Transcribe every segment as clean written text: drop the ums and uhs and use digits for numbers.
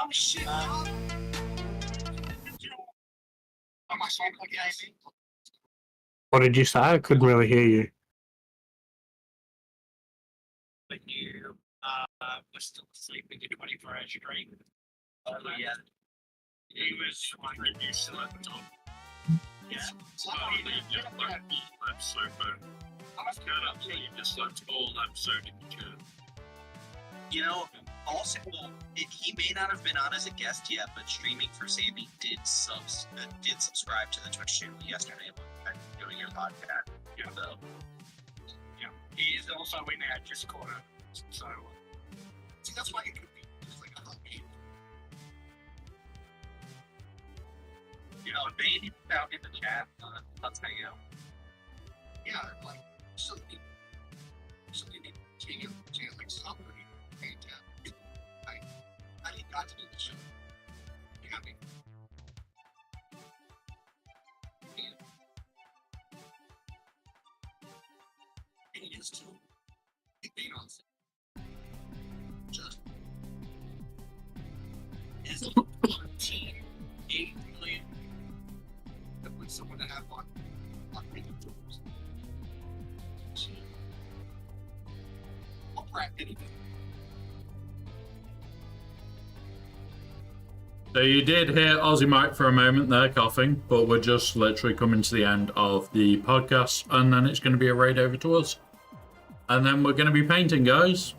Oh shit! Oh my son, okay. What did you say? I couldn't really hear you. When you were still asleep in your 24-hour stream. Yeah. He was wondering if you still at the top. Yeah. So he just like left super. I was good up so you just left all that so did you? You know, also, well, he may not have been on as a guest yet, but Streaming for Sammy did subscribe to the Twitch channel yesterday when doing your podcast. Yeah. So, yeah. He is also in our Discord. So, see, that's why it could be just like a hot game. you know, Bane out in the chat. Let's hang out. Yeah, like something like somebody. And I got to do the show. You got me. And it is too. Being on just is 14.8 million. That was someone that have on many tools. I'll crack anything. So you did hear Aussie Mike for a moment there coughing, but we're just literally coming to the end of the podcast, and then it's going to be a raid over to us. And then we're going to be painting, guys.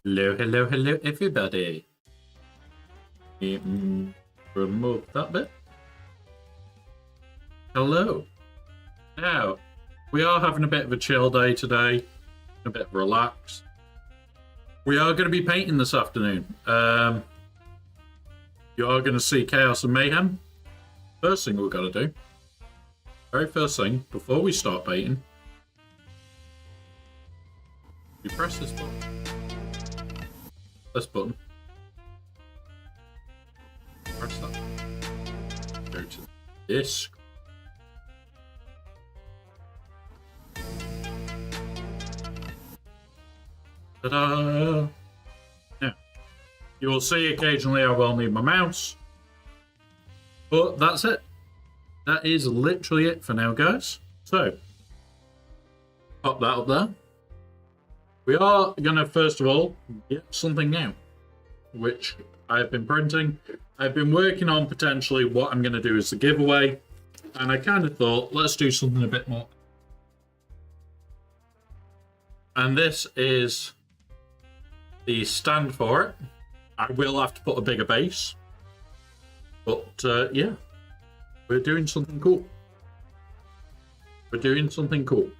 Hello, hello, hello, everybody. Remove that bit. Hello. Now, we are having a bit of a chill day today, a bit of relax. We are going to be painting this afternoon. You are going to see Chaos and Mayhem. First thing we've got to do, very first thing, before we start painting, you press this button. This button. Press that. Go to this. Ta-da! Now, you will see occasionally I will need my mouse. But that's it. That is literally it for now, guys. So, pop that up there. We are going to, first of all, get something new, which I've been printing. I've been working on potentially what I'm going to do as the giveaway. And I kind of thought, let's do something a bit more. And this is the stand for it. I will have to put a bigger base. But yeah, we're doing something cool. We're doing something cool.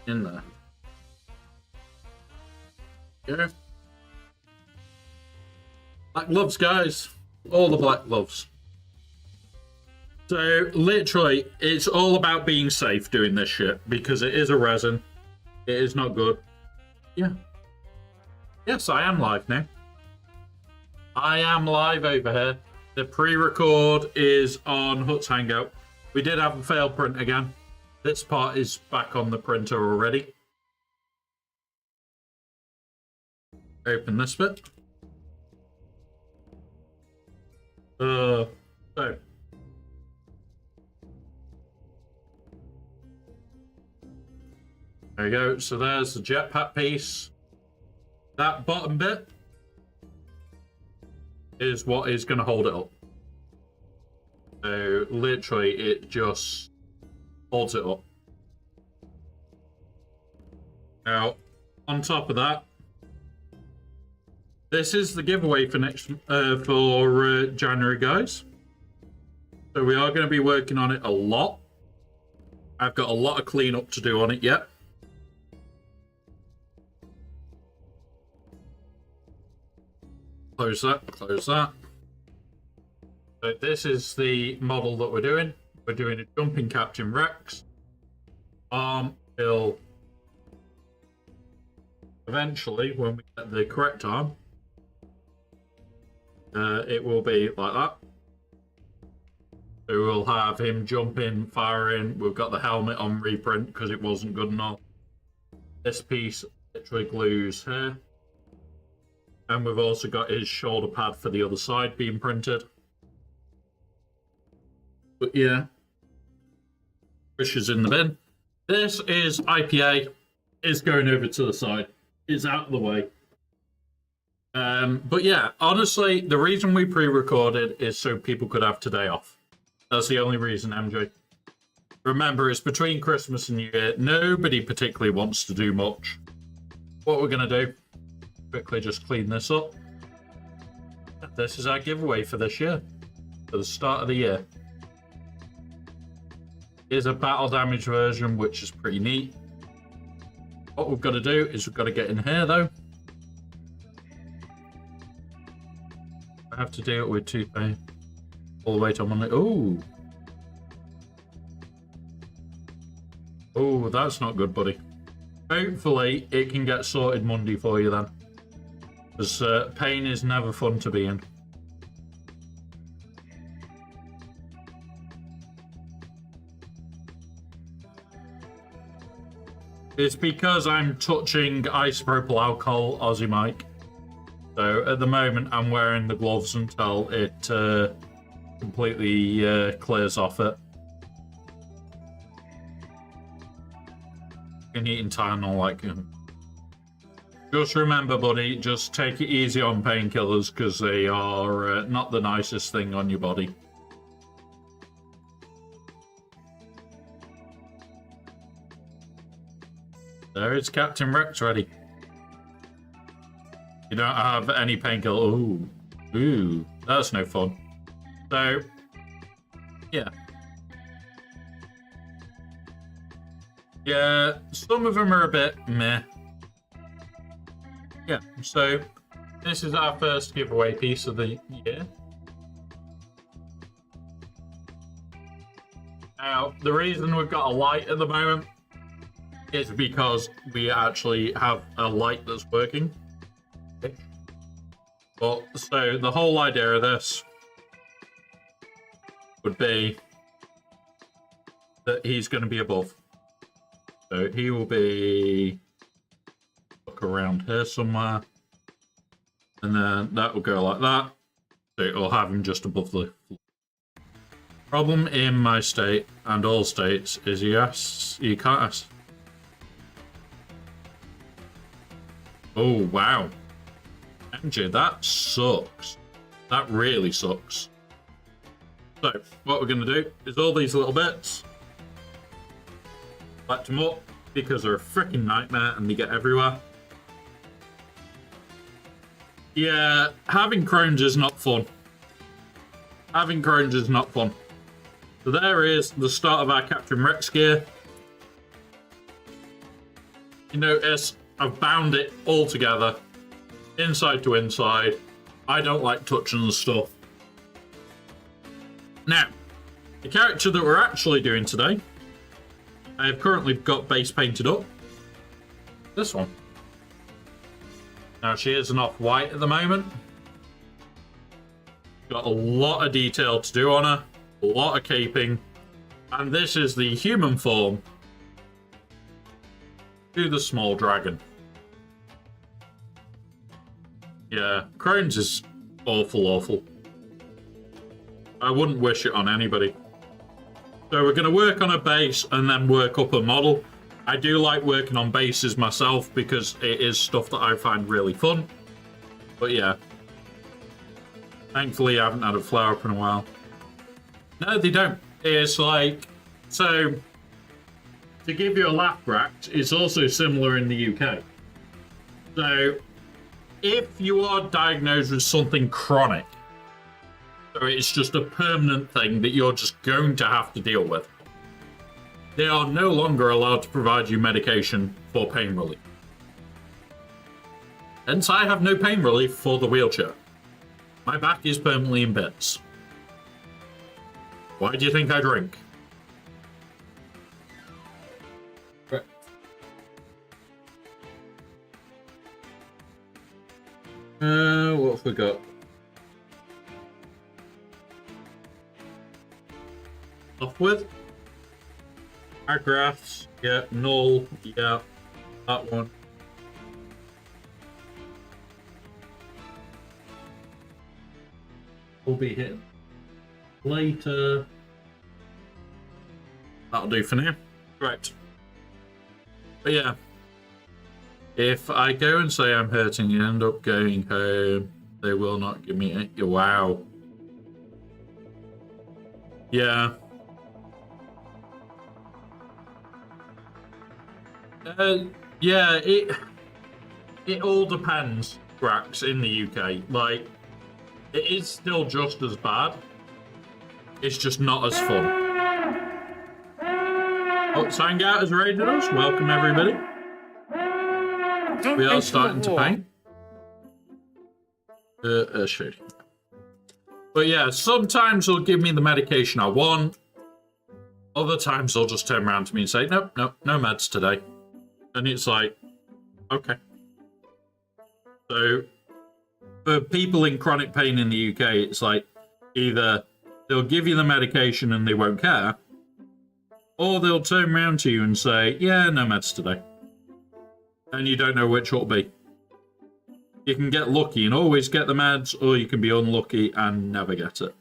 In there. Yeah. Black gloves, guys. All the black gloves. So, literally, it's all about being safe doing this shit. Because it is a resin. It is not good. Yeah. Yes, I am live now. I am live over here. The pre-record is on Hut's Hangout. We did have a failed print again. This part is back on the printer already. Open this bit. So. There we go. So there's the jetpack piece. That bottom bit is what is going to hold it up. So literally it just holds it up. Now, on top of that, this is the giveaway for next for January, guys. So we are going to be working on it a lot. I've got a lot of cleanup to do on it yet. Close that, close that. So this is the model that we're doing. We're doing a jumping Captain Rex. Arm will eventually, when we get the correct arm, it will be like that. So we'll have him jumping, firing. We've got the helmet on reprint because it wasn't good enough. This piece literally glues here. And we've also got his shoulder pad for the other side being printed. But yeah, fish is in the bin. This is IPA. It's going over to the side. It's out of the way. But yeah, honestly, the reason we pre-recorded is so people could have today off. That's the only reason, MJ. Remember, it's between Christmas and New Year. Nobody particularly wants to do much. What we're going to do, quickly just clean this up. This is our giveaway for this year. For the start of the year. Here's a battle damage version, which is pretty neat. What we've got to do is we've got to get in here, though. I have to do it with toothpaste. All the way to Monday. Ooh. Oh, that's not good, buddy. Hopefully, it can get sorted Monday for you then. Because pain is never fun to be in. It's because I'm touching isopropyl alcohol, Aussie Mike. So at the moment, I'm wearing the gloves until it completely clears off it. And eating Tylenol like him. Just remember, buddy, just take it easy on painkillers because they are not the nicest thing on your body. There is Captain Rex ready. You don't have any painkiller. Ooh, that's no fun. So, yeah. Yeah, some of them are a bit meh. Yeah, so this is our first giveaway piece of the year. Now, the reason we've got a light at the moment is because we actually have a light that's working. But so the whole idea of this would be that he's going to be above. So he will be look around here somewhere, and then that will go like that. So it'll have him just above the floor. Problem in my state and all states is you can't. Oh wow, MJ, that sucks. That really sucks. So what we're going to do is all these little bits, collect them up because they're a freaking nightmare and they get everywhere. Yeah, having Crohn's is not fun. Having Crohn's is not fun. So there is the start of our Captain Rex gear. You notice I've bound it all together, inside to inside. I don't like touching the stuff. Now, the character that we're actually doing today, I have currently got base painted up. This one. Now, she is an off-white at the moment. Got a lot of detail to do on her, a lot of caping, and this is the human form to the small dragon. Yeah, Crohn's is awful, awful. I wouldn't wish it on anybody. So we're going to work on a base and then work up a model. I do like working on bases myself because it is stuff that I find really fun. But yeah. Thankfully, I haven't had a flower up in a while. No, they don't. It's like... So, to give you a laugh, Brax, it's also similar in the UK. So, if you are diagnosed with something chronic, so it's just a permanent thing that you're just going to have to deal with, they are no longer allowed to provide you medication for pain relief. Hence, I have no pain relief for the wheelchair. My back is permanently in bits. Why do you think I drink? Right. What have we got? Off with? Paragraphs, yeah, null, yeah, that one. We'll be hitting later. That'll do for now. Right. But yeah, if I go and say I'm hurting and end up going home, they will not give me it. Wow. Yeah. Yeah, it all depends, Brax, in the UK. Like, it is still just as bad. It's just not as fun. Oh, Sangat has raided us. Welcome, everybody. We are starting to paint. Shoot. But yeah, sometimes they'll give me the medication I want. Other times they'll just turn around to me and say, nope, no meds today. And it's like, okay. So, for people in chronic pain in the UK, it's like, either they'll give you the medication and they won't care, or they'll turn around to you and say, yeah, no meds today. And you don't know which it'll be. You can get lucky and always get the meds, or you can be unlucky and never get it.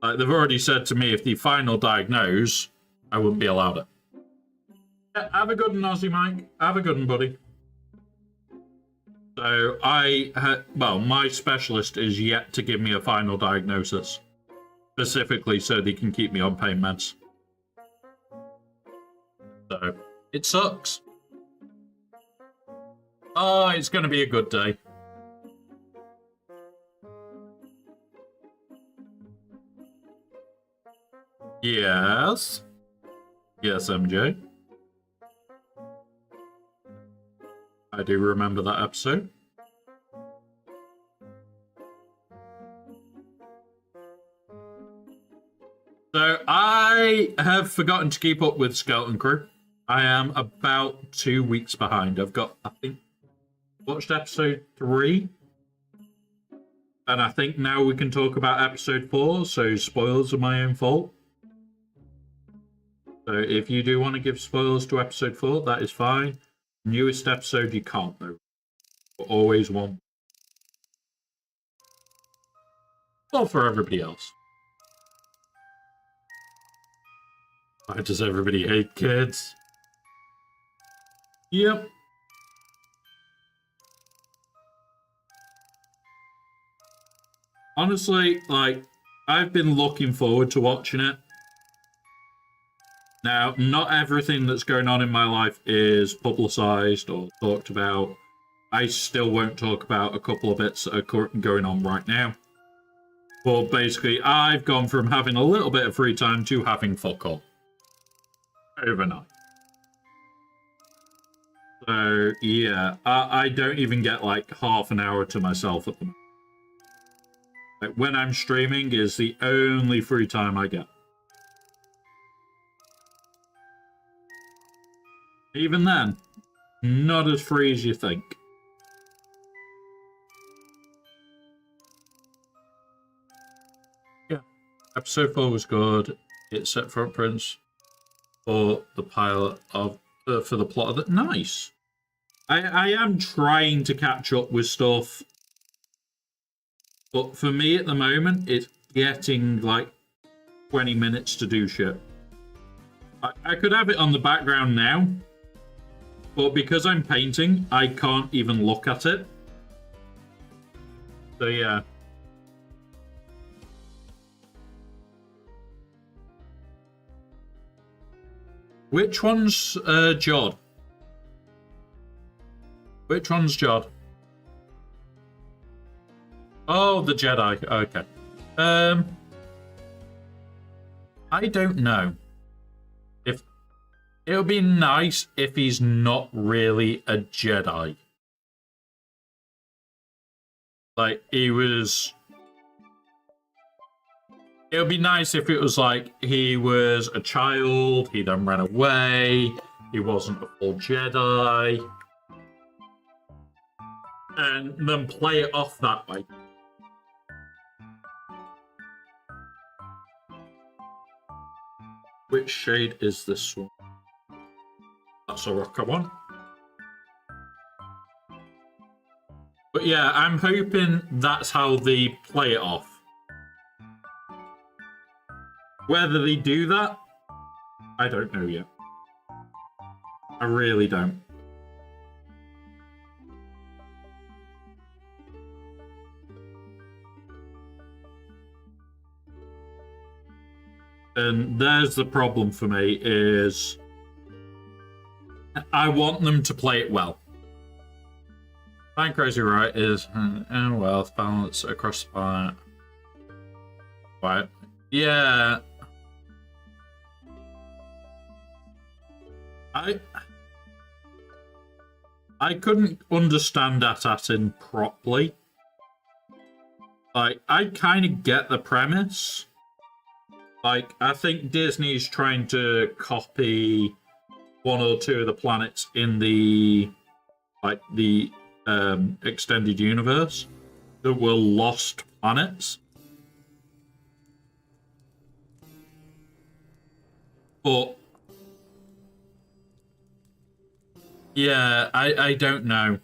Like, they've already said to me, if the final diagnose, I wouldn't be allowed it. Yeah, have a good one, Aussie Mike. Have a good one, buddy. So my specialist is yet to give me a final diagnosis, specifically so they can keep me on pain meds. So It sucks. Oh, it's going to be a good day. Yes. Yes, MJ. I do remember that episode. So I have forgotten to keep up with Skeleton Crew. I am about 2 weeks behind. I've got, I think, watched episode 3. And I think now we can talk about episode 4, so spoilers are my own fault. So if you do want to give spoilers to episode 4, that is fine. Newest episode you can't though. But always one. Well, for everybody else. Why does everybody hate kids? Yep. Honestly, like, I've been looking forward to watching it. Now, not everything that's going on in my life is publicised or talked about. I still won't talk about a couple of bits that are going on right now. But basically, I've gone from having a little bit of free time to having fuck all. Overnight. So, yeah, I don't even get like half an hour to myself at the moment. Like, when I'm streaming is the only free time I get. Even then, not as free as you think. Yeah, episode 4 was good. It set footprints for the pilot of for the plot of it. Nice. I am trying to catch up with stuff, but for me at the moment, it's getting like 20 minutes to do shit. I could have it on the background now, but because I'm painting, I can't even look at it. So yeah. Which one's Jod? Which one's Jod? Oh, the Jedi. Okay. I don't know. If it would be nice if he's not really a Jedi. Like, he was... It would be nice if it was like he was a child, he then ran away, he wasn't a full Jedi. And then play it off that way. Which shade is this one? That's a rocker one. But yeah, I'm hoping that's how they play it off. Whether they do that, I don't know yet. I really don't. And there's the problem for me is I want them to play it well. Fine Crazy Right is wealth balance across the planet. Right. Yeah. I couldn't understand Izat'al properly. Like, I kind of get the premise. Like, I think Disney's trying to copy one or two of the planets in the, like, the extended universe that were lost planets. But yeah, I don't know.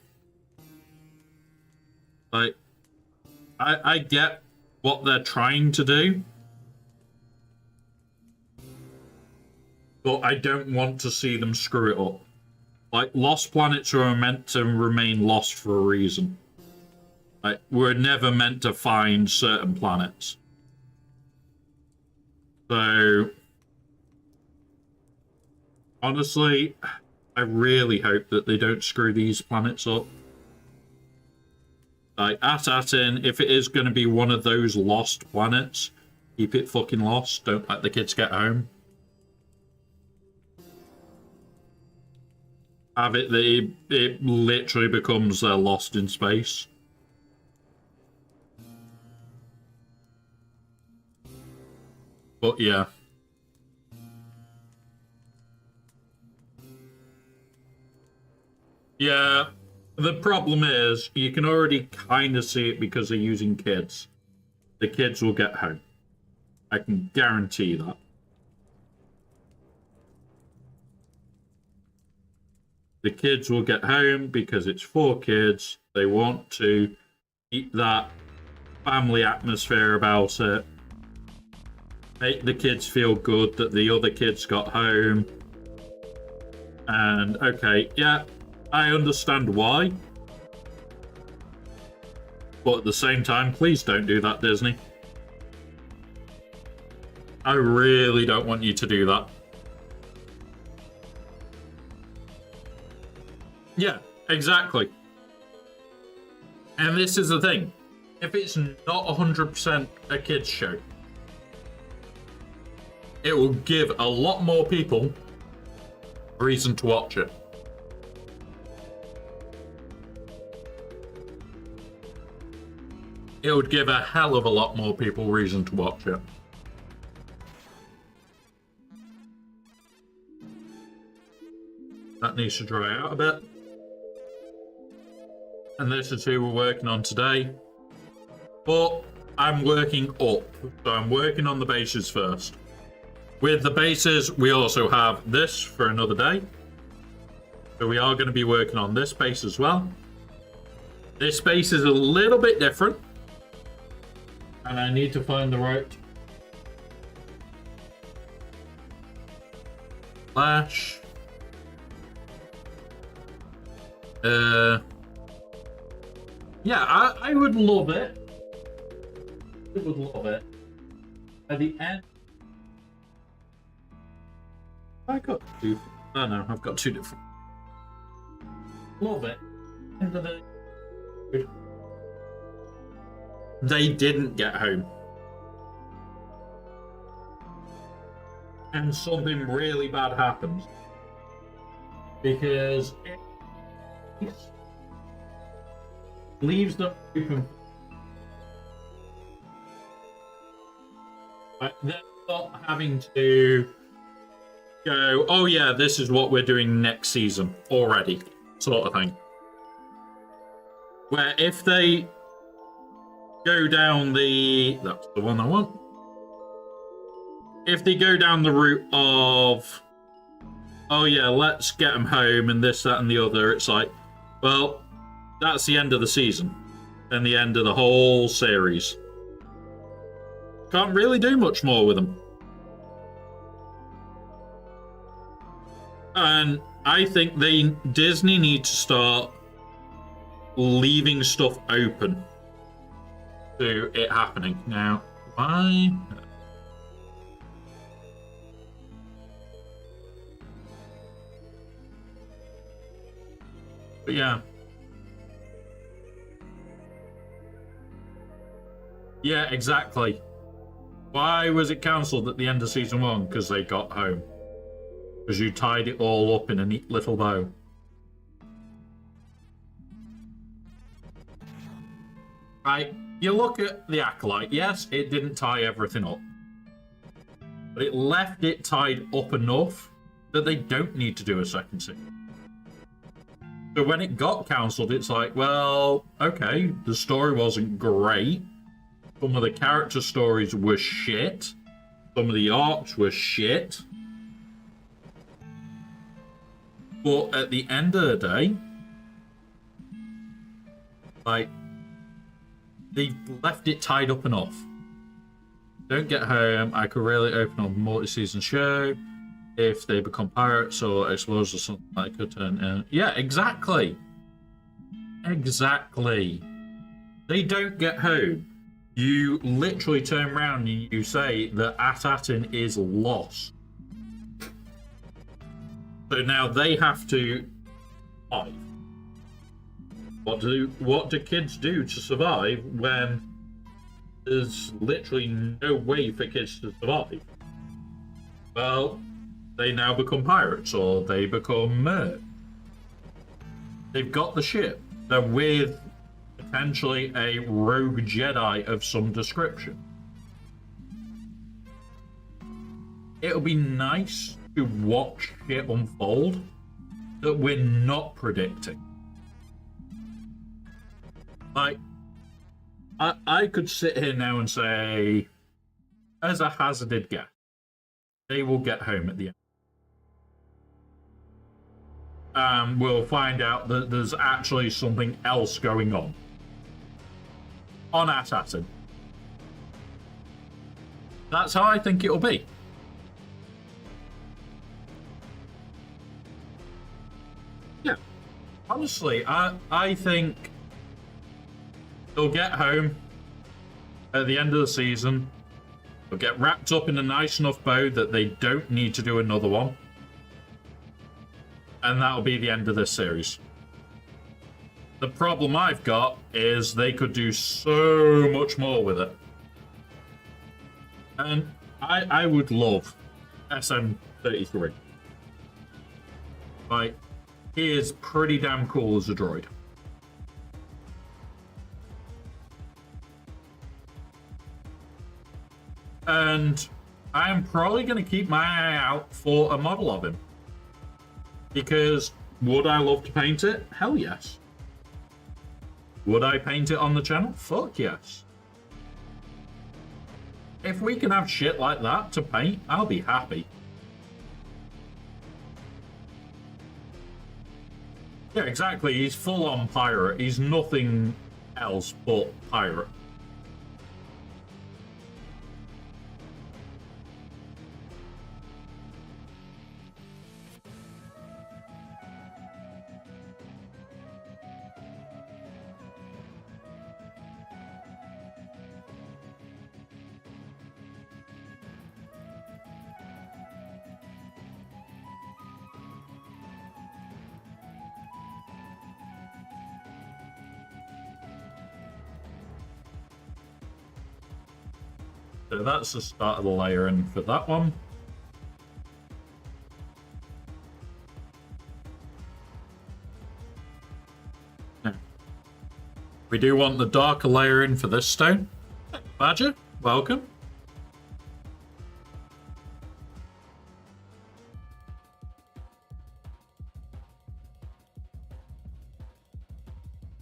Like, I get what they're trying to do, but I don't want to see them screw it up. Like, lost planets are meant to remain lost for a reason. Like, we're never meant to find certain planets. So, honestly, I really hope that they don't screw these planets up. Like, At-Atin, if it is going to be one of those lost planets, keep it fucking lost. Don't let the kids get home. Have it that it literally becomes lost in space. But yeah. Yeah, the problem is you can already kind of see it because they're using kids. The kids will get home. I can guarantee that. The kids will get home because it's for kids. They want to keep that family atmosphere about it. Make the kids feel good that the other kids got home. And, okay, yeah, I understand why. But at the same time, please don't do that, Disney. I really don't want you to do that. Yeah, exactly. And this is the thing. If it's not 100% a kids show, it will give a lot more people a reason to watch it. It would give a hell of a lot more people reason to watch it. That needs to dry out a bit. And this is who we're working on today. But I'm working up. So I'm working on the bases first. With the bases, we also have this for another day. So we are going to be working on this base as well. This base is a little bit different. And I need to find the right flash. Yeah, I would love it. I would love it. At the end, I got two. Oh no, I've got two different. Love it. End of the. They didn't get home. And something really bad happens. Because it leaves them open. But they're not having to go, oh yeah, this is what we're doing next season already, sort of thing. Where if they go down that's the one I want. If they go down the route of, oh yeah, let's get them home and this, that, and the other, it's like, well, that's the end of the season and the end of the whole series. Can't really do much more with them. And I think Disney need to start leaving stuff open to it happening. Now, why? But yeah. Yeah, exactly. Why was it cancelled at the end of season 1? Because they got home. Because you tied it all up in a neat little bow. Right, you look at the Acolyte. Yes, it didn't tie everything up. But it left it tied up enough that they don't need to do a second season. So when it got cancelled, it's like, well, okay, the story wasn't great. Some of the character stories were shit. Some of the arcs were shit. But at the end of the day, like, they left it tied up enough. Don't get home. I could really open up a multi-season show. If they become pirates or explorers or something, I could turn in. Yeah, exactly. Exactly. They don't get home. You literally turn around and you say that At-Atin is lost. So now they have to survive. What do kids do to survive when there's literally no way for kids to survive? Well, they now become pirates or they become mercs. They've got the ship. They're with potentially a rogue Jedi of some description. It'll be nice to watch it unfold that we're not predicting. Like, I could sit here now and say, as a hazarded guess, they will get home at the end. We'll find out that there's actually something else going on Assassin. That's how I think it'll be. Yeah. Honestly, I think they'll get home at the end of the season. They'll get wrapped up in a nice enough bow that they don't need to do another one. And that'll be the end of this series. The problem I've got is they could do so much more with it. And I would love SM-33. Like, he is pretty damn cool as a droid. And I'm probably going to keep my eye out for a model of him. Because would I love to paint it? Hell yes. Would I paint it on the channel? Fuck yes. If we can have shit like that to paint, I'll be happy. Yeah, exactly. He's full-on pirate. He's nothing else but pirate. So that's the start of the layering for that one. Now, we do want the darker layering for this stone. Badger, welcome.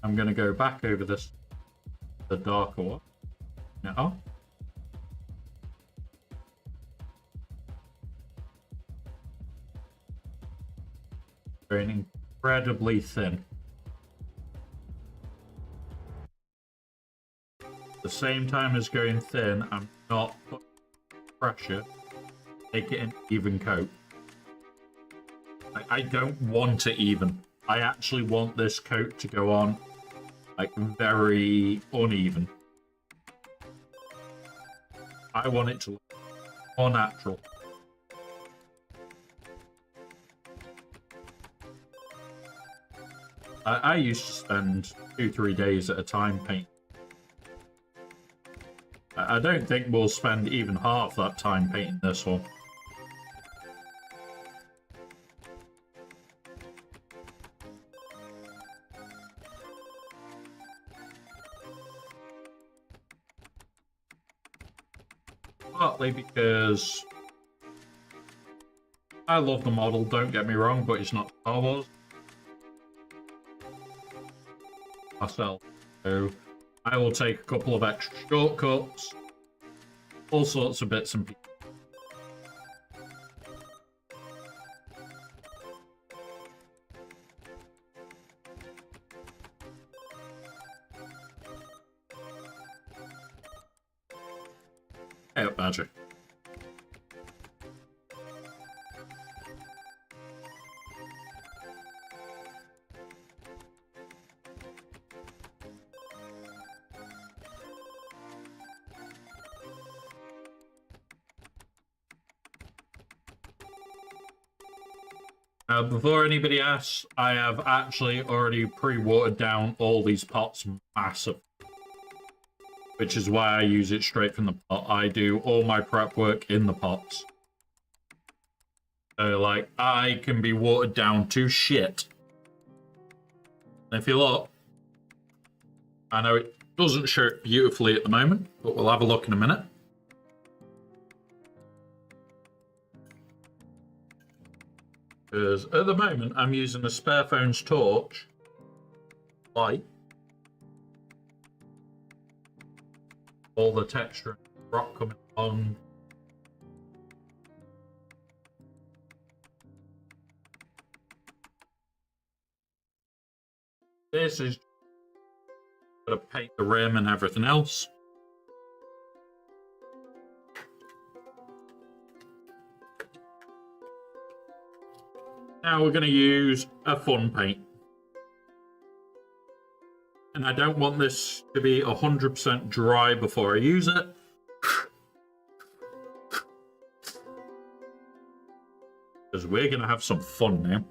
I'm going to go back over this, the darker one. Now. Going incredibly thin. At the same time as going thin, I'm not putting pressure. Make it an even coat. I don't want it even. I actually want this coat to go on like very uneven. I want it to look more natural. I used to spend 2-3 days at a time painting. I don't think we'll spend even half that time painting this one. Partly because I love the model, don't get me wrong, but it's not Star Wars. Myself. So I will take a couple of extra shortcuts, all sorts of bits and pieces. Hey up, Badger. Before anybody asks, I have actually already pre-watered down all these pots massive. Which is why I use it straight from the pot. I do all my prep work in the pots. So, like, I can be watered down to shit. And if you look, I know it doesn't show it beautifully at the moment, but we'll have a look in a minute. Because at the moment, I'm using a spare phone's torch light. All the texture and rock coming along. This is going to paint the rim and everything else. Now we're going to use a fun paint. And I don't want this to be 100% dry before I use it. Because we're going to have some fun now.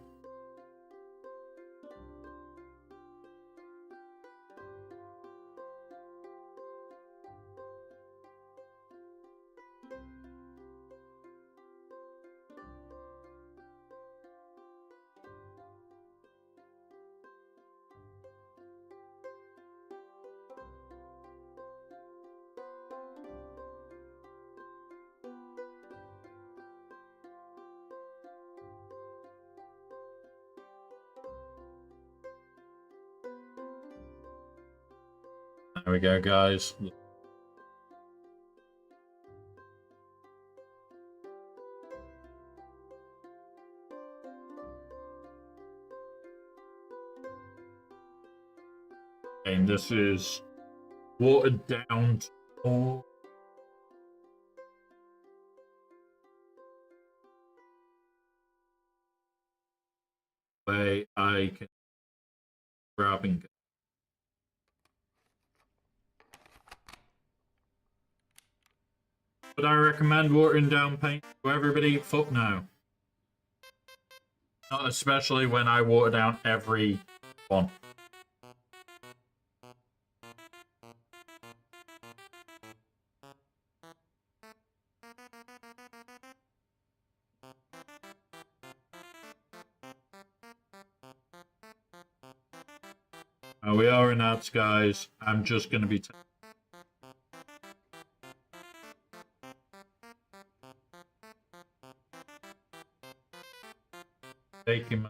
There we go, guys. And this is watered down to all. Way I can grab and go. Would I recommend watering down paint to everybody? Fuck no. Not especially when I water down every one. We are in ads, guys. I'm just going to be taking my...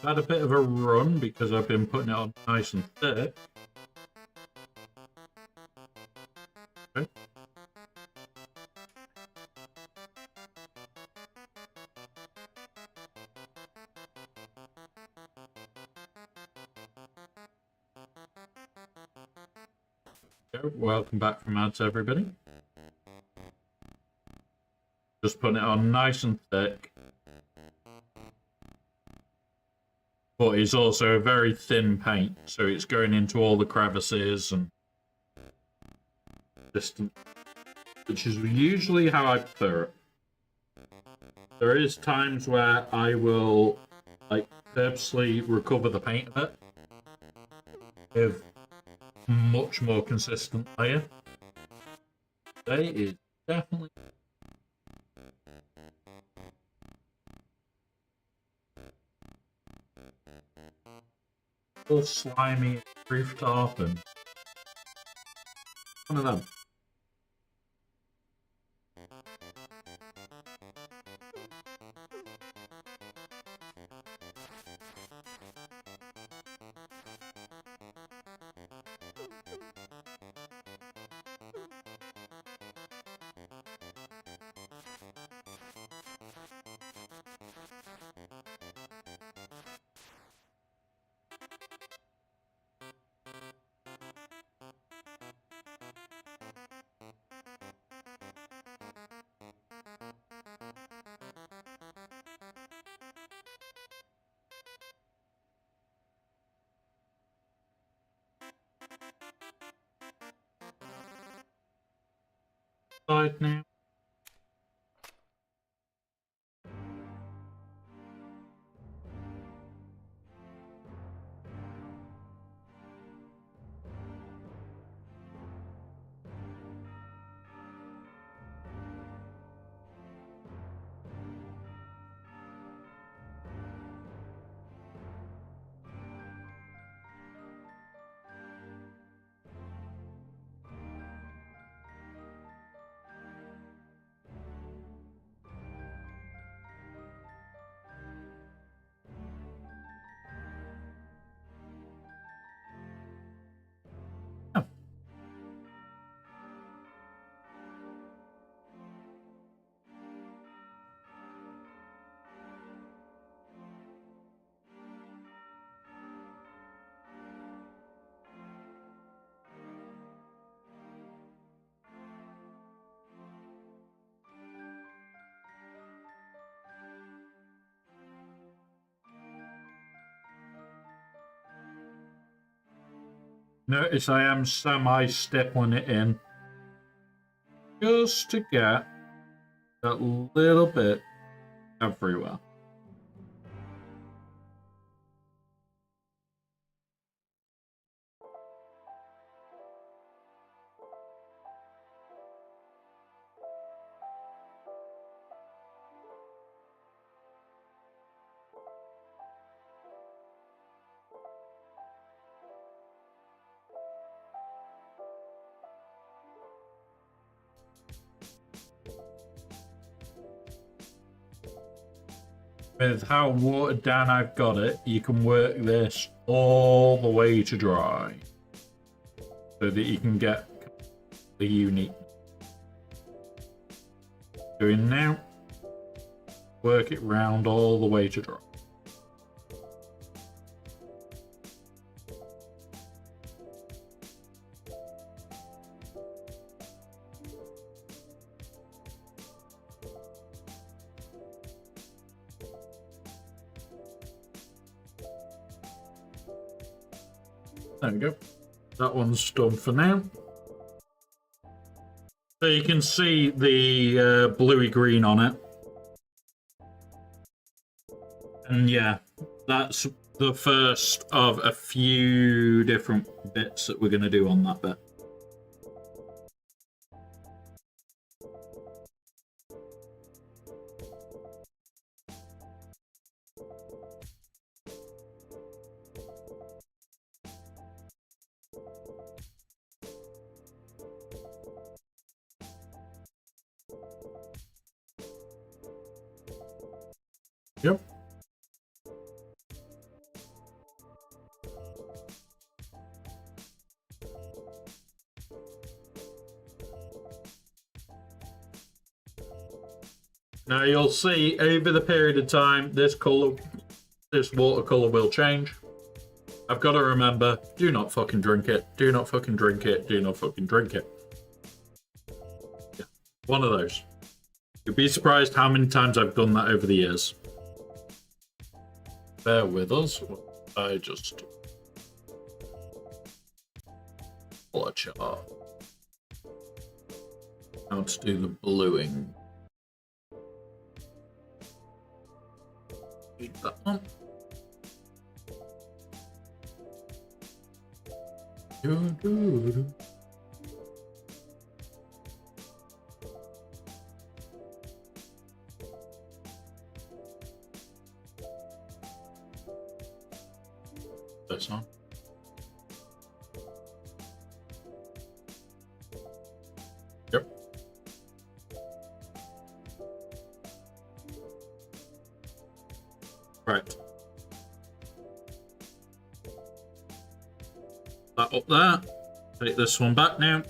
Had a bit of a run because I've been putting it on nice and thick. Okay. Welcome back from ads, everybody. Just putting it on nice and thick. But it's also a very thin paint, so it's going into all the crevices and distant, which is usually how I prefer it. There is times where I will like purposely recover the paint a bit with much more consistent layer. Today is definitely all slimy rooftop and one of them. side now. Notice I am semi-stippling it in just to get a little bit everywhere. With how watered down I've got it, you can work this all the way to dry so that you can get the unique. Doing now, work it round all the way to dry. There we go. That one's done for now. So you can see the bluey green on it. And yeah, that's the first of a few different bits that we're going to do on that bit. Yep. Now you'll see over the period of time this watercolor will change. I've got to remember, do not fucking drink it. Do not fucking drink it. Do not fucking drink it. Yeah, one of those. You'd be surprised how many times I've done that over the years. Bear with us. I just pull a chart. How to do the bluing. Need that one. Do. This one. Yep. Right. That up there. Take this one back now.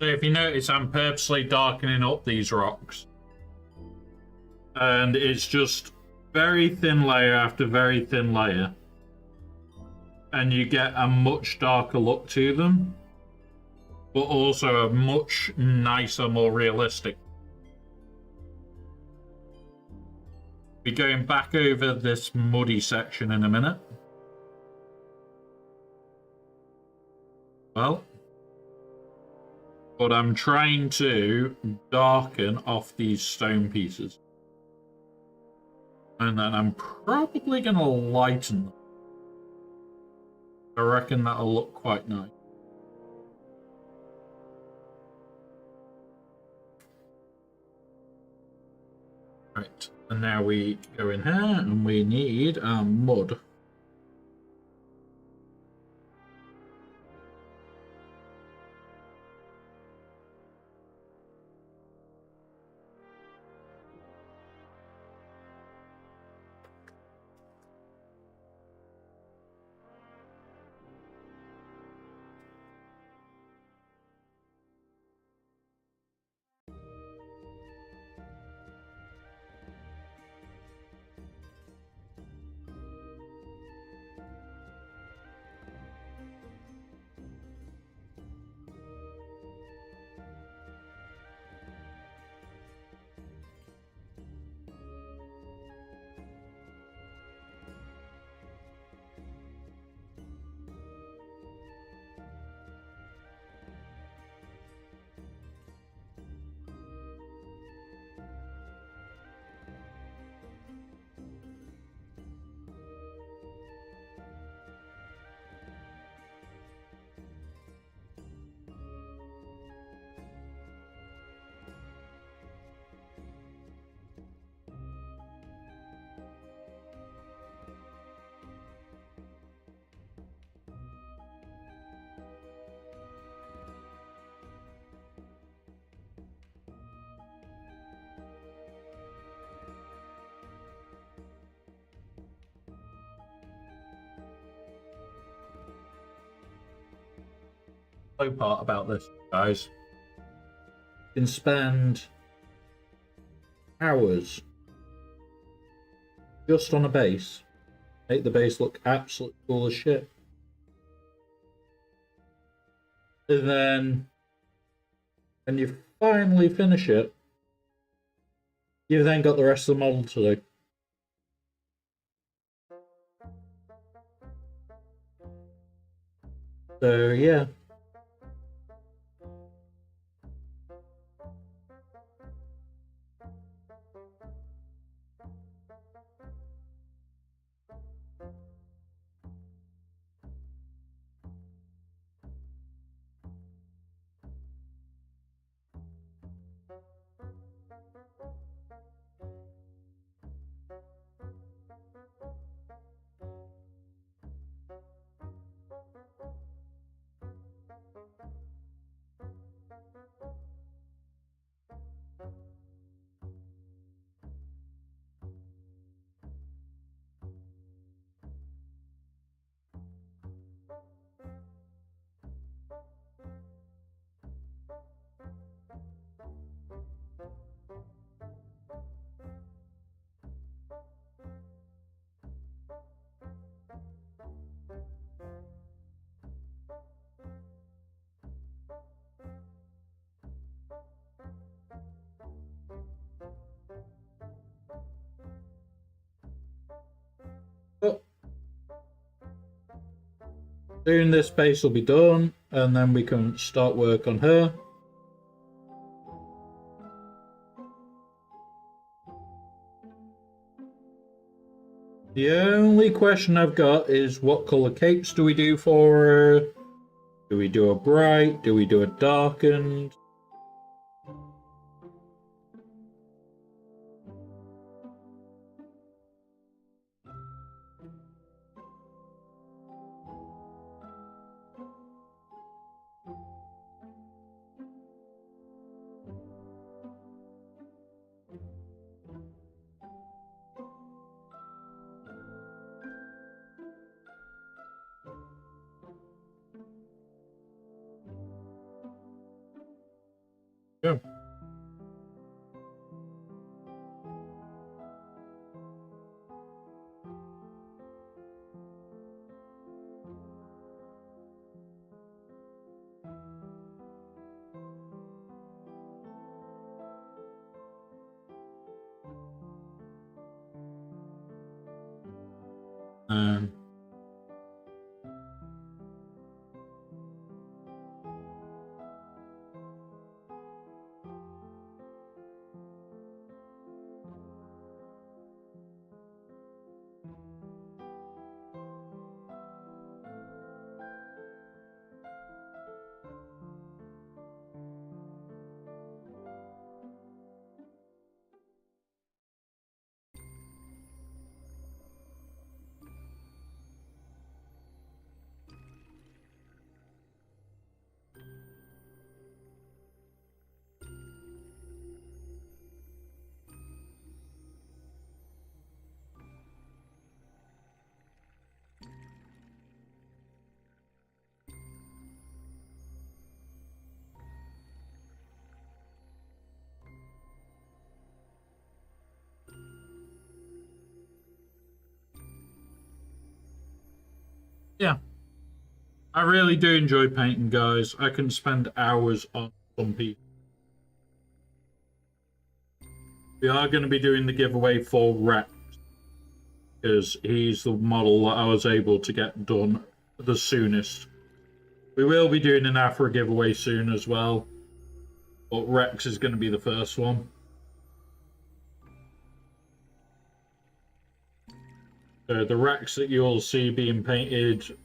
So if you notice, I'm purposely darkening up these rocks. And it's just very thin layer after very thin layer. And you get a much darker look to them. But also a much nicer, more realistic. We're going back over this muddy section in a minute. Well, but I'm trying to darken off these stone pieces. And then I'm probably going to lighten them. I reckon that'll look quite nice. Right, and now we go in here and we need our mud. Part about this, guys. You can spend hours just on a base, make the base look absolutely cool as shit. And then when you finally finish it, you've then got the rest of the model to do. So yeah. Soon this base will be done, and then we can start work on her. The only question I've got is what colour capes do we do for her? Do we do a bright? Do we do a darkened? Yeah. Um, yeah. I really do enjoy painting, guys. I can spend hours on some people. We are going to be doing the giveaway for Rex, because he's the model that I was able to get done the soonest. We will be doing an Afra giveaway soon as well, but Rex is going to be the first one. So the Rex that you'll see being painted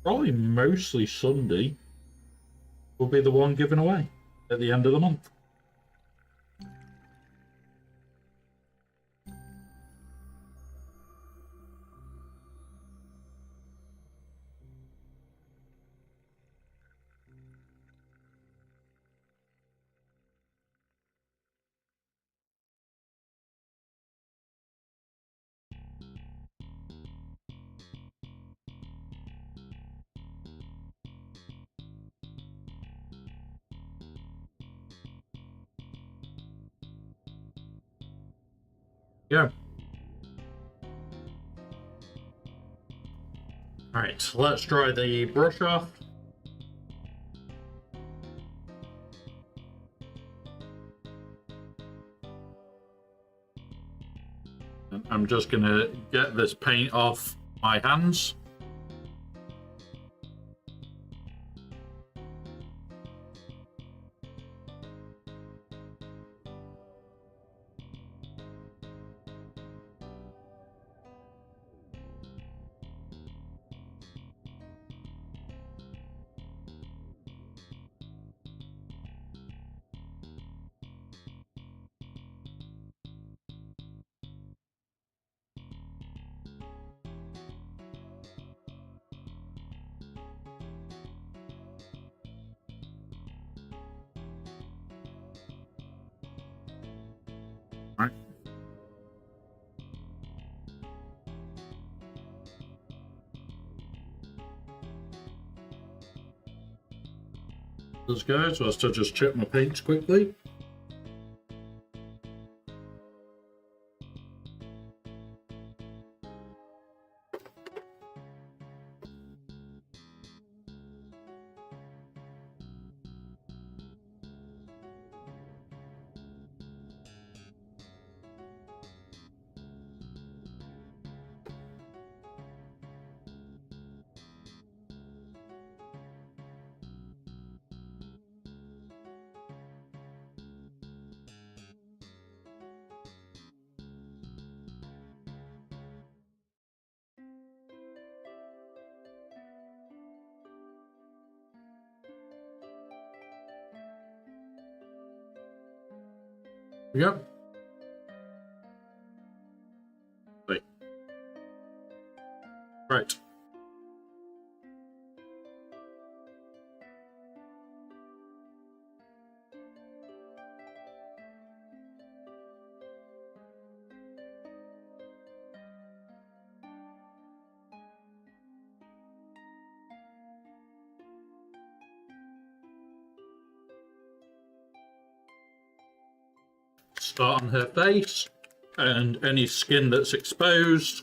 probably mostly Sunday will be the one given away at the end of the month. Yeah. Alright, let's dry the brush off. I'm just going to get this paint off my hands. Right. Let's go, so as to just check my paints quickly. Yep. Wait. Right. Start on her face and any skin that's exposed,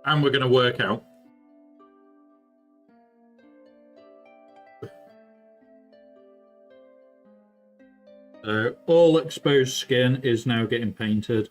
and we're going to work out. All exposed skin is now getting painted.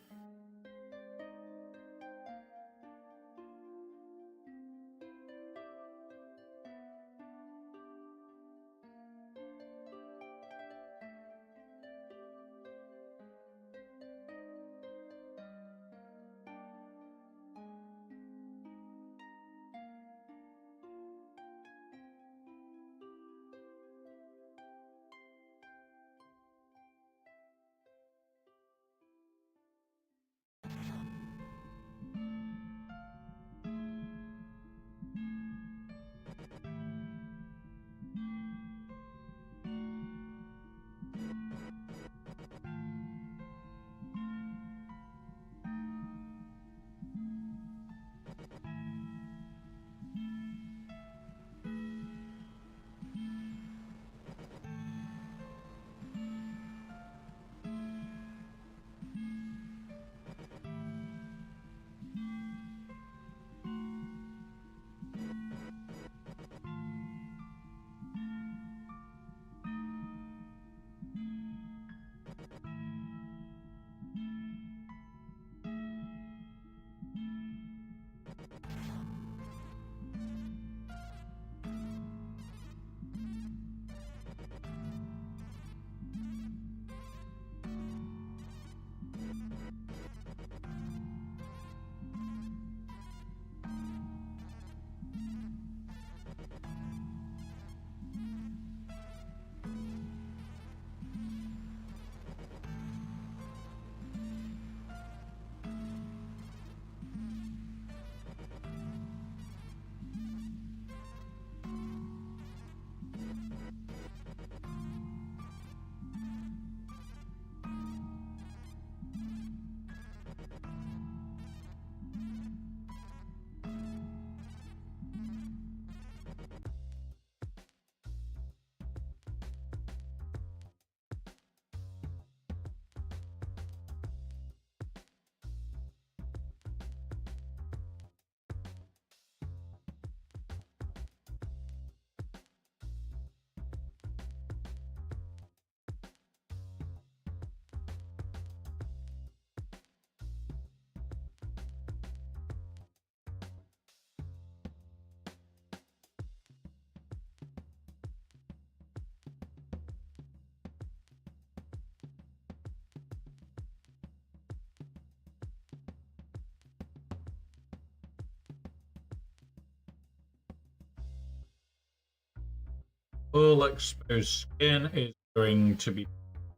All exposed skin is going to be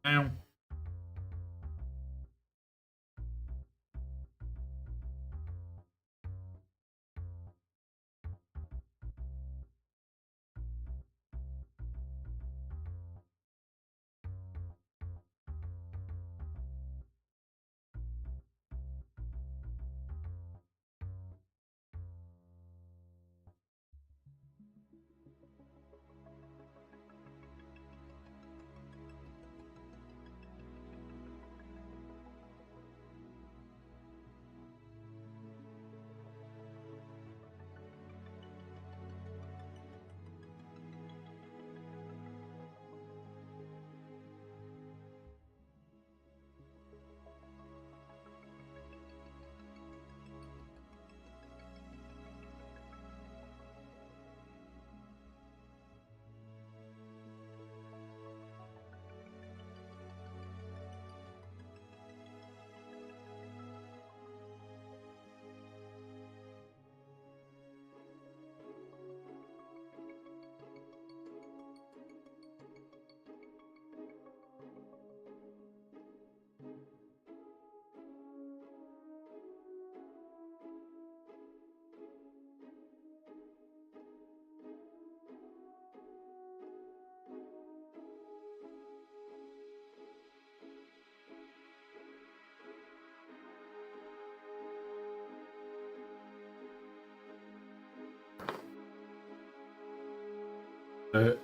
now.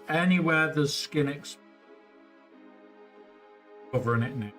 Anywhere there's skin covering it now.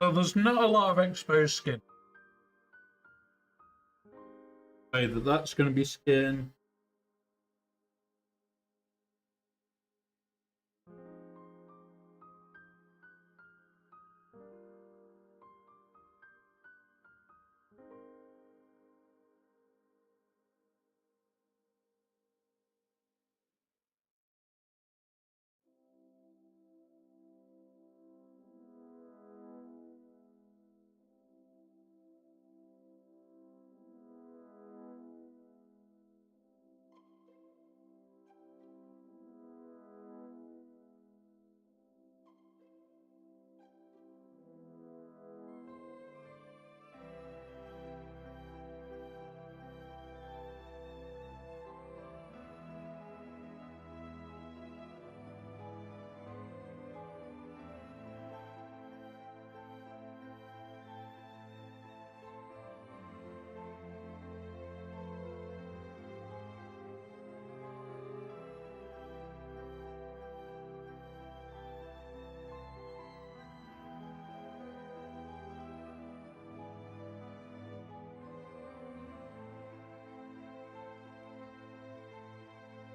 So there's not a lot of exposed skin. Either that's going to be skin.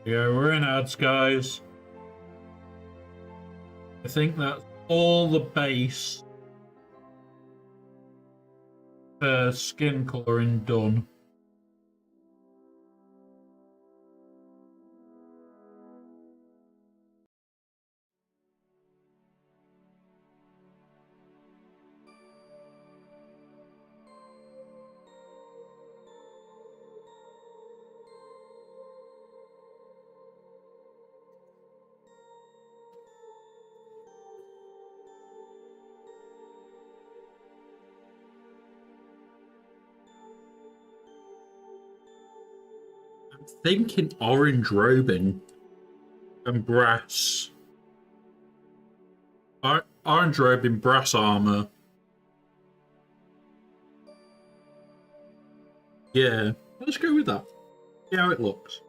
Yeah, we're in ads, guys. I think that's all the base skin colouring done. I'm thinking orange robing and brass. Orange robing, brass armor. Yeah, let's go with that. See how it looks.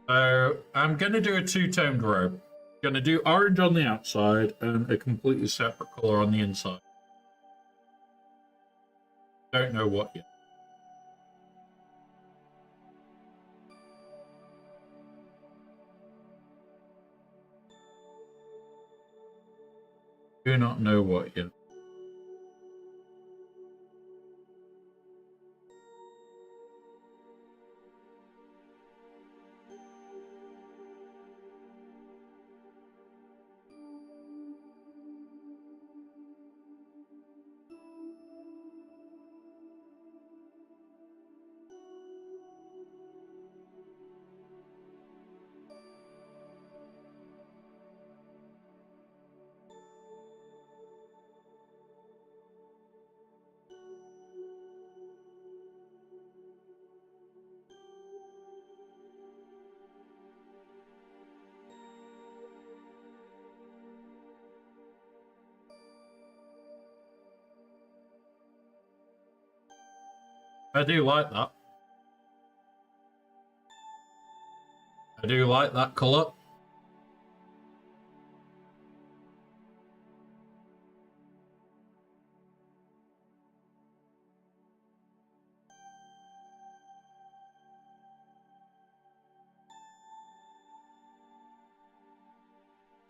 So I'm going to do a two-toned robe. Going to do orange on the outside and a completely separate color on the inside. Don't know what yet. Do not know what yet. I do like that. I do like that color.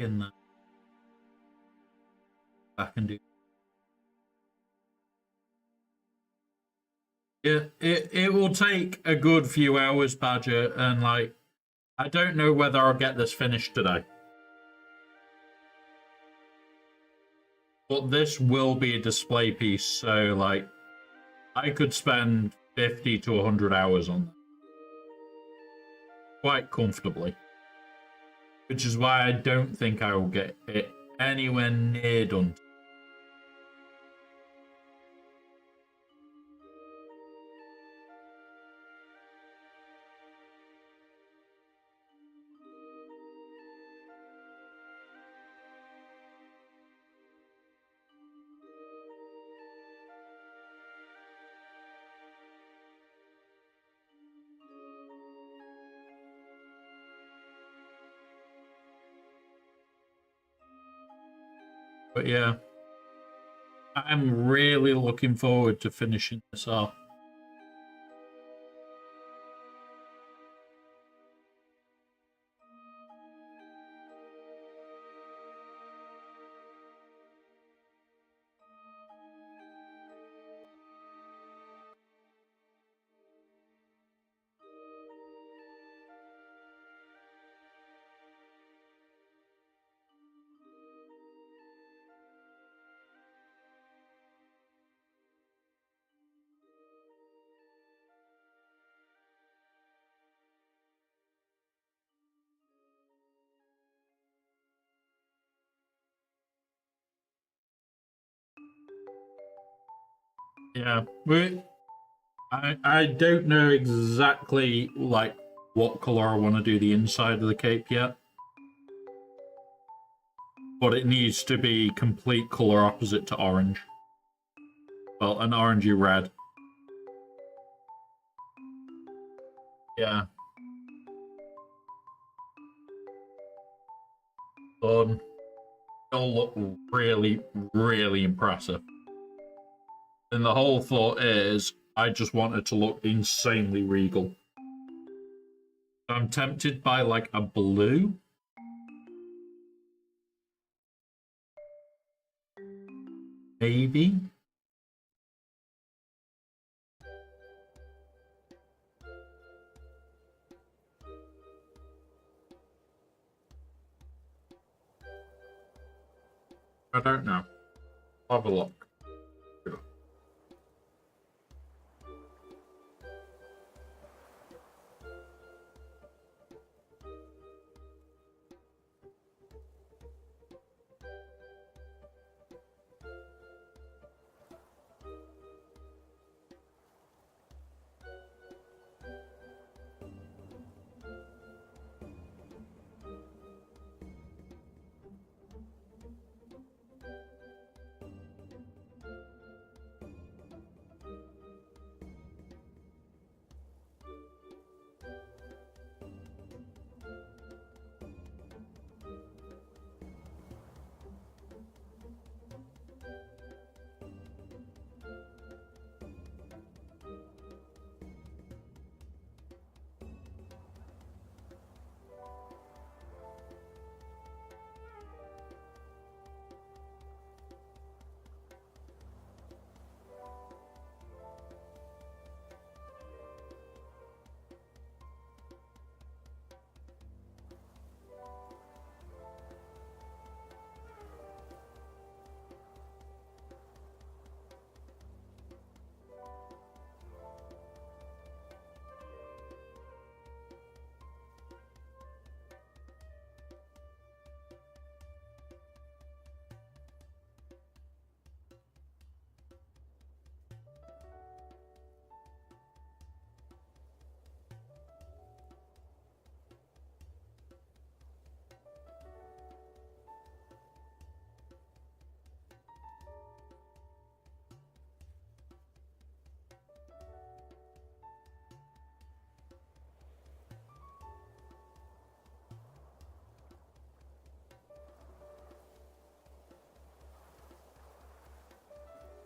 In that, I can do. It will take a good few hours, Badger, and like I don't know whether I'll get this finished today. But this will be a display piece, so like I could spend 50 to 100 hours on that. Quite comfortably. Which is why I don't think I will get it anywhere near done. But yeah, I'm really looking forward to finishing this off. Yeah, I don't know exactly like what color I want to do the inside of the cape yet, but it needs to be complete color opposite to orange. Well, an orangey red. Yeah. It'll look really, really impressive. And the whole thought is, I just want it to look insanely regal. I'm tempted by like a blue. Maybe. I don't know. Have a look.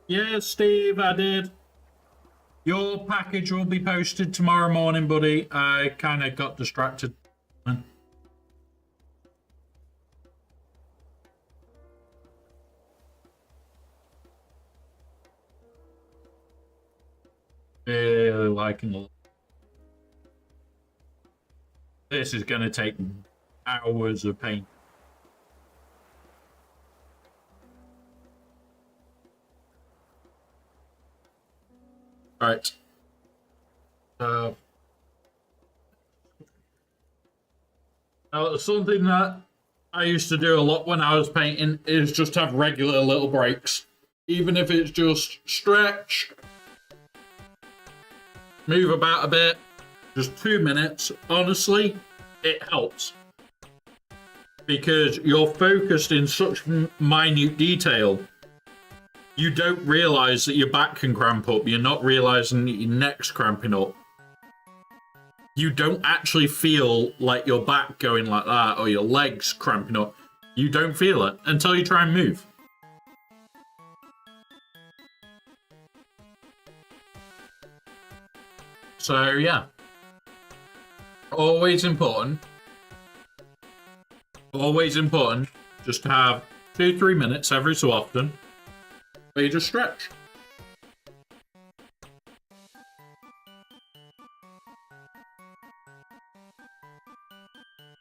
Yeah, Steve, I did. Your package will be posted tomorrow morning, buddy. I kind of got distracted. Really liking it. This is going to take hours of paint. Right. Now, something that I used to do a lot when I was painting is just have regular little breaks. Even if it's just stretch, move about a bit, just 2 minutes. Honestly, it helps. Because you're focused in such minute detail, you don't realise that your back can cramp up. You're not realising that your neck's cramping up. You don't actually feel like your back going like that or your legs cramping up. You don't feel it until you try and move. So, yeah. Always important just to have 2-3 minutes every so often where you just stretch.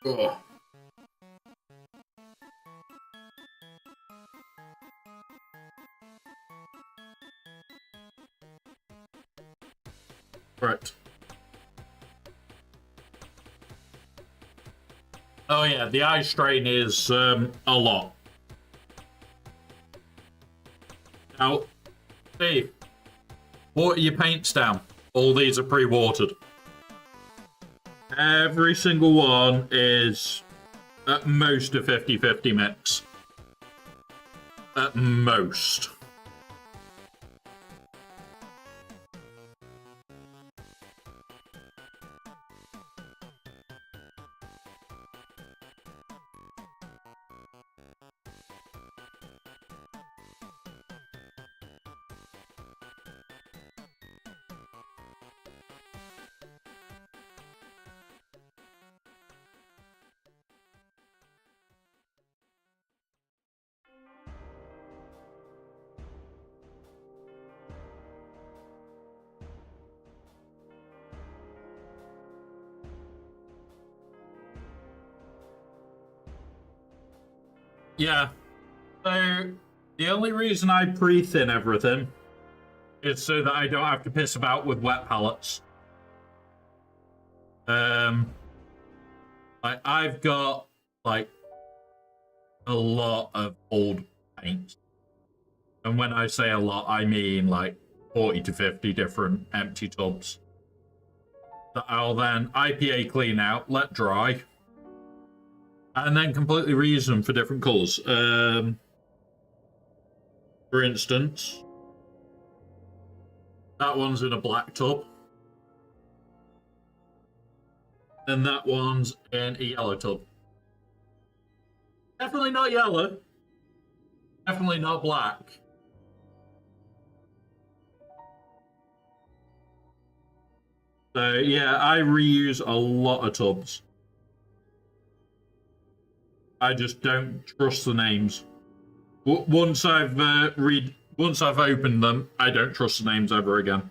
Ugh. Right. Oh yeah, the eye strain is a lot. Now, Steve, water your paints down. All these are pre-watered. Every single one is at most a 50-50 mix. At most. Yeah. So the only reason I pre-thin everything is so that I don't have to piss about with wet pallets. Like I've got like a lot of old paints. And when I say a lot, I mean like 40 to 50 different empty tubs that I'll then IPA clean out, let dry, and then completely reuse them for different colours. For instance, that one's in a black tub, and that one's in a yellow tub. Definitely not yellow. Definitely not black. So yeah, I reuse a lot of tubs. I just don't trust the names. Once I've opened them, I don't trust the names ever again.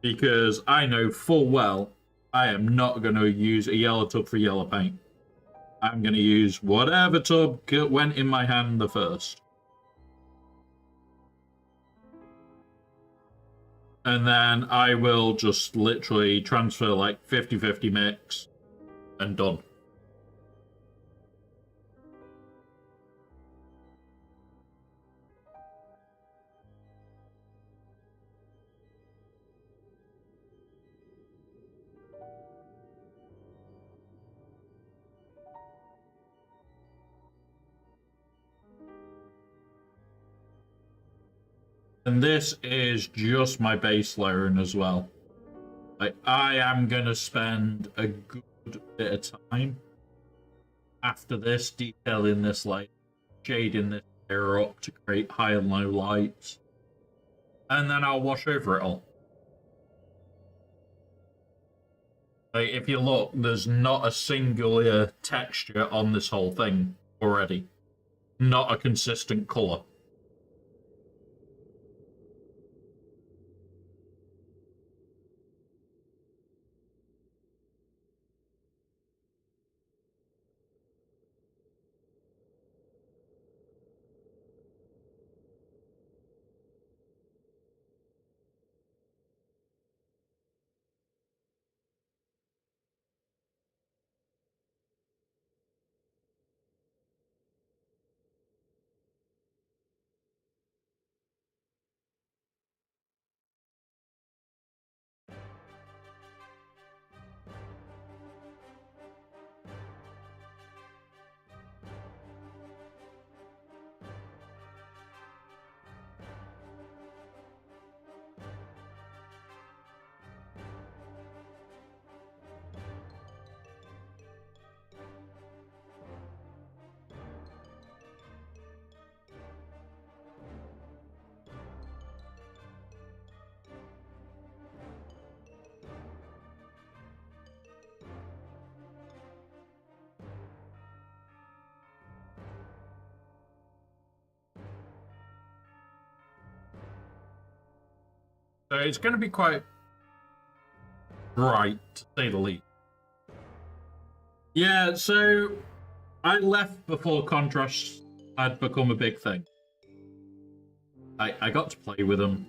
Because I know full well I am not going to use a yellow tub for yellow paint. I'm going to use whatever tub went in my hand the first. And then I will just literally transfer like 50-50 mix and done. And this is just my base layering as well. Like, I am going to spend a good bit of time after this detailing this light, shading this layer up to create high and low lights. And then I'll wash over it all. Like, if you look, there's not a singular texture on this whole thing already. Not a consistent colour. So it's going to be quite bright, to say the least. Yeah, so I left before contrast had become a big thing. I got to play with them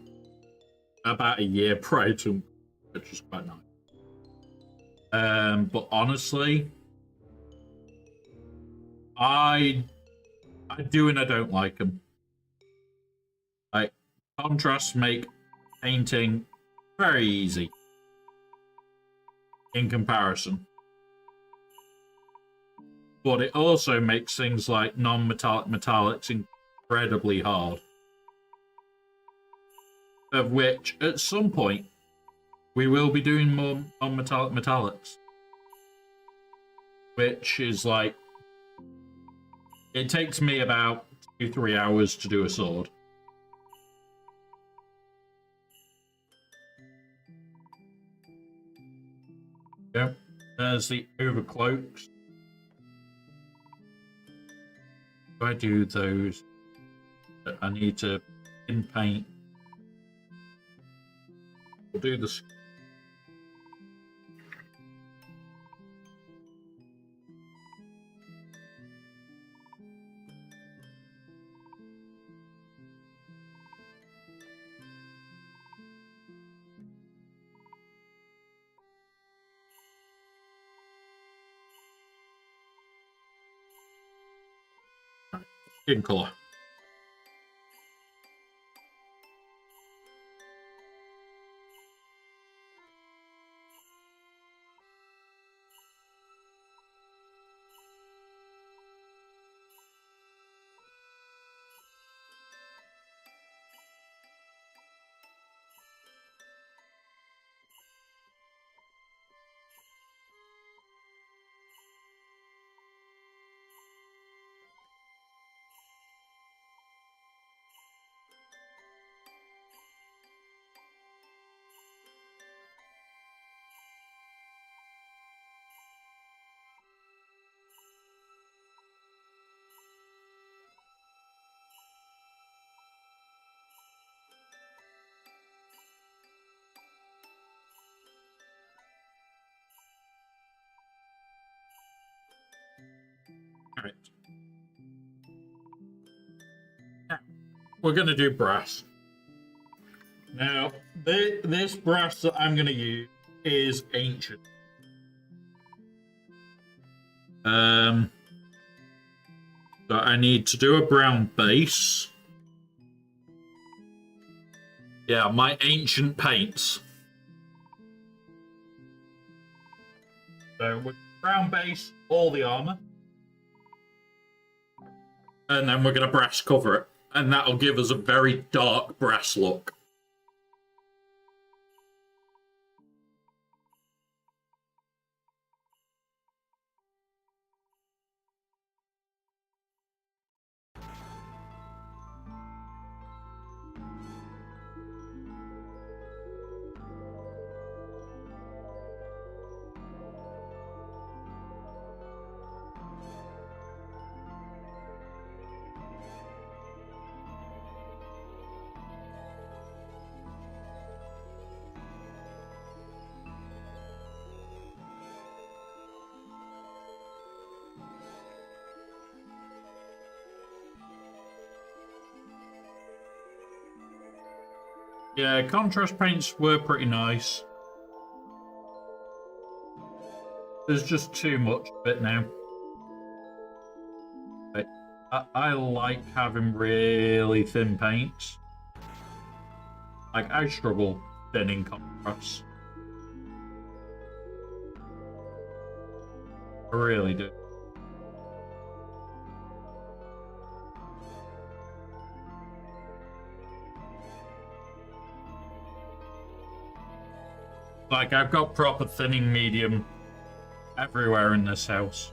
about a year prior to, which was quite nice. But honestly, I do and I don't like them. Contrasts make painting very easy in comparison. But it also makes things like non-metallic metallics incredibly hard. Of which, at some point, we will be doing more non-metallic metallics. Which is like... It takes me about 2-3 hours to do a sword. Yep, there's the overcloaks. If I do those, I need to in paint. We'll do this. Skin color. Alright. Now, we're going to do brass. Now, this brass that I'm going to use is ancient. So I need to do a brown base. Yeah, my ancient paints. So with brown base, all the armor. And then we're going to brass cover it. And that'll give us a very dark brass look. Yeah, contrast paints were pretty nice. There's just too much of it now. I like having really thin paints. Like, I struggle thinning contrast. I really do. Like, I've got proper thinning medium everywhere in this house.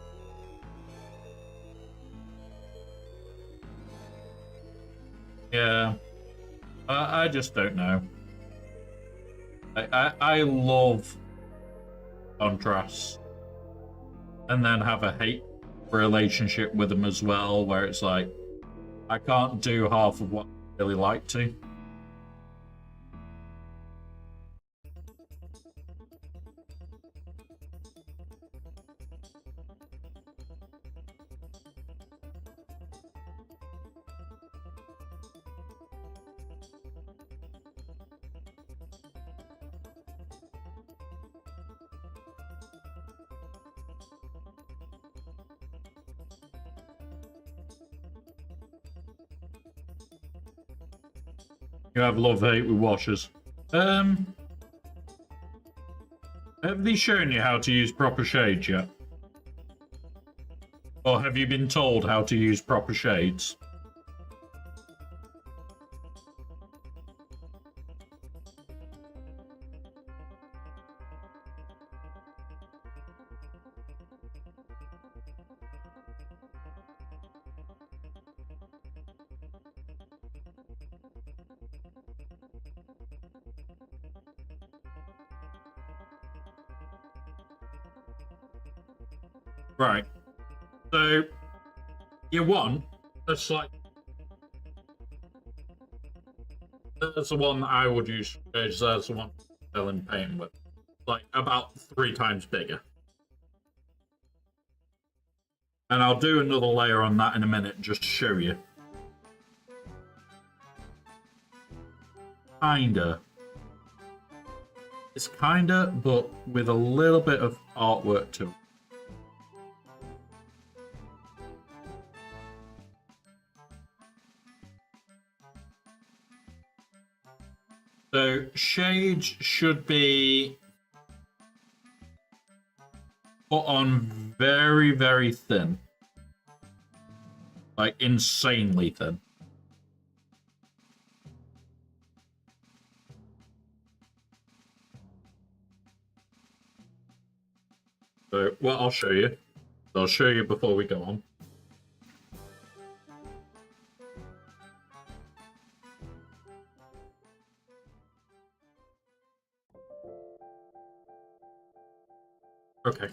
Yeah. I just don't know. I love contrasts. And then have a hate relationship with them as well, where it's like, I can't do half of what I really like to. You have love-hate with washers. Have they shown you how to use proper shades yet? Or have you been told how to use proper shades? Right. So, you want a slight... That's the one that I would use. That's the one I'm painting with. Like, about 3 times bigger. And I'll do another layer on that in a minute, just to show you. Kinda. It's kinda, but with a little bit of artwork to it. So, shades should be put on very, very thin. Like, insanely thin. So, what I'll show you. I'll show you before we go on. Okay.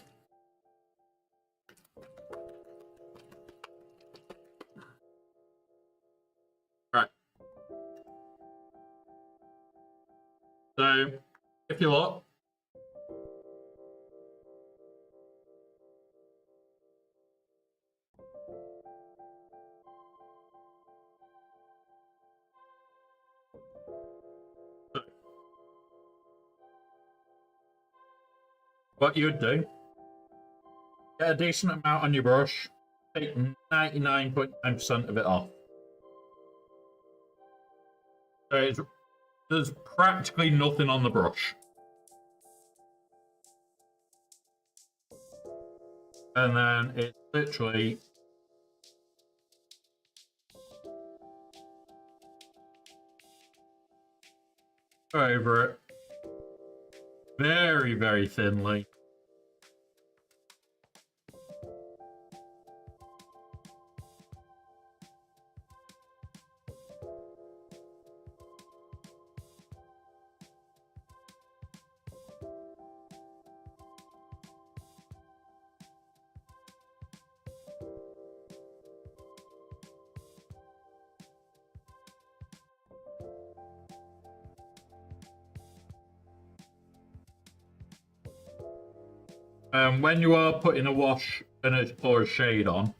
Right. So, if you look, what you would do, get a decent amount on your brush, take 99.9% of it off. So there's practically nothing on the brush. And then it's literally go over it very, very thinly. When you are putting a wash or a shade on,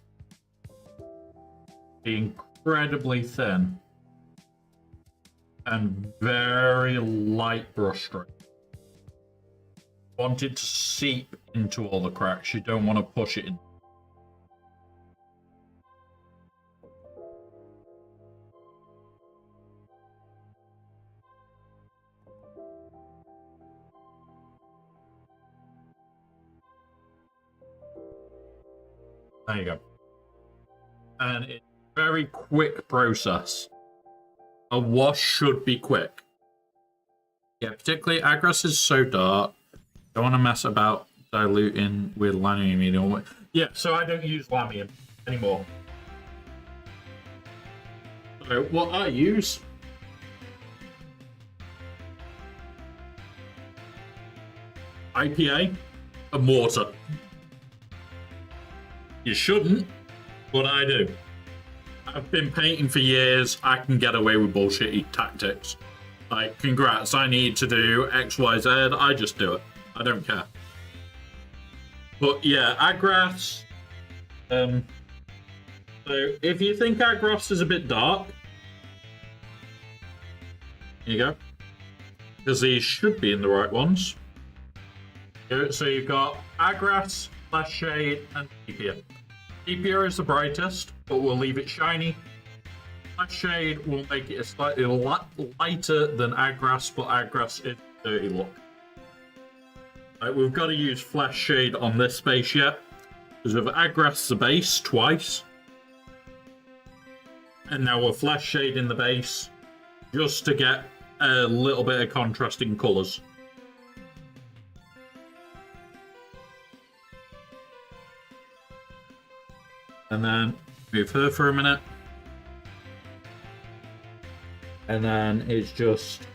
be incredibly thin and very light brush stroke. Want it to seep into all the cracks. You don't want to push it in. There you go. And it's a very quick process. A wash should be quick. Yeah, particularly Agras is so dark. Don't want to mess about diluting with Lamium medium. Yeah, so I don't use Lamium anymore. So what I use IPA and water. You shouldn't, but I do. I've been painting for years. I can get away with bullshitty tactics. Like, congrats, I need to do X, Y, Z. I just do it. I don't care. But yeah, Agras. So if you think Agras is a bit dark, here you go. Because these should be in the right ones. So you've got Agras, Flash Shade, and Sepia. Sepia is the brightest, but we'll leave it shiny. Flash Shade will make it a slightly lighter than Agras, but Agras is a dirty look. Right, we've got to use Flash Shade on this base yet, because we've Agras the base twice, and now we're Flash Shade in the base just to get a little bit of contrasting colours. And then move her for a minute. And then it's just...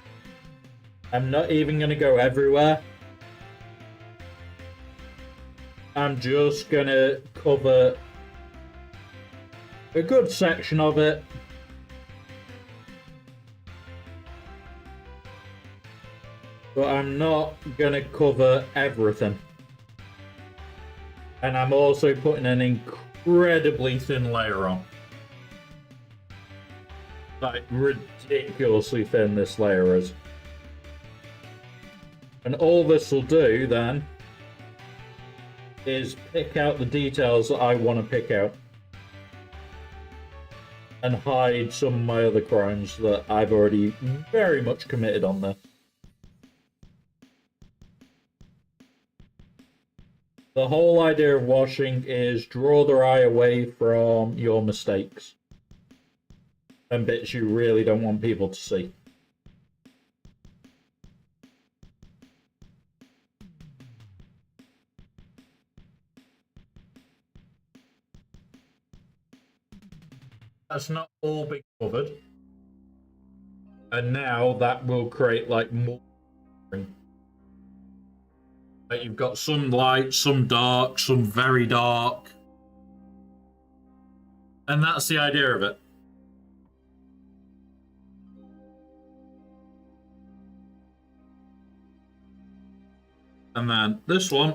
I'm not even going to go everywhere. I'm just going to cover a good section of it. But I'm not going to cover everything. And I'm also putting an incredibly thin layer on. Like, ridiculously thin this layer is. And all this will do, then, is pick out the details that I want to pick out. And hide some of my other crimes that I've already very much committed on there. The whole idea of washing is draw their eye away from your mistakes. And bits you really don't want people to see. That's not all been covered. And now that will create like more. Like you've got some light, some dark, some very dark. And that's the idea of it. And then this one.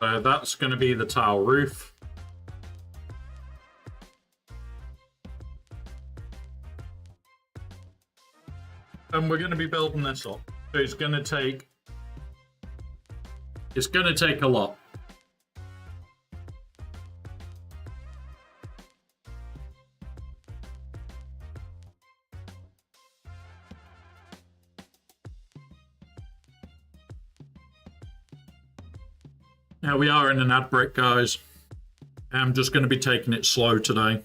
So that's going to be the tile roof. And we're going to be building this up. So it's going to take a lot. Now we are in an ad break, guys. I'm just going to be taking it slow today.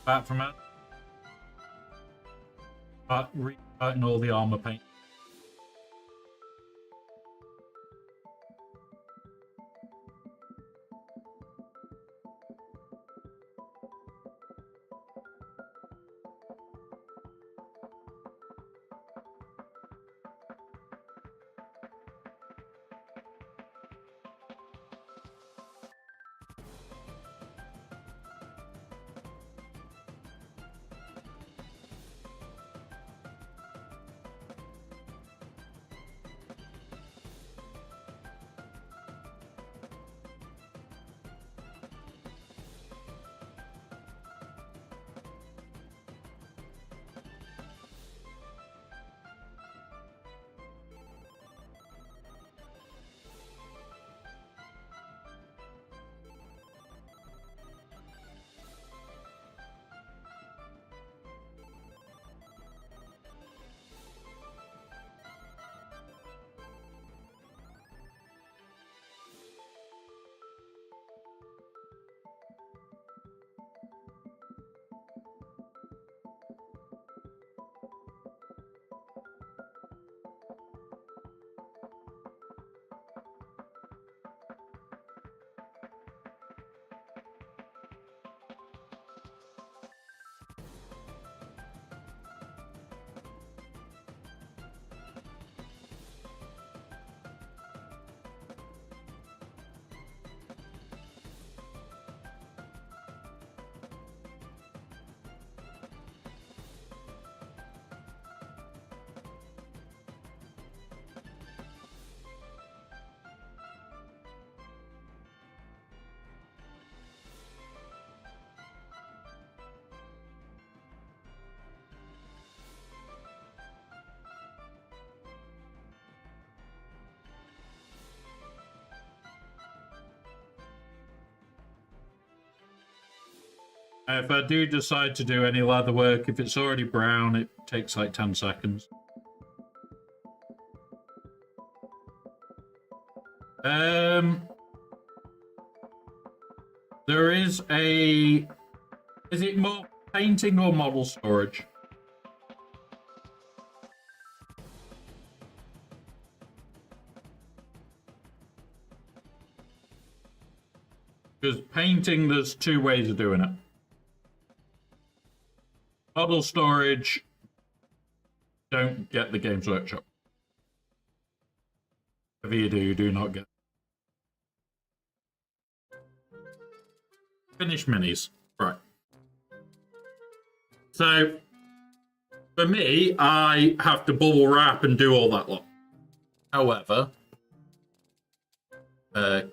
back from it. Restarting all the armor paint. If I do decide to do any leather work, if it's already brown, it takes like 10 seconds. There is a... Is it more painting or model storage? Because painting, there's two ways of doing it. Model storage, don't get the Games Workshop. If you do, do not get. Finish minis. Right. So, for me, I have to bubble wrap and do all that lot. However, I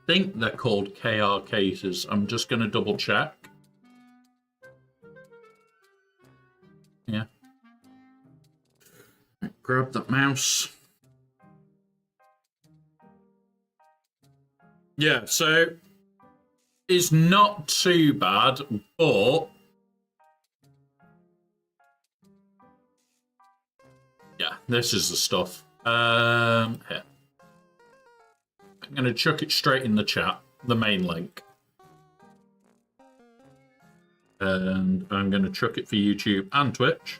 think they're called KR cases. I'm just going to double check. Yeah. Grab that mouse. Yeah, so it's not too bad, but yeah, this is the stuff. Here. I'm going to chuck it straight in the chat, the main link. And I'm going to chuck it for YouTube and Twitch.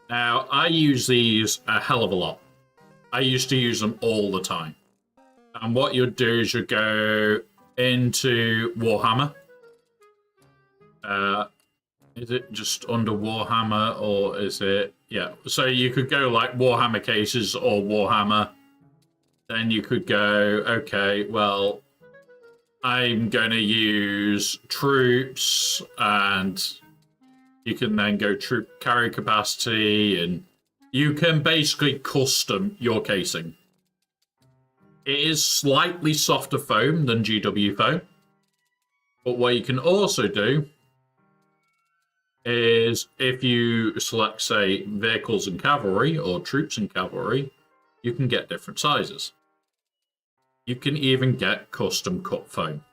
Now, I use these a hell of a lot. I used to use them all the time. And what you'd do is you'd go into Warhammer. Is it just under Warhammer or is it... Yeah, so you could go like Warhammer cases or Warhammer. Then you could go, okay, well... I'm going to use troops, and you can then go troop carry capacity, and you can basically custom your casing. It is slightly softer foam than GW foam, but what you can also do is if you select, say, vehicles and cavalry or troops and cavalry, you can get different sizes. You can even get custom cut foam.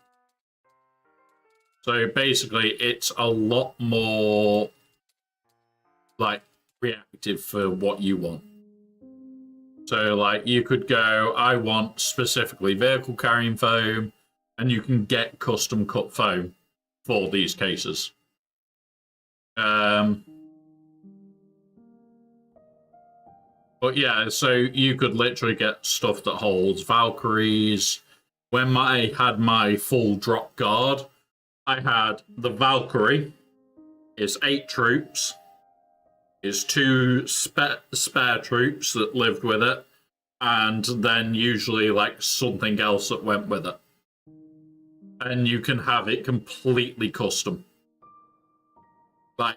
So basically, it's a lot more like reactive for what you want. So like you could go, I want specifically vehicle carrying foam, and you can get custom cut foam for these cases. But yeah, so you could literally get stuff that holds Valkyries. When I had my full drop guard, I had the Valkyrie. It's 8 troops. It's 2 spare troops that lived with it, and then usually like something else that went with it. And you can have it completely custom. Like,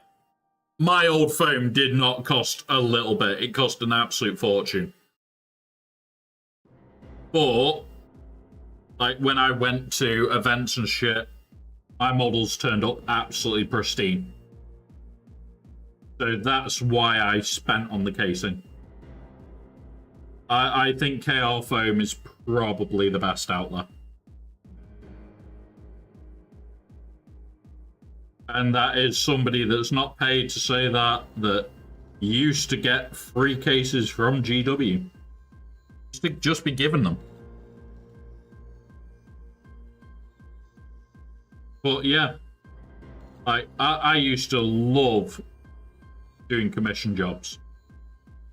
my old foam did not cost a little bit. It cost an absolute fortune. But, like, when I went to events and shit, my models turned up absolutely pristine. So that's why I spent on the casing. I think KR foam is probably the best out there. And that is somebody that's not paid to say that used to get free cases from GW. Used to just be given them. But yeah, I used to love doing commission jobs.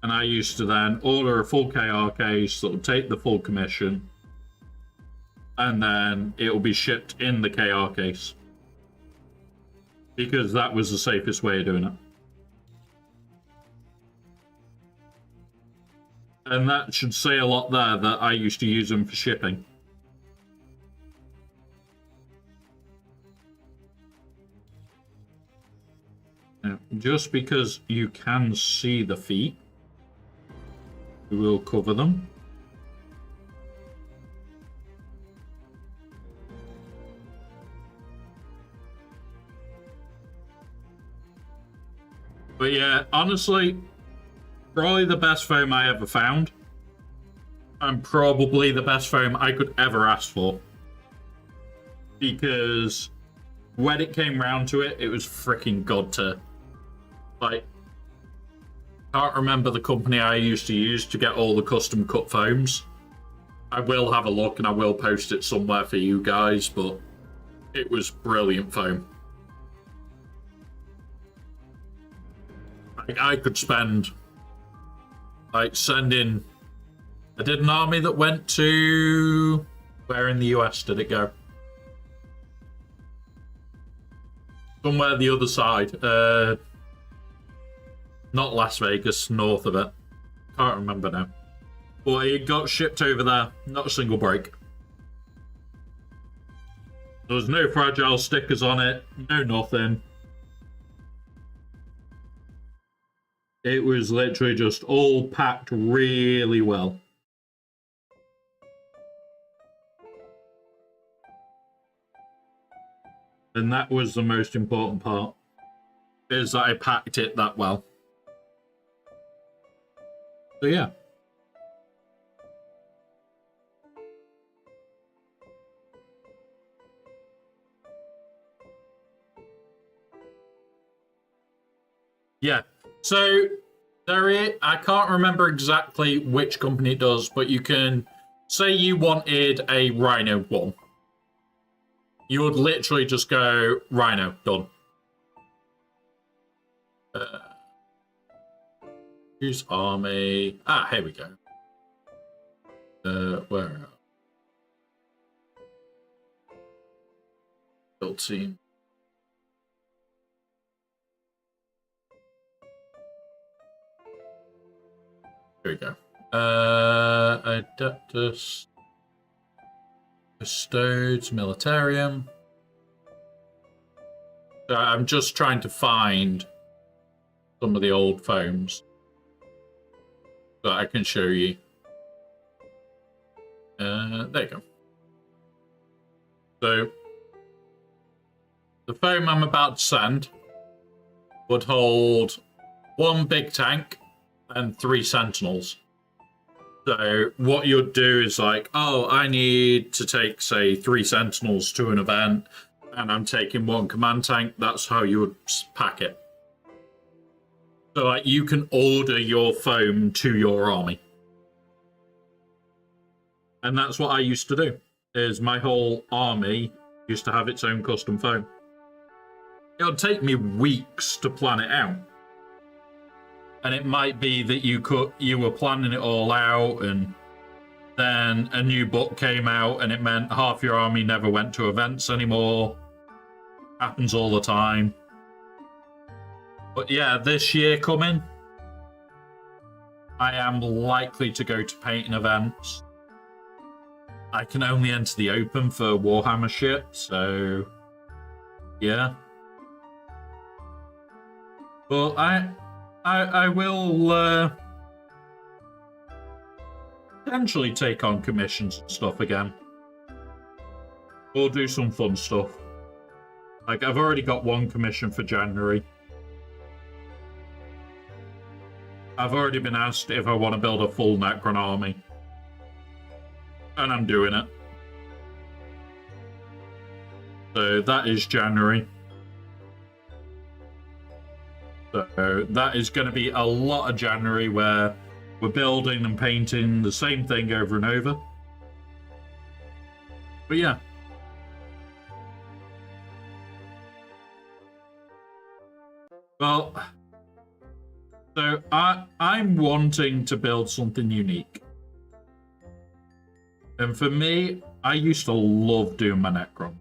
And I used to then order a full KR case that would take the full commission, and then it will be shipped in the KR case. Because that was the safest way of doing it. And that should say a lot there that I used to use them for shipping. Now, just because you can see the feet, we will cover them. But yeah, honestly, probably the best foam I ever found. And probably the best foam I could ever ask for. Because when it came round to it, it was freaking god tier. Like, can't remember the company I used to use to get all the custom cut foams. I will have a look and I will post it somewhere for you guys, but it was brilliant foam. I could spend, like, sending... I did an army that went to... Where in the US did it go? Somewhere the other side. Not Las Vegas, north of it. Can't remember now. But it got shipped over there. Not a single break. There was no fragile stickers on it. No nothing. It was literally just all packed really well. And that was the most important part, is that I packed it that well. So yeah. Yeah. So there is, I can't remember exactly which company it does, but you can say you wanted a Rhino one. You would literally just go Rhino, done. Choose army. Ah, here we go. Where? Build team. Here we go. Adeptus. Custodes, Militarium. So I'm just trying to find some of the old foams that I can show you. There you go. So the foam I'm about to send would hold 1 big tank and 3 sentinels. So what you'd do is like, oh, I need to take, say, 3 sentinels to an event, and I'm taking 1 command tank. That's how you would pack it. So like, you can order your foam to your army. And that's what I used to do. is my whole army used to have its own custom phone. It would take me weeks to plan it out. And it might be that you were planning it all out, and then a new book came out and it meant half your army never went to events anymore. Happens all the time. But yeah, this year coming, I am likely to go to painting events. I can only enter the open for Warhammer shit, so yeah. But I will potentially take on commissions and stuff again. We'll do some fun stuff. Like, I've already got one commission for January. I've already been asked if I want to build a full Necron army. And I'm doing it. So that is January. So that is going to be a lot of January where we're building and painting the same thing over and over. But yeah. Well, so I'm wanting to build something unique. And for me, I used to love doing my Necron.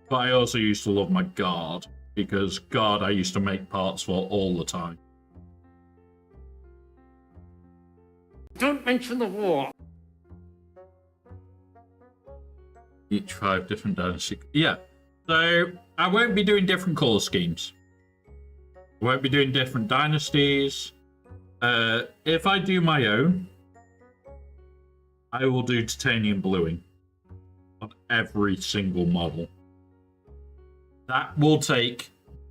But I also used to love my Guard, because Guard I used to make parts for all the time. Don't mention the war. Each 5 different dynasty. Yeah. So I won't be doing different colour schemes. I won't be doing different dynasties. If I do my own, I will do titanium bluing on every single model. That will take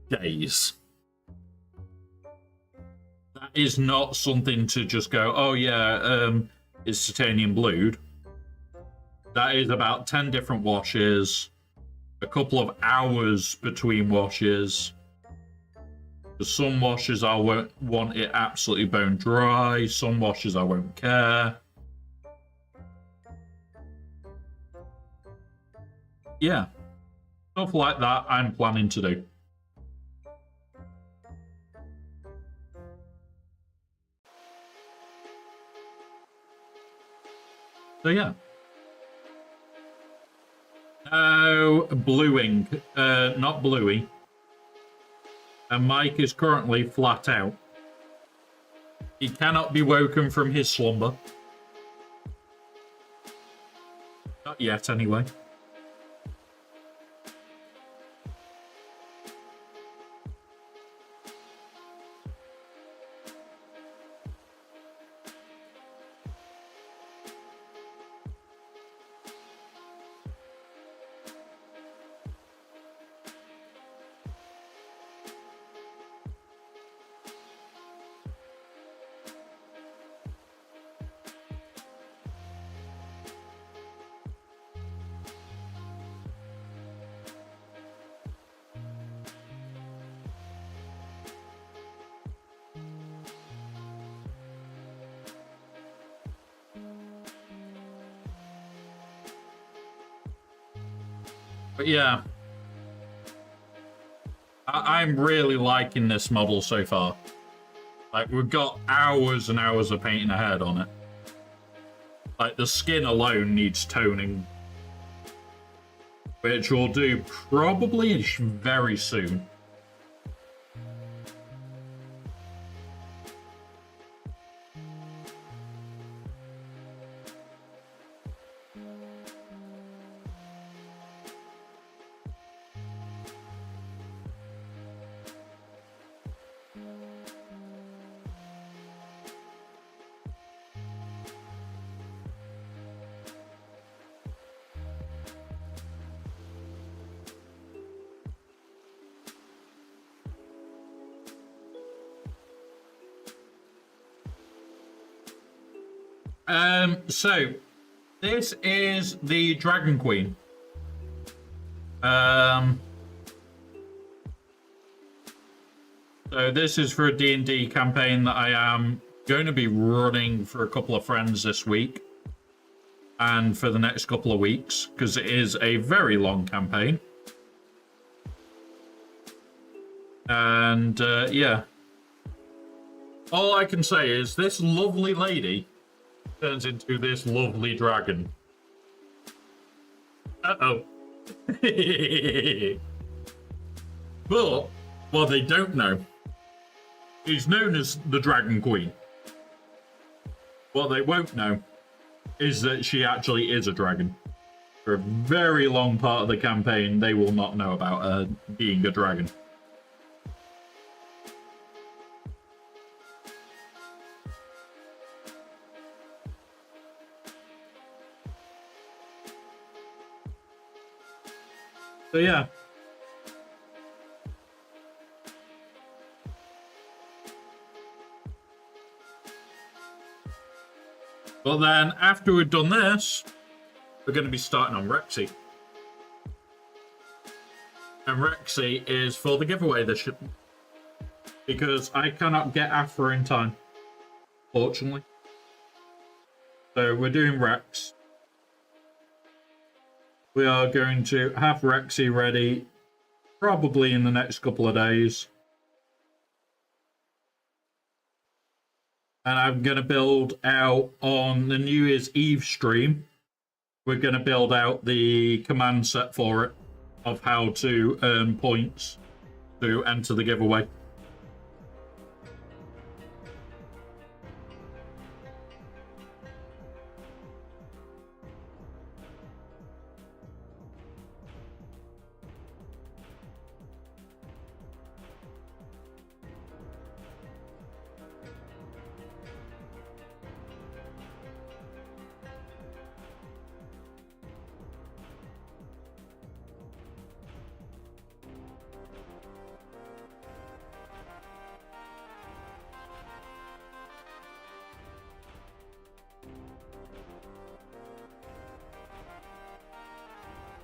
days. That is not something to just go, oh yeah, it's titanium blued. That is about 10 different washes, a couple of hours between washes. Some washes I won't want it absolutely bone dry, some washes I won't care. Yeah, stuff like that I'm planning to do. So yeah. No bluing, not bluey. And Mike is currently flat out. He cannot be woken from his slumber. Not yet, anyway. But yeah, I'm really liking this model so far. Like, we've got hours and hours of painting ahead on it. Like, the skin alone needs toning, which we'll do probably very soon. So this is the Dragon Queen. So this is for a D&D campaign that I am going to be running for a couple of friends this week. and for the next couple of weeks, because it is a very long campaign. And yeah, all I can say is this lovely lady turns into this lovely dragon. Uh-oh. But what they don't know, she's known as the Dragon Queen. What they won't know is that she actually is a dragon. For a very long part of the campaign, they will not know about her being a dragon. So yeah. But then, after we've done this, we're going to be starting on Rexy. And Rexy is for the giveaway this year. Because I cannot get Afra in time, fortunately. So we're doing Rex. We are going to have Rexy ready probably in the next couple of days. And I'm going to build out on the New Year's Eve stream. We're going to build out the command set for it of how to earn points to enter the giveaway.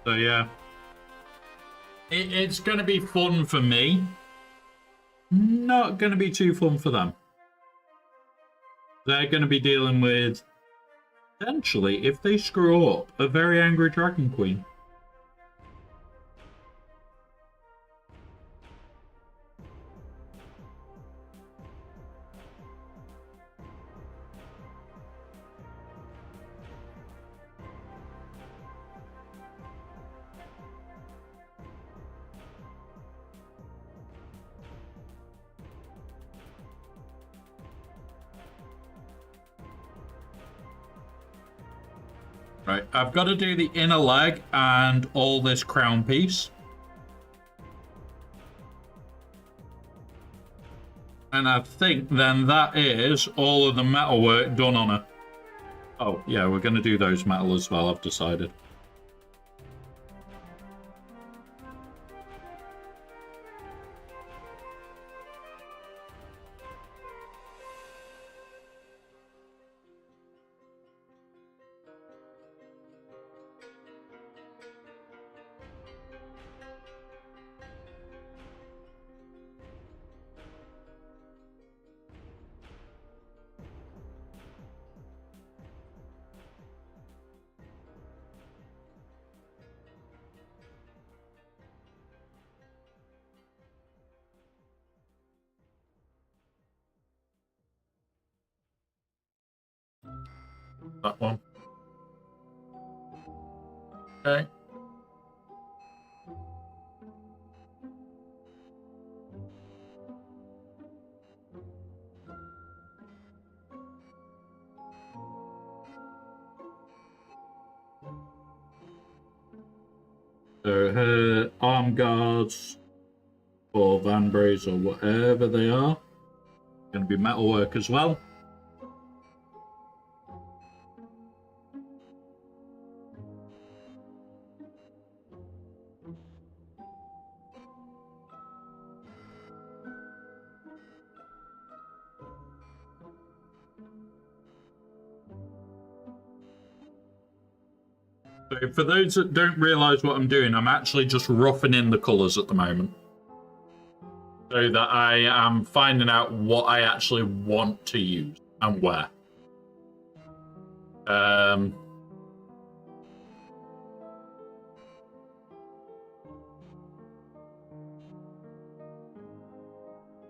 So yeah, it's going to be fun for me. Not going to be too fun for them. They're going to be dealing with, potentially, if they screw up, a very angry Dragon Queen. Right, I've got to do the inner leg and all this crown piece. And I think then that is all of the metal work done on her. Oh, yeah, we're going to do those metal as well, I've decided. That one. Okay. So her arm guards or vambrays or whatever they are, going to be metalwork as well. So for those that don't realise what I'm doing, I'm actually just roughing in the colours at the moment. So that I am finding out what I actually want to use and where.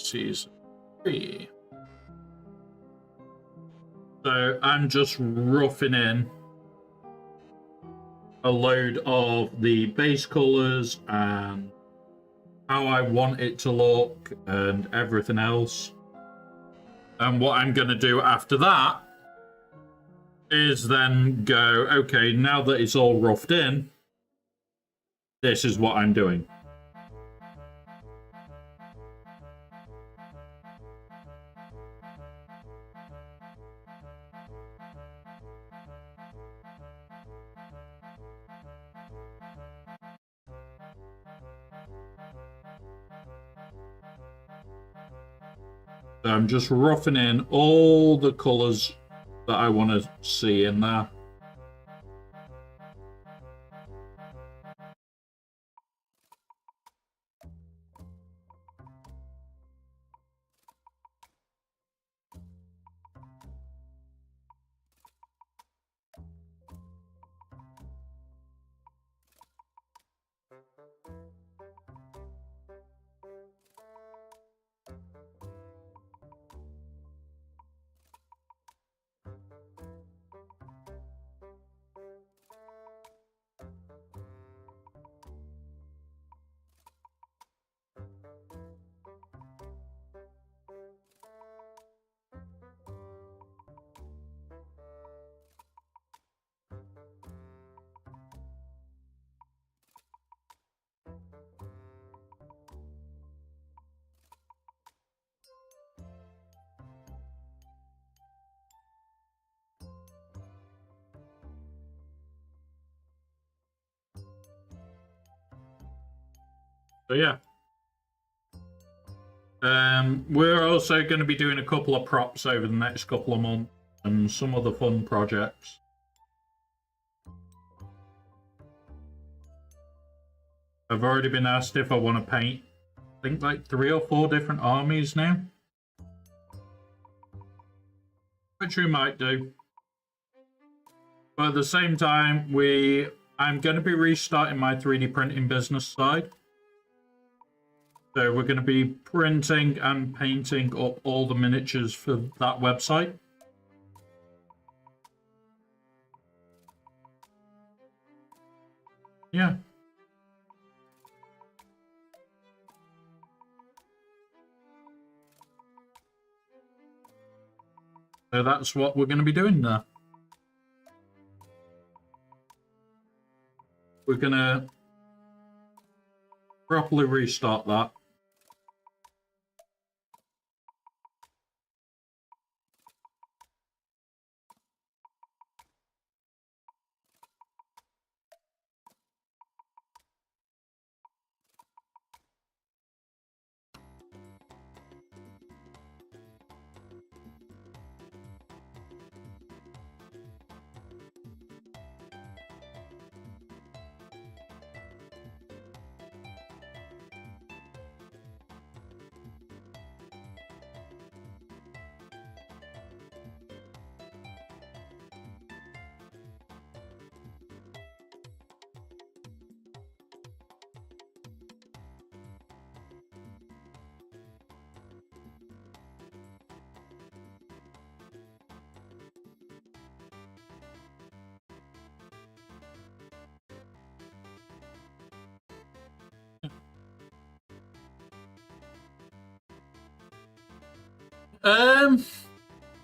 Season 3. So I'm just roughing in a load of the base colors and how I want it to look and everything else. And what I'm going to do after that is then go, okay, now that it's all roughed in, this is what I'm doing. So I'm just roughing in all the colours that I want to see in there. So yeah. We're also going to be doing a couple of props over the next couple of months and some other fun projects. I've already been asked if I want to paint, I think like 3 or 4 different armies now. Which we might do. But at the same time, I'm going to be restarting my 3D printing business side. So we're going to be printing and painting up all the miniatures for that website. Yeah. So that's what we're going to be doing there. We're going to properly restart that.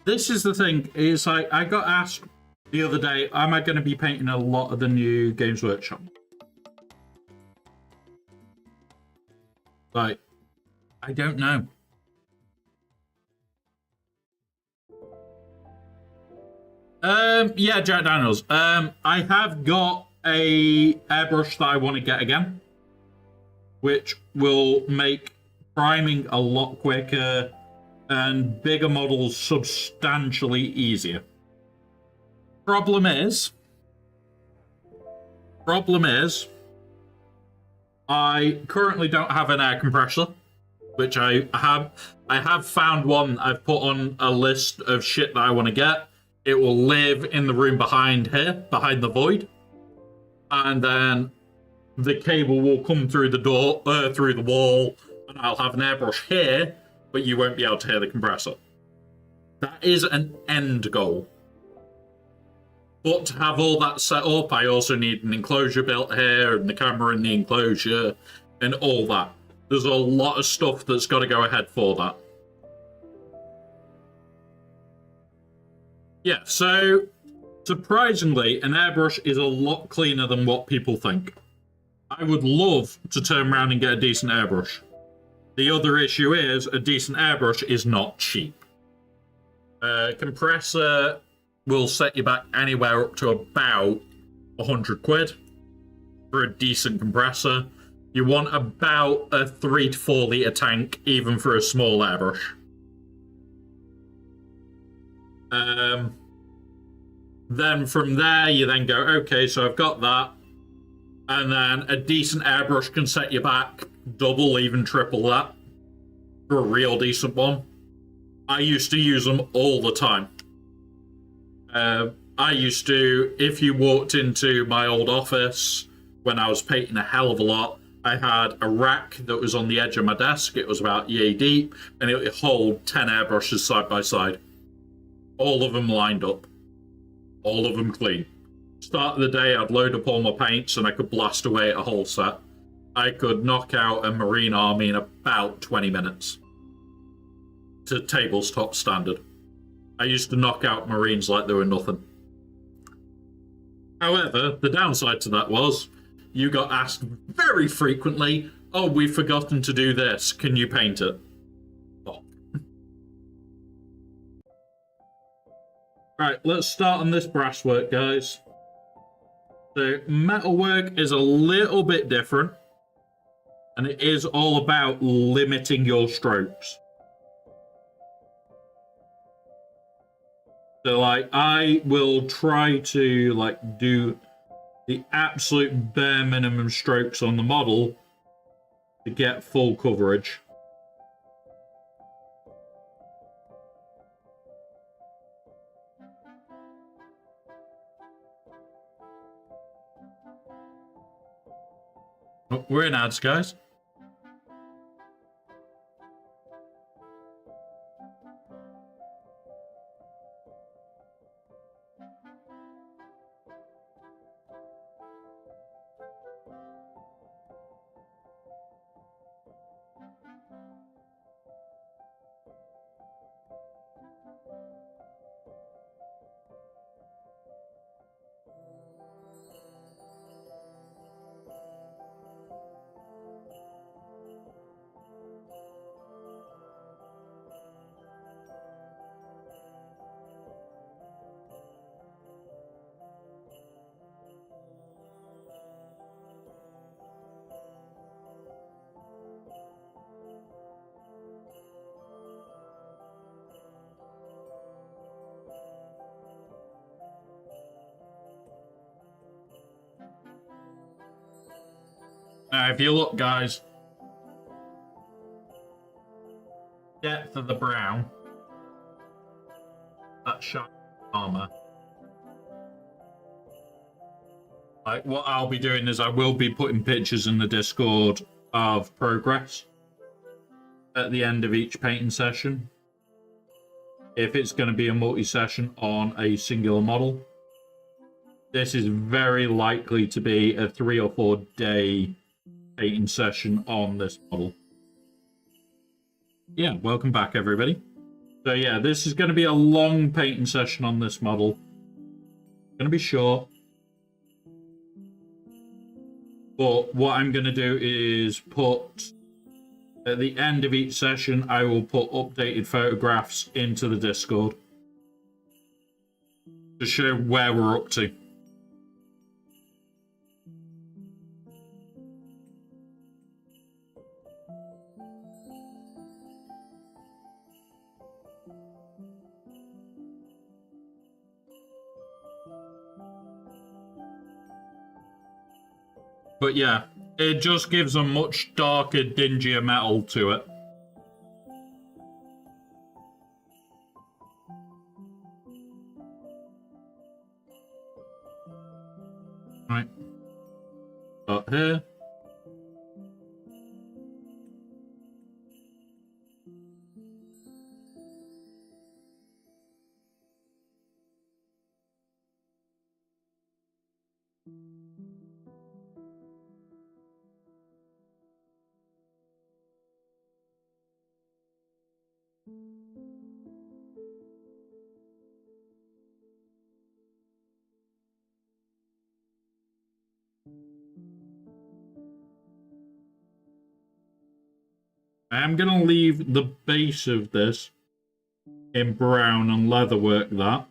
This is the thing, is I got asked the other day, am I going to be painting a lot of the new Games Workshop? Like, I don't know. Yeah, Jack Daniels. I have got a airbrush that I want to get again, which will make priming a lot quicker and bigger models substantially easier. Problem is, I currently don't have an air compressor, which I have found one I've put on a list of shit that I want to get. It will live in the room behind here, behind the void, and then the cable will come through the door, through the wall, and I'll have an airbrush here. but you won't be able to hear the compressor. That is an end goal. But to have all that set up, I also need an enclosure built here, and the camera in the enclosure, and all that. There's a lot of stuff that's got to go ahead for that. Yeah, so surprisingly, an airbrush is a lot cleaner than what people think. I would love to turn around and get a decent airbrush. The other issue is a decent airbrush is not cheap. Compressor will set you back anywhere up to about 100 quid for a decent compressor. You want about a 3 to 4 litre tank, even for a small airbrush. Then from there, you then go, okay, so I've got that. And then a decent airbrush can set you back double, even triple that for a real decent one. I used to use them all the time. I used to, if you walked into my old office when I was painting a hell of a lot, I had a rack that was on the edge of my desk. It was about yay deep, and it would hold 10 airbrushes side by side. All of them lined up. All of them clean. Start of the day, I'd load up all my paints and I could blast away at a whole set. I could knock out a Marine army in about 20 minutes. To tabletop standard. I used to knock out Marines like they were nothing. However, the downside to that was, you got asked very frequently, oh, we've forgotten to do this, can you paint it? Oh. Right, let's start on this brasswork, guys. So, metalwork is a little bit different, and it is all about limiting your strokes. So, like, I will try to, like, do the absolute bare minimum strokes on the model to get full coverage. Oh, we're in ads, guys. Now, if you look, guys, depth of the brown, that shiny armor. Like, what I'll be doing is I will be putting pictures in the Discord of progress at the end of each painting session. If it's going to be a multi-session on a singular model. This is very likely to be a 3 or 4 day painting session on this model. Yeah, welcome back, everybody. So yeah, this is going to be a long painting session on this model. Going to be short. But what I'm going to do is put, at the end of each session, I will put updated photographs into the Discord to show where we're up to. But yeah, it just gives a much darker, dingier metal to it. Right. Start here. I'm going to leave the base of this in brown and leatherwork that.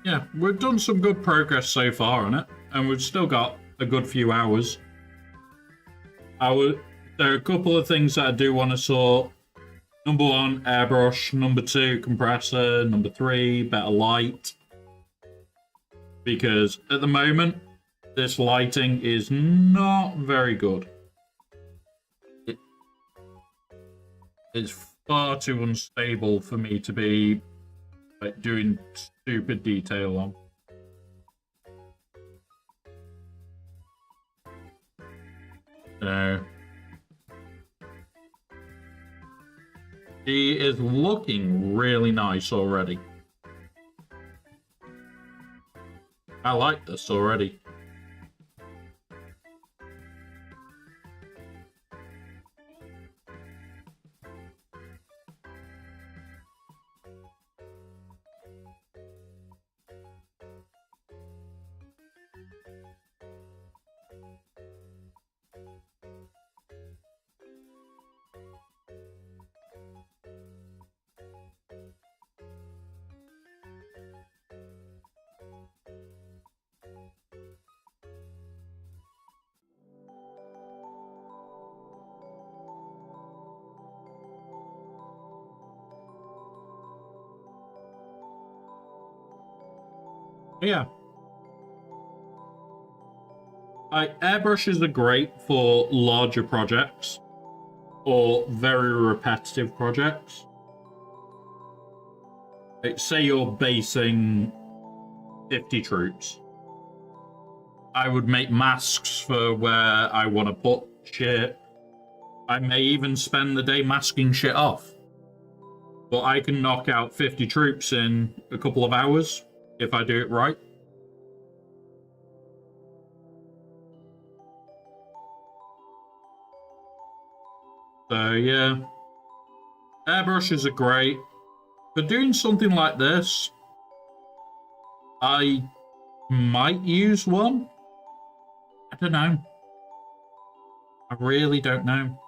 Yeah, we've done some good progress so far on it, and we've still got a good few hours. There are a couple of things that I do want to sort. Number 1, airbrush. Number 2, compressor. Number 3, better light. Because at the moment, this lighting is not very good. It's far too unstable for me to be like doing stupid detail on. So she is looking really nice already. I like this already. Yeah. Airbrushes are great for larger projects or very repetitive projects. Like, say you're basing 50 troops. I would make masks for where I want to put shit. I may even spend the day masking shit off. But I can knock out 50 troops in a couple of hours if I do it right. So yeah, airbrushes are great. For doing something like this, I might use one. I don't know. I really don't know.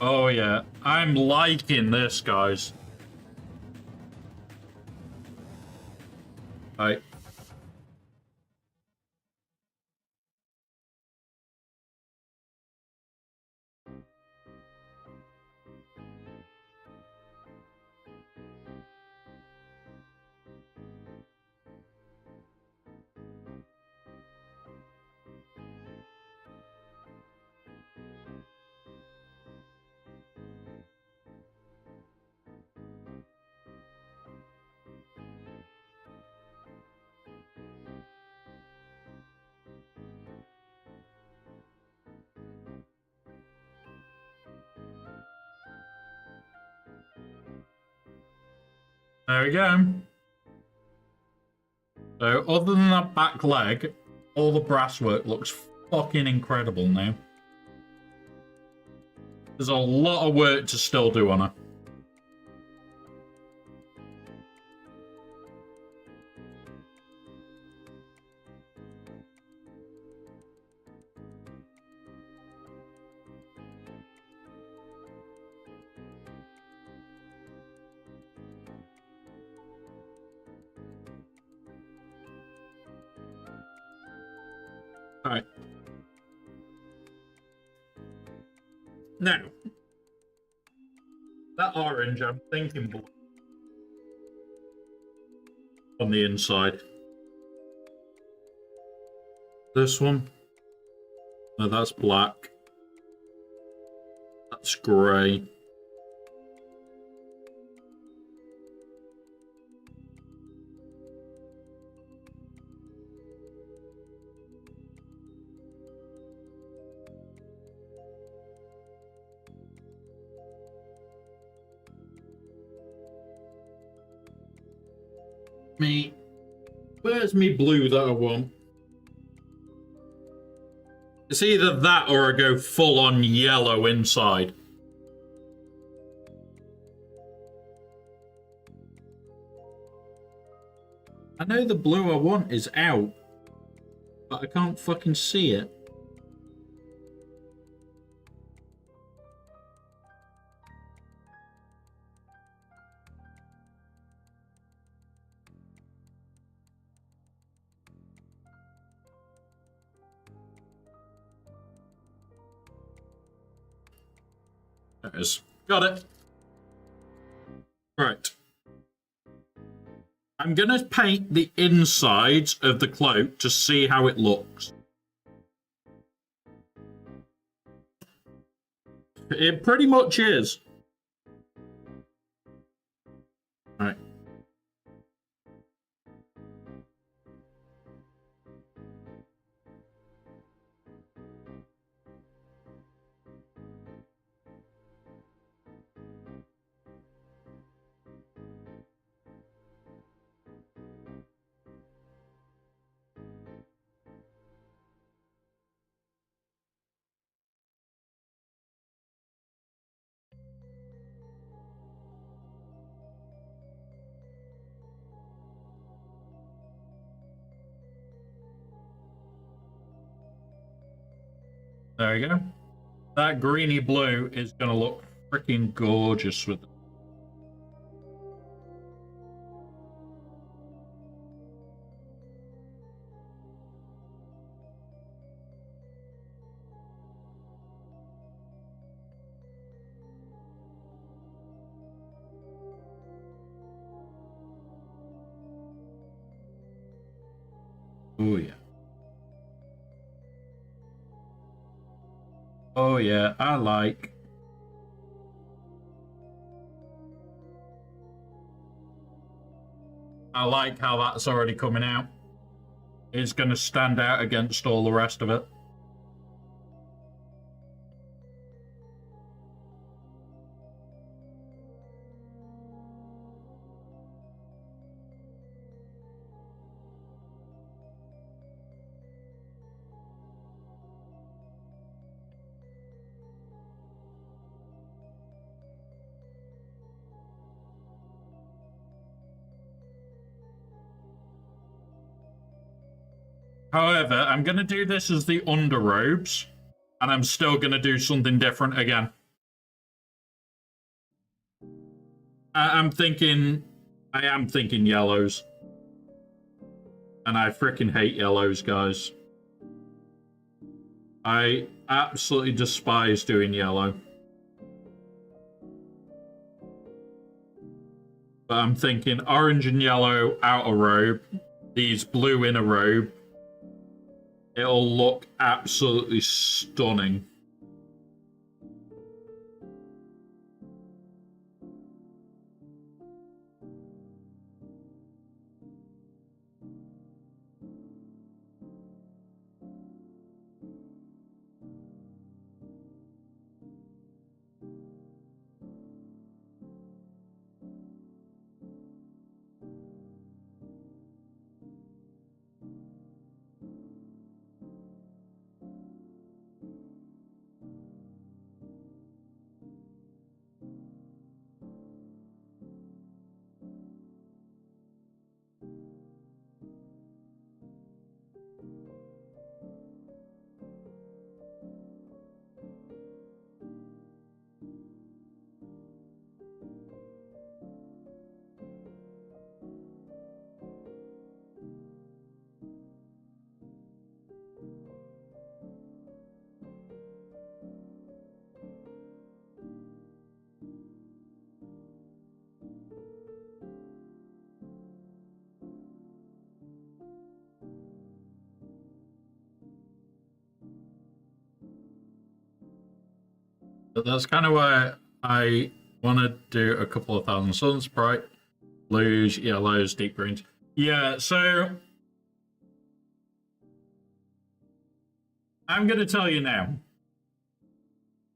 Oh yeah, I'm liking this, guys. Right. There we go. So, other than that back leg, all the brasswork looks fucking incredible now. There's a lot of work to still do on her. Alright. Now, that orange, I'm thinking blue on the inside. This one. No, that's black. That's grey. Where's me blue that I want? It's either that or I go full on yellow inside. I know the blue I want is out, but I can't fucking see it. There it is. Got it. Right. I'm going to paint the insides of the cloak to see how it looks. It pretty much is. Right. There we go. That greeny blue is going to look freaking gorgeous with it. Oh yeah. Oh yeah, I like. I like how that's already coming out. It's going to stand out against all the rest of it. However, I'm going to do this as the underrobes, and I'm still going to do something different again. I am thinking yellows. And I freaking hate yellows, guys. I absolutely despise doing yellow. But I'm thinking orange and yellow outer robe, these blue inner robe. It'll look absolutely stunning. But that's kind of why I want to do a couple of thousand suns, bright blues, yellows, deep greens. Yeah, so I'm going to tell you now.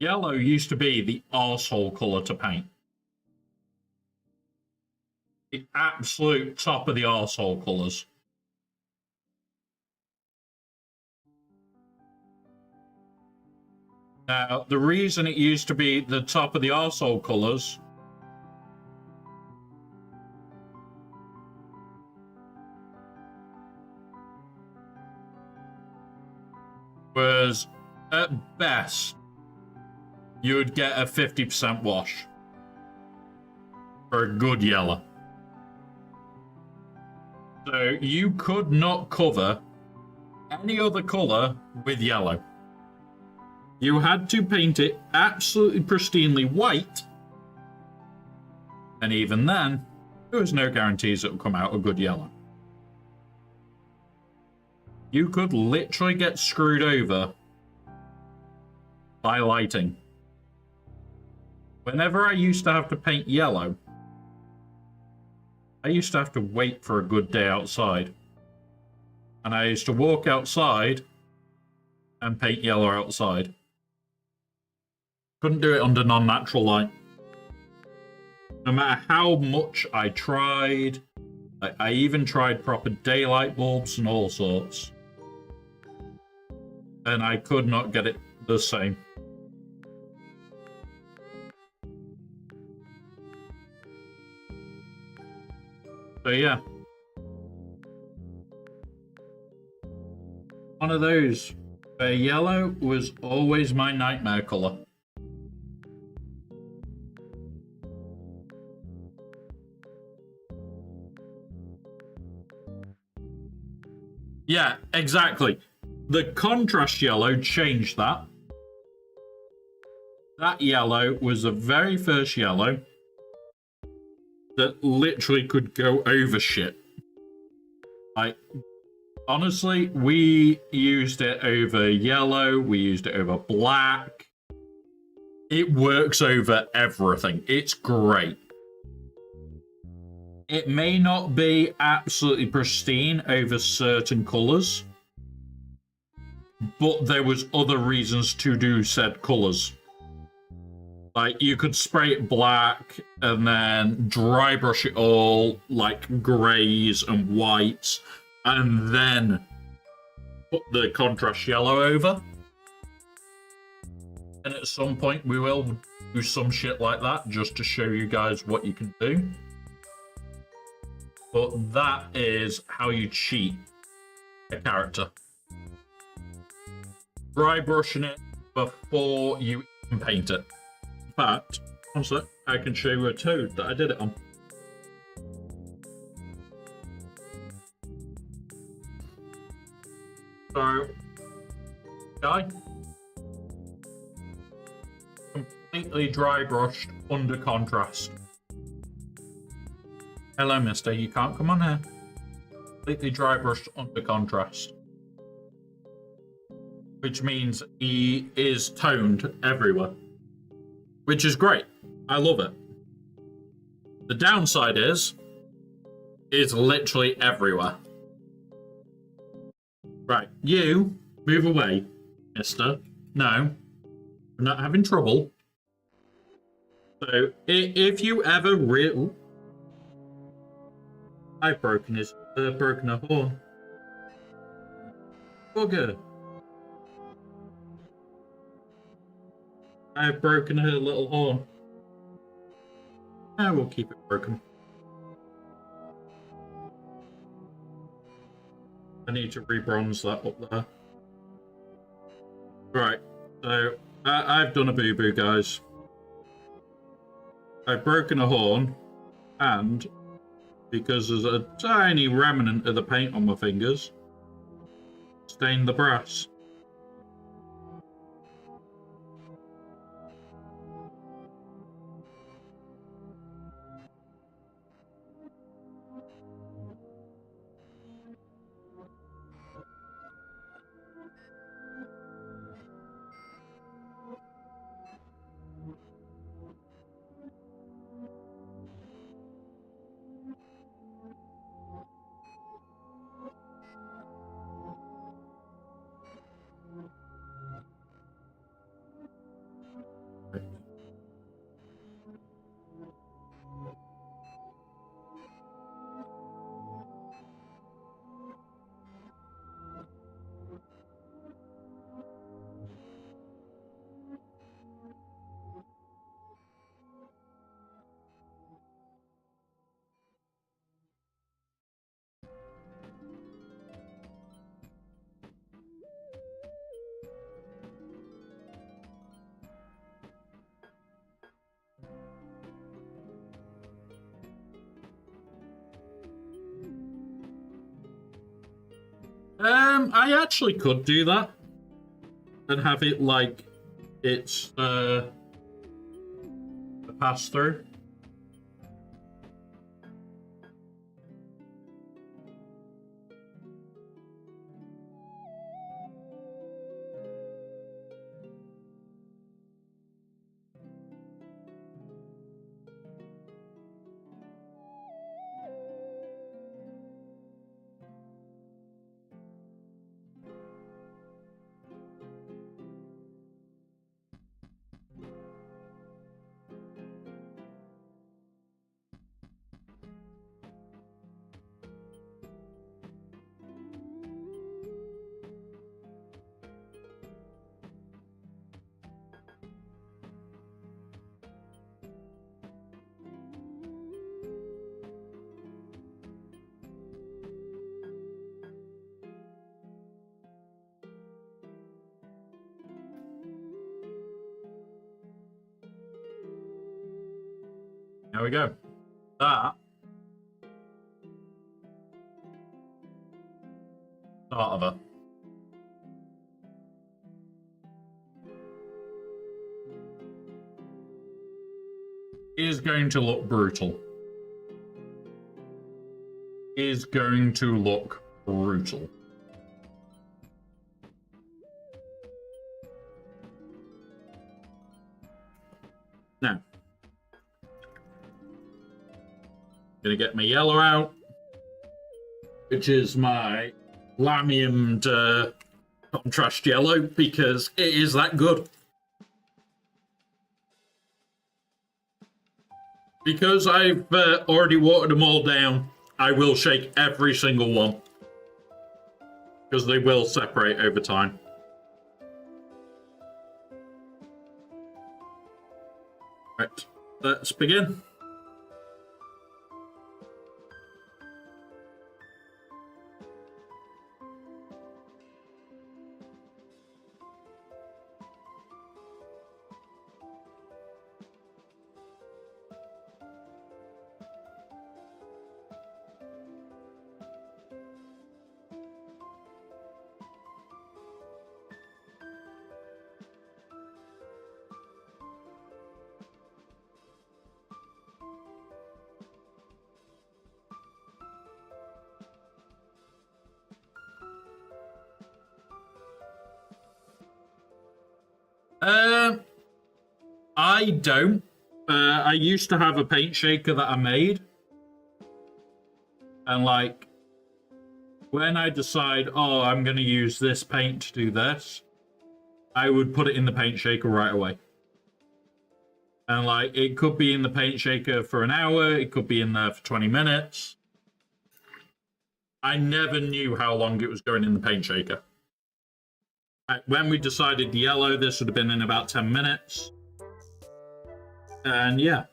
Yellow used to be the arsehole colour to paint. The absolute top of the arsehole colours. Now, the reason it used to be the top of the arsehole colours was, at best, you would get a 50% wash for a good yellow. So you could not cover any other colour with yellow. You had to paint it absolutely pristinely white, and even then, there was no guarantees it would come out a good yellow. You could literally get screwed over by lighting. Whenever I used to have to paint yellow, I used to have to wait for a good day outside. And I used to walk outside and paint yellow outside. Couldn't do it under non-natural light. No matter how much I tried, I even tried proper daylight bulbs and all sorts. And I could not get it the same. So yeah. One of those where yellow was always my nightmare colour. Yeah, exactly. The contrast yellow changed that. That yellow was the very first yellow that literally could go over shit. Like, honestly, we used it over yellow, we used it over black. It works over everything. It's great. It may not be absolutely pristine over certain colours, but there was other reasons to do said colours. Like, you could spray it black and then dry brush it all like greys and whites, and then put the contrast yellow over. And at some point we will do some shit like that just to show you guys what you can do. But that is how you cheat a character. Dry brushing it before you even paint it. In fact, One sec, I can show you a toad that I did it on. So, guy, completely dry brushed under contrast. Hello, mister, you can't come on here. Completely dry brushed under contrast. Which means he is toned everywhere. Which is great. I love it. The downside is, it's literally everywhere. Right, you, move away, mister. No, I'm not having trouble. So, if you ever I've broken a horn. Bugger. I've broken her little horn. I will keep it broken. I need to rebronze that up there. Right, so I've done a boo-boo, guys. I've broken a horn, and because there's a tiny remnant of the paint on my fingers, stained the brass. I actually could do that and have it like it's a pass through. There we go. That start of it. Is going to look brutal. Is going to look brutal. Now, gonna get my yellow out, which is my lamiumed contrast yellow, because it is that good. Because I've already watered them all down, I will shake every single one, because they will separate over time. Right, let's begin. I don't. I used to have a paint shaker that I made. And like, when I decide, oh, I'm going to use this paint to do this, I would put it in the paint shaker right away. And like, it could be in the paint shaker for an hour, it could be in there for 20 minutes. I never knew how long it was going in the paint shaker. When we decided the yellow, this would have been in about 10 minutes. And yeah.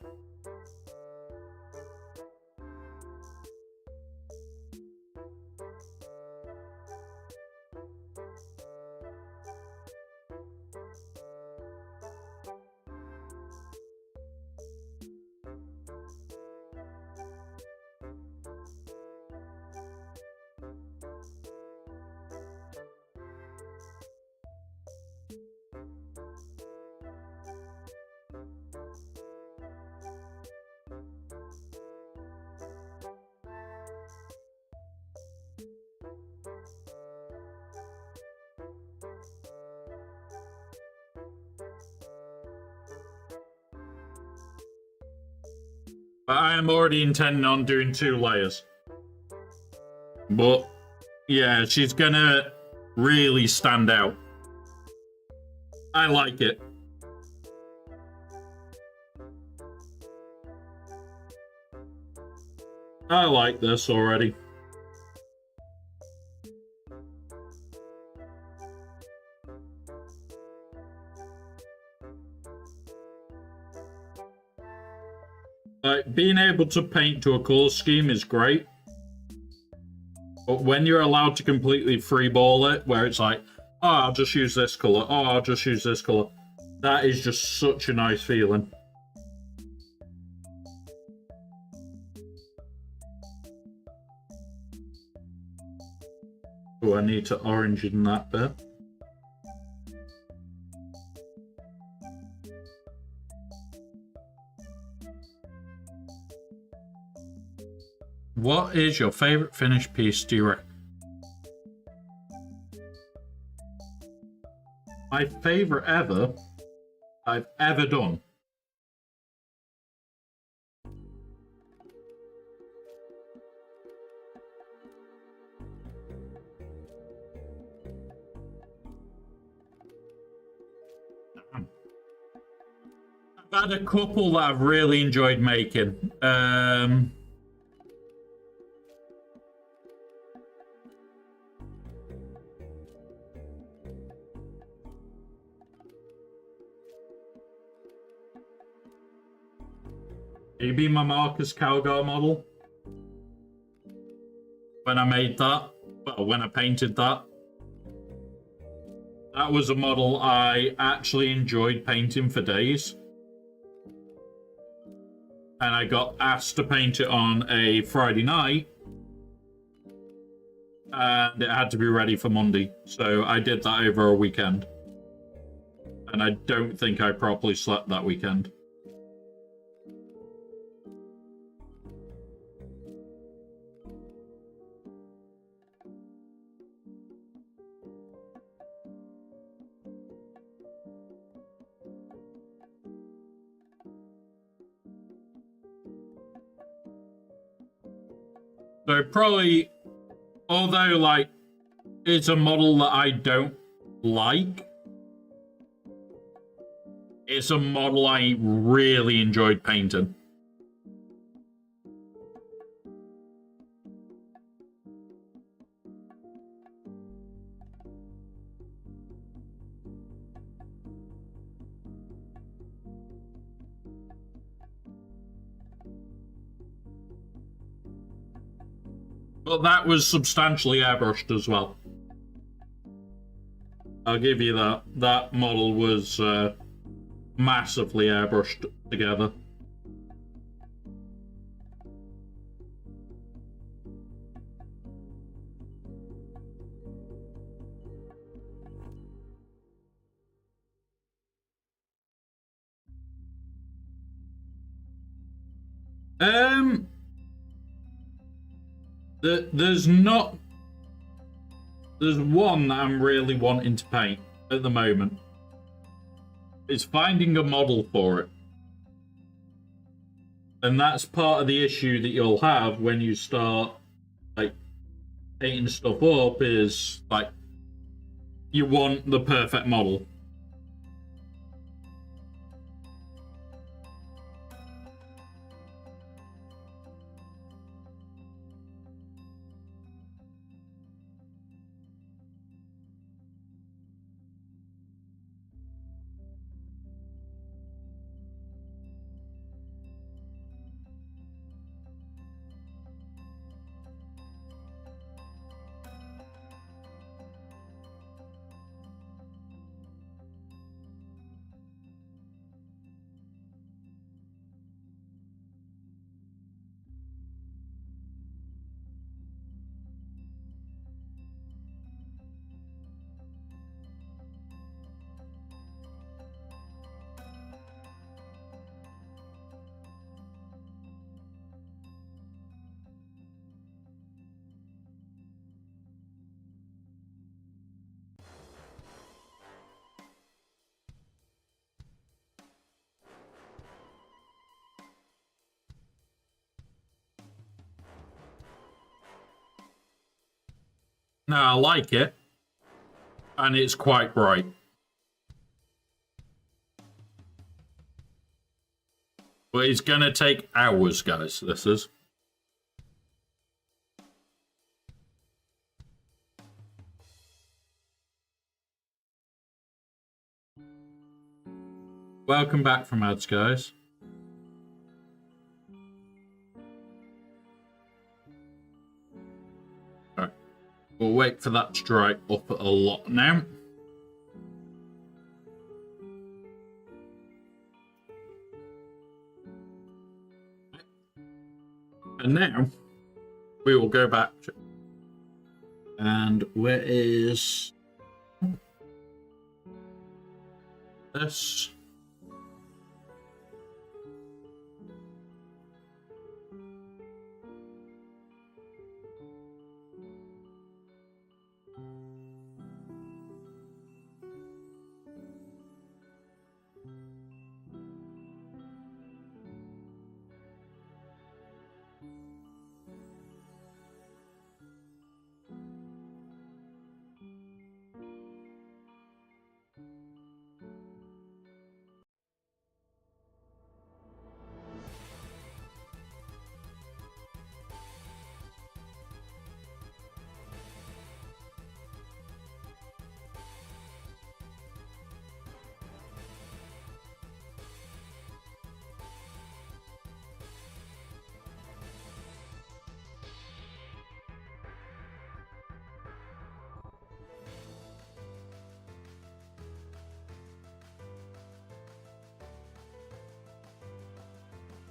But I am already intending on doing 2 layers. But yeah, she's gonna really stand out. I like it. I like this already. Like, being able to paint to a colour scheme is great. But when you're allowed to completely freeball it, where it's like, oh, I'll just use this colour, oh, I'll just use this colour, that is just such a nice feeling. Oh, I need to orange in that bit. What is your favourite finished piece, do you reckon? My favourite I've ever done. I've had a couple that I've really enjoyed making. Maybe my Marcus Calgar model. When I made that, well, when I painted that. That was a model I actually enjoyed painting for days. And I got asked to paint it on a Friday night. And it had to be ready for Monday. So I did that over a weekend. And I don't think I properly slept that weekend. So probably, although like it's a model that I don't like, it's a model I really enjoyed painting. But that was substantially airbrushed as well. I'll give you that. That model was massively airbrushed together. There's one that I'm really wanting to paint at the moment. It's finding a model for it. And that's part of the issue that you'll have when you start, like, painting stuff up is, like, you want the perfect model. Now, I like it, and it's quite bright. But it's going to take hours, guys, this is. Welcome back from ads, guys. Alright. We'll wait for that to dry up a lot now. And now, we will go back to... And where is... this?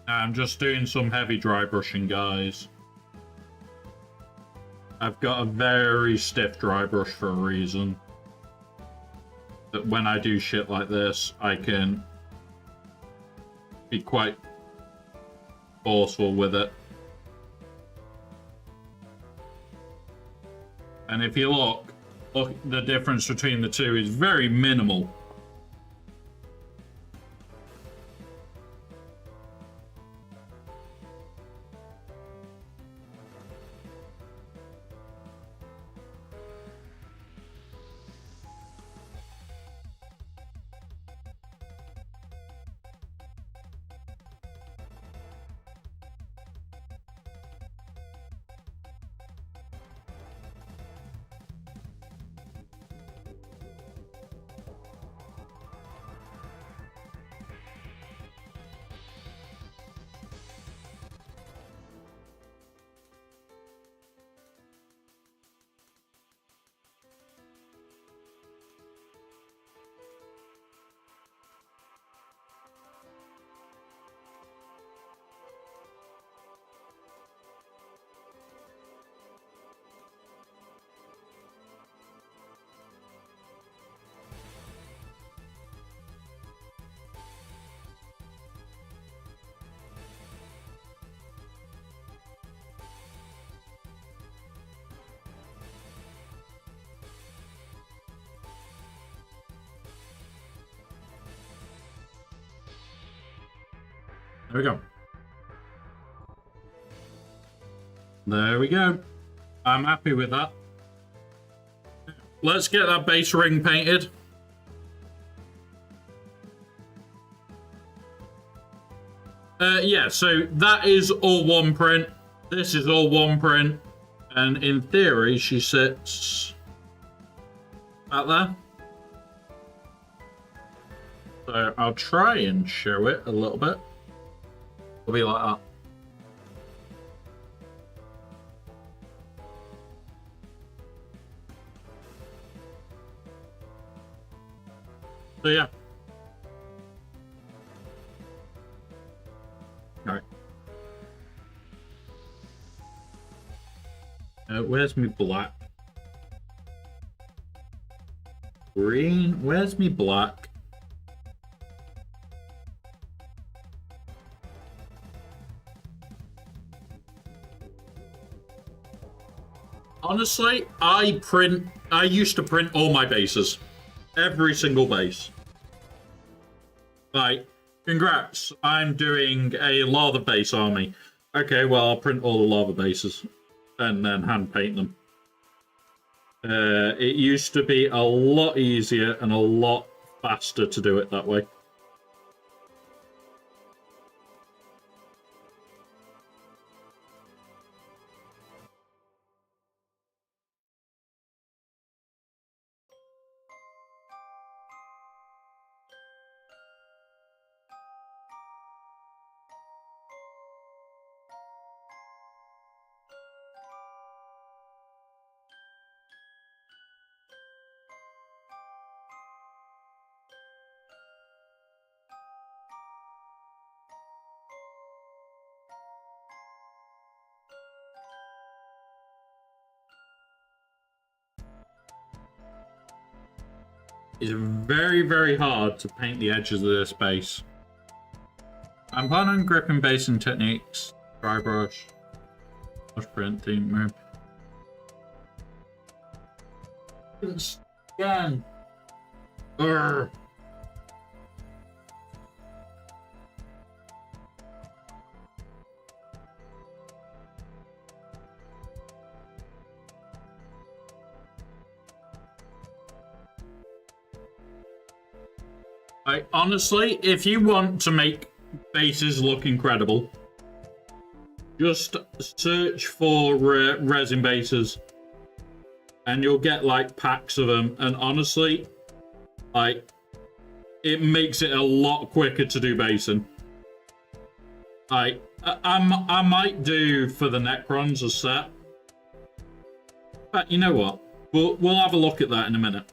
I'm just doing some heavy dry brushing, guys. I've got a very stiff dry brush for a reason. That when I do shit like this, I can be quite forceful with it. And if you look, the difference between the two is very minimal. There we go. There we go. I'm happy with that. Let's get that base ring painted. Yeah, so that is all one print. This is all one print. And in theory, she sits out there. So I'll try and show it a little bit. It'll be like that. So yeah. Alright. Where's me black? Green? Where's me black? Honestly, I used to print all my bases. Every single base. Like, congrats, I'm doing a lava base army. Okay, well, I'll print all the lava bases and then hand paint them. It used to be a lot easier and a lot faster to do it that way. It's very, very hard to paint the edges of this base. I'm planning on gripping basing techniques, dry brush, print, theme, move. Again. Urgh. Honestly, if you want to make bases look incredible, just search for resin bases and you'll get like packs of them. And honestly, like, it makes it a lot quicker to do basing. Like, I might do for the Necrons a set. But you know what? We'll have a look at that in a minute.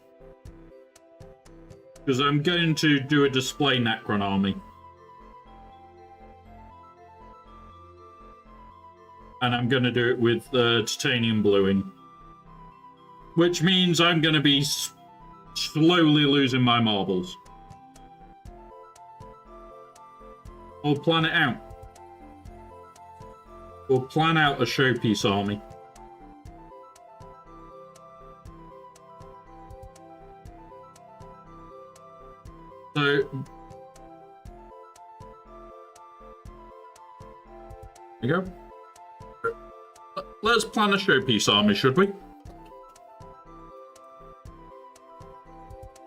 Because I'm going to do a display Necron army. And I'm going to do it with titanium bluing. Which means I'm going to be slowly losing my marbles. We'll plan it out. We'll plan out a showpiece army. So, there you go. Let's plan a showpiece army, should we?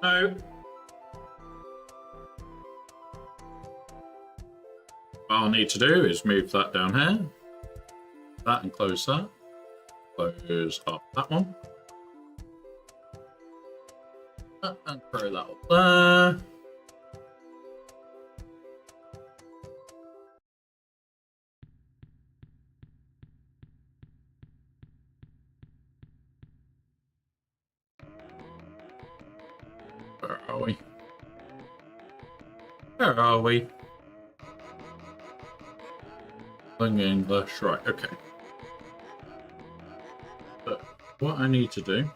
So, what I'll need to do is move that down here. That and close that. Close up that one. And throw that up there. Where are we? Where are we? English, right, okay. So, what I need to do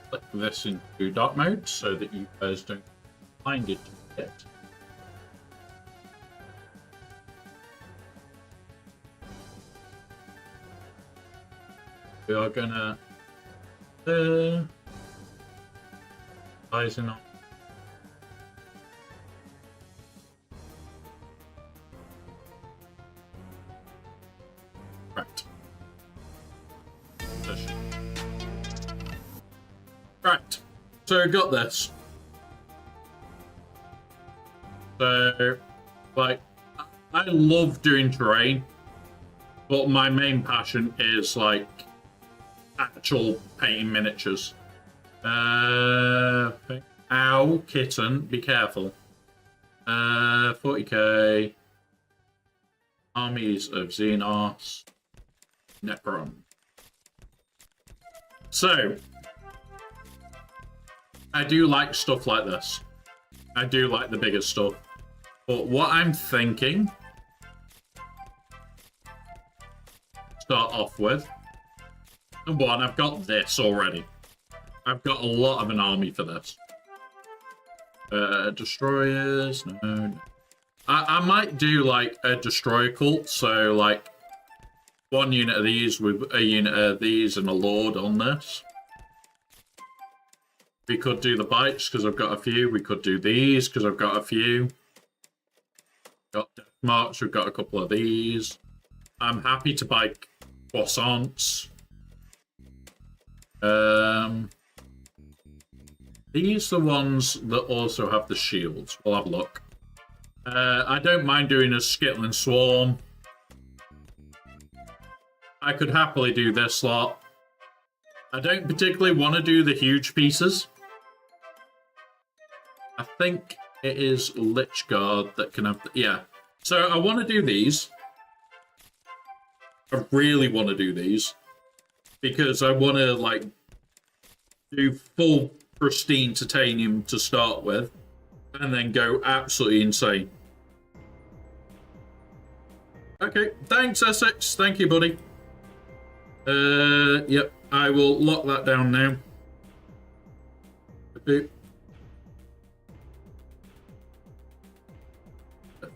click this into dark mode so that you guys don't find it yet. We are gonna rising on. Right. Right. So got this. So, like, I love doing terrain, but my main passion is like actual painting miniatures. Ow, kitten, be careful. 40k. Armies of Xenos. Necron. So, I do like stuff like this. I do like the bigger stuff. But what I'm thinking, start off with, number one, I've got this already. I've got a lot of an army for this. Destroyers, no. I might do like a destroyer cult, so like one unit of these with a unit of these and a lord on this. We could do the bites because I've got a few. We could do these because I've got a few. Got death marks, we've got a couple of these. I'm happy to buy croissants. These are the ones that also have the shields. We'll have a look. I don't mind doing a Skittling Swarm. I could happily do this lot. I don't particularly want to do the huge pieces. I think it is Lich Guard that can have... Yeah. So I want to do these. I really want to do these. Because I want to, like, do full pristine titanium to start with. And then go absolutely insane. Okay. Thanks, Essex. Thank you, buddy. Yep. I will lock that down now. Boop.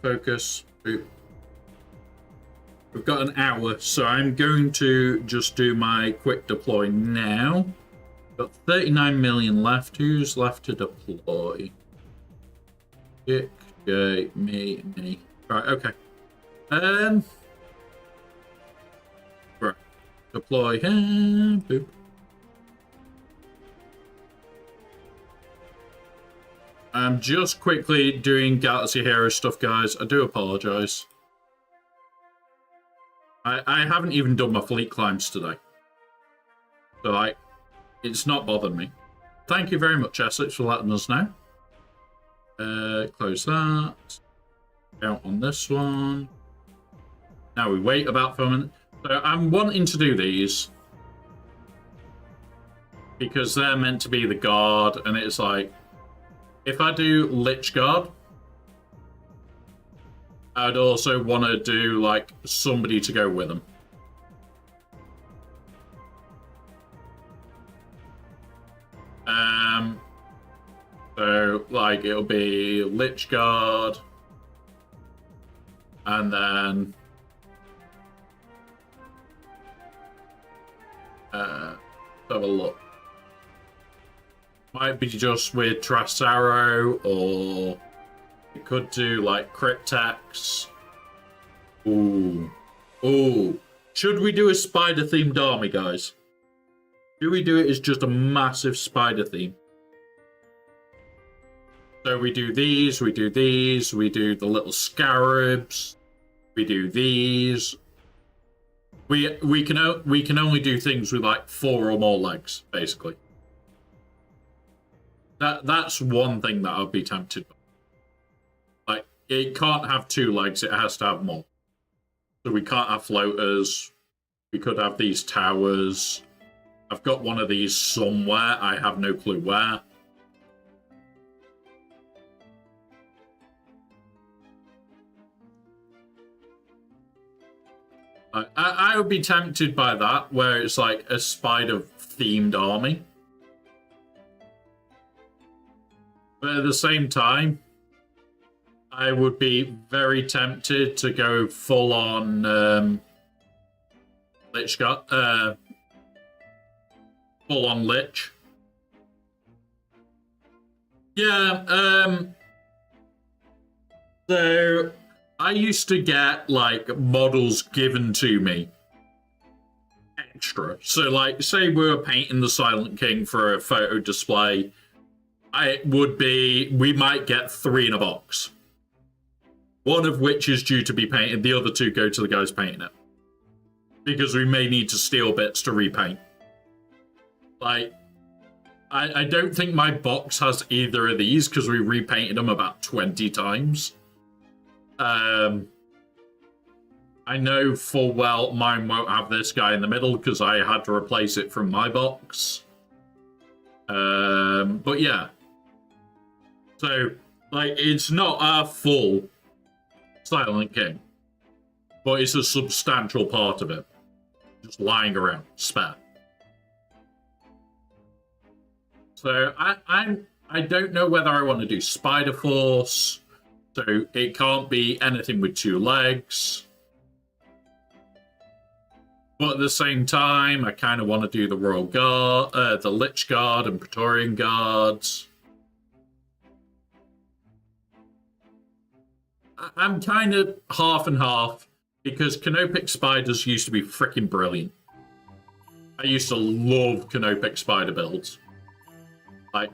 Focus. Boop. We've got an hour, so I'm going to just do my quick deploy now. Got 39 million left. Who's left to deploy? Dick, J, me. Right, okay. Right. Deploy here. Boop. I'm just quickly doing Galaxy Hero stuff, guys. I do apologize. I haven't even done my fleet climbs today. So it's not bothered me. Thank you very much, Essex, for letting us know. Close that. Out on this one. Now we wait about 4 minutes. So I'm wanting to do these because they're meant to be the guard, and it's like, if I do Lich Guard, I'd also want to do like somebody to go with them. So like it'll be Lich Guard, and then let's have a look. Might be just with Trasaro, or we could do like Cryptex. Ooh. Should we do a spider themed army, guys? Do we do it as just a massive spider theme? So we do these, we do these, we do the little scarabs, we do these. We can only do things with like 4 or more legs, basically. That's one thing that I'd be tempted by. Like, it can't have 2 legs, it has to have more. So we can't have floaters. We could have these towers. I've got one of these somewhere, I have no clue where. I would be tempted by that, where it's like a spider-themed army. But at the same time, I would be very tempted to go full-on Lich Guard, full-on lich. Yeah, so I used to get, like, models given to me extra. So, like, say we were painting the Silent King for a photo display, we might get 3 in a box. One of which is due to be painted, the other 2 go to the guys painting it. Because we may need to steal bits to repaint. Like, I don't think my box has either of these, because we repainted them about 20 times. I know full well mine won't have this guy in the middle, because I had to replace it from my box. But yeah. So, like, it's not a full Silent King, but it's a substantial part of it. Just lying around, spare. So I don't know whether I want to do Spider Force, so it can't be anything with 2 legs. But at the same time, I kind of want to do the Royal Guard, the Lich Guard and Praetorian Guards. I'm kind of half and half, because Canopic Spiders used to be freaking brilliant. I used to love Canopic Spider builds. Like,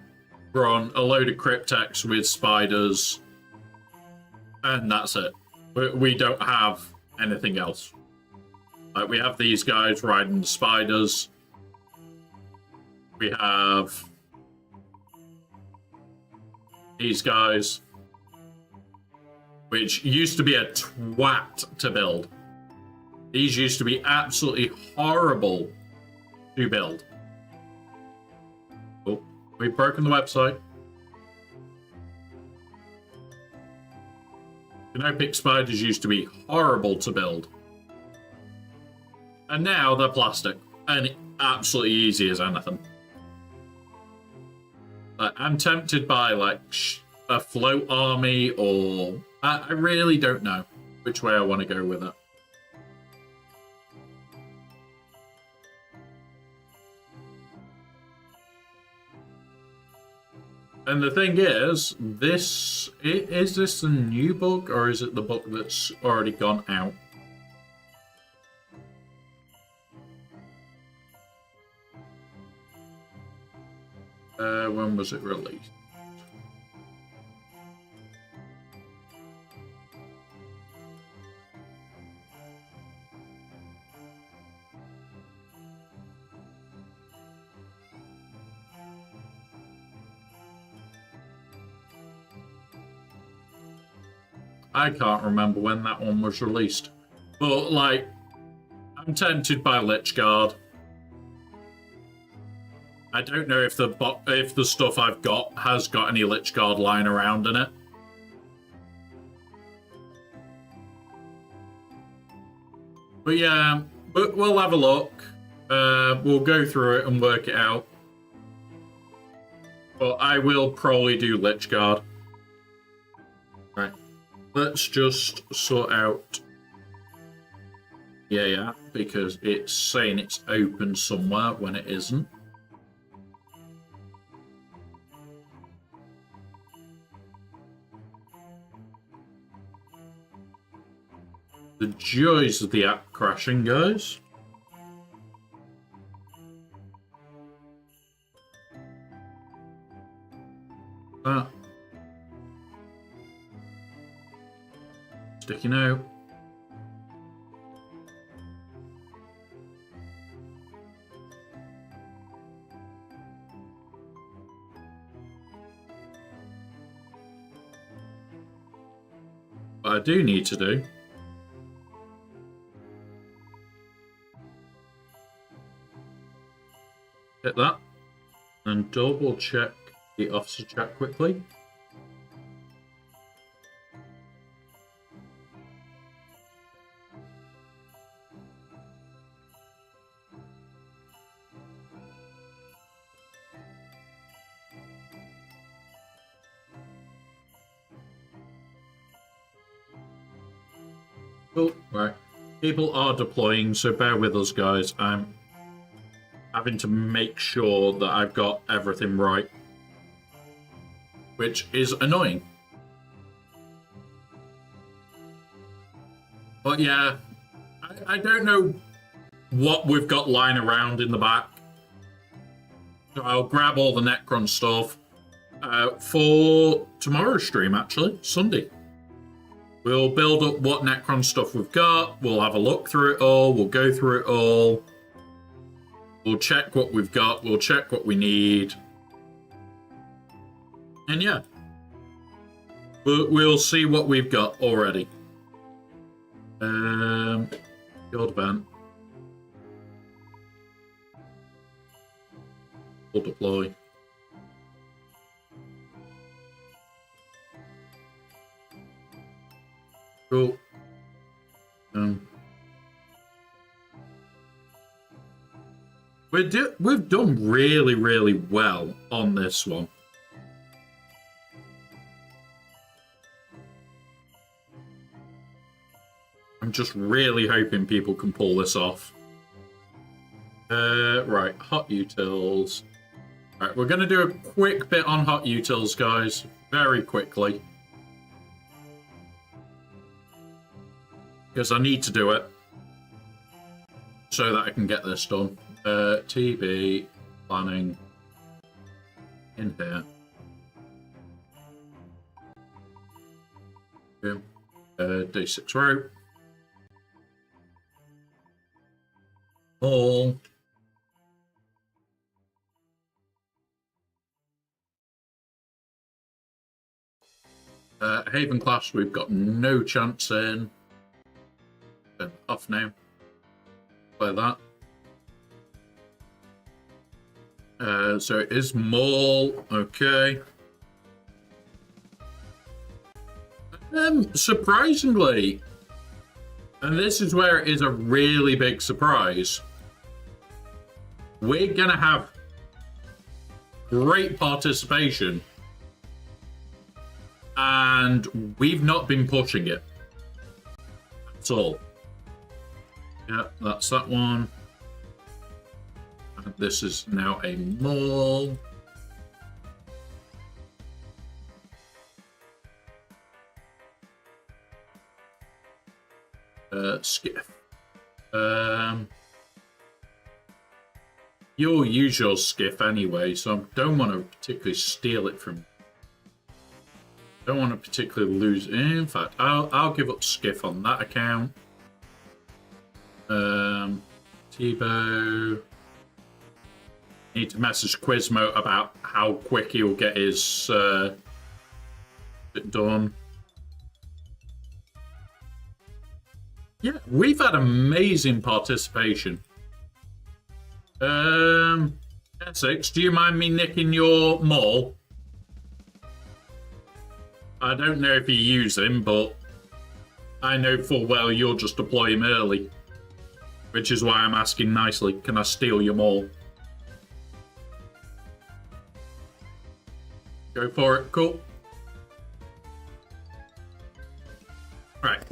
run a load of Cryptex with spiders, and that's it. We don't have anything else. Like, we have these guys riding the spiders. We have these guys, which used to be a twat to build. These used to be absolutely horrible to build. Oh, we've broken the website. Canopic spiders used to be horrible to build. And now they're plastic. And absolutely easy as anything. I'm tempted by, like, a float army, or I really don't know which way I want to go with it. And the thing is, is this a new book, or is it the book that's already gone out? When was it released? I can't remember when that one was released. But, like, I'm tempted by Lich Guard. I don't know if the stuff I've got has got any Lich Guard lying around in it. But yeah, we'll have a look. We'll go through it and work it out. But I will probably do Lich Guard. Right. Let's just sort out... Yeah, because it's saying it's open somewhere when it isn't. The joys of the app crashing, guys. Sticky note. What I do need to do hit that and double check the officer chat quickly. Cool, right. People are deploying, so bear with us, guys. having to make sure that I've got everything right, which is annoying. But yeah, I don't know what we've got lying around in the back. So I'll grab all the Necron stuff for tomorrow's stream, actually, Sunday. We'll build up what Necron stuff we've got. We'll have a look through it all. We'll go through it all. We'll check what we've got. We'll check what we need. And yeah, we'll see what we've got already. Field event. We'll deploy. Cool. We've done really, really well on this one. I'm just really hoping people can pull this off. Right, hot utils. Right, we're going to do a quick bit on hot utils, guys. Very quickly. Because I need to do it. So that I can get this done. TB, planning. In here. D6 row. All. Haven class, we've got no chance in. Off now. Play that. So it is Maul. Okay. Surprisingly, and this is where it is a really big surprise, we're gonna have great participation, and we've not been pushing it at all. Yeah, that's that one. And this is now a Maul. Skiff. You'll use your skiff anyway, so I don't want to particularly steal it from. Don't want to particularly lose. In fact, I'll give up skiff on that account. Tebow. Need to message Quizmo about how quick he'll get his bit done. Yeah, we've had amazing participation. Essex, do you mind me nicking your Maul? I don't know if you use him, but I know full well you'll just deploy him early. Which is why I'm asking nicely, can I steal your Maul? Go for it, cool. Right.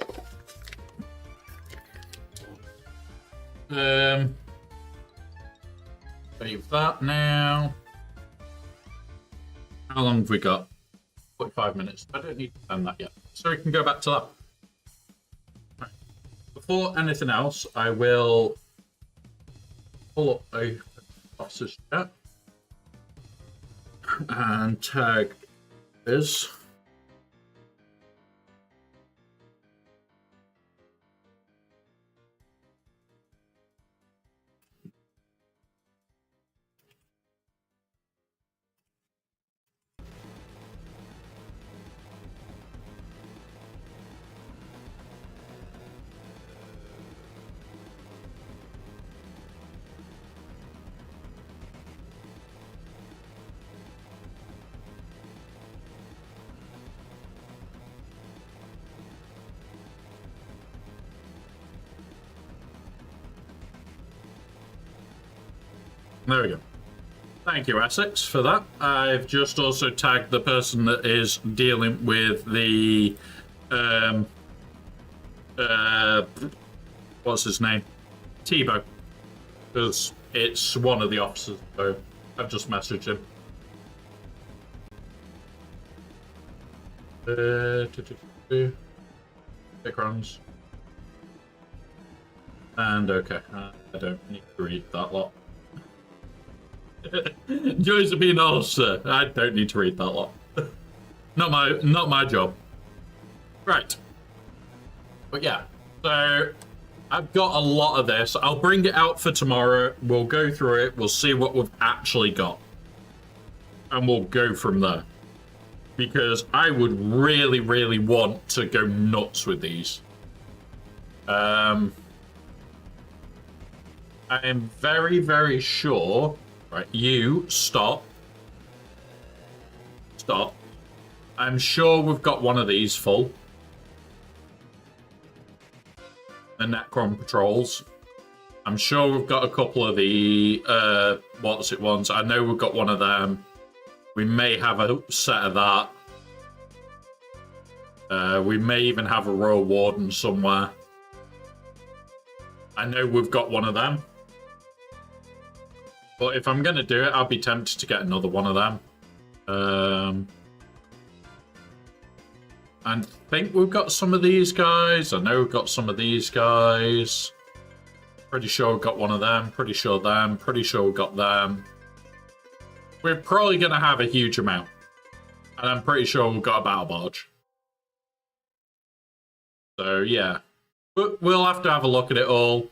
Save that now. How long have we got? 45 minutes. I don't need to plan that yet. So we can go back to that. Right. Before anything else, I will pull up a officer's chat and tag this. There we go. Thank you, Essex, for that. I've just also tagged the person that is dealing with the what's his name? Tebow. Because it's one of the officers, so I've just messaged him. Backgrounds. And okay, I don't need to read that lot. Joys of being an officer. I don't need to read that lot. Not my job. Right. But yeah, so I've got a lot of this. I'll bring it out for tomorrow. We'll go through it. We'll see what we've actually got. And we'll go from there. Because I would really, really want to go nuts with these. I am very, very sure. Right, you stop. Stop. I'm sure we've got one of these full. The Necron patrols. I'm sure we've got a couple of the what's it ones. I know we've got one of them. We may have a set of that. We may even have a Royal Warden somewhere. I know we've got one of them. But if I'm going to do it, I'll be tempted to get another one of them. And I think we've got some of these guys. I know we've got some of these guys. Pretty sure we've got one of them. Pretty sure them. Pretty sure we've got them. We're probably going to have a huge amount. And I'm pretty sure we've got a battle barge. So, yeah. We'll have to have a look at it all.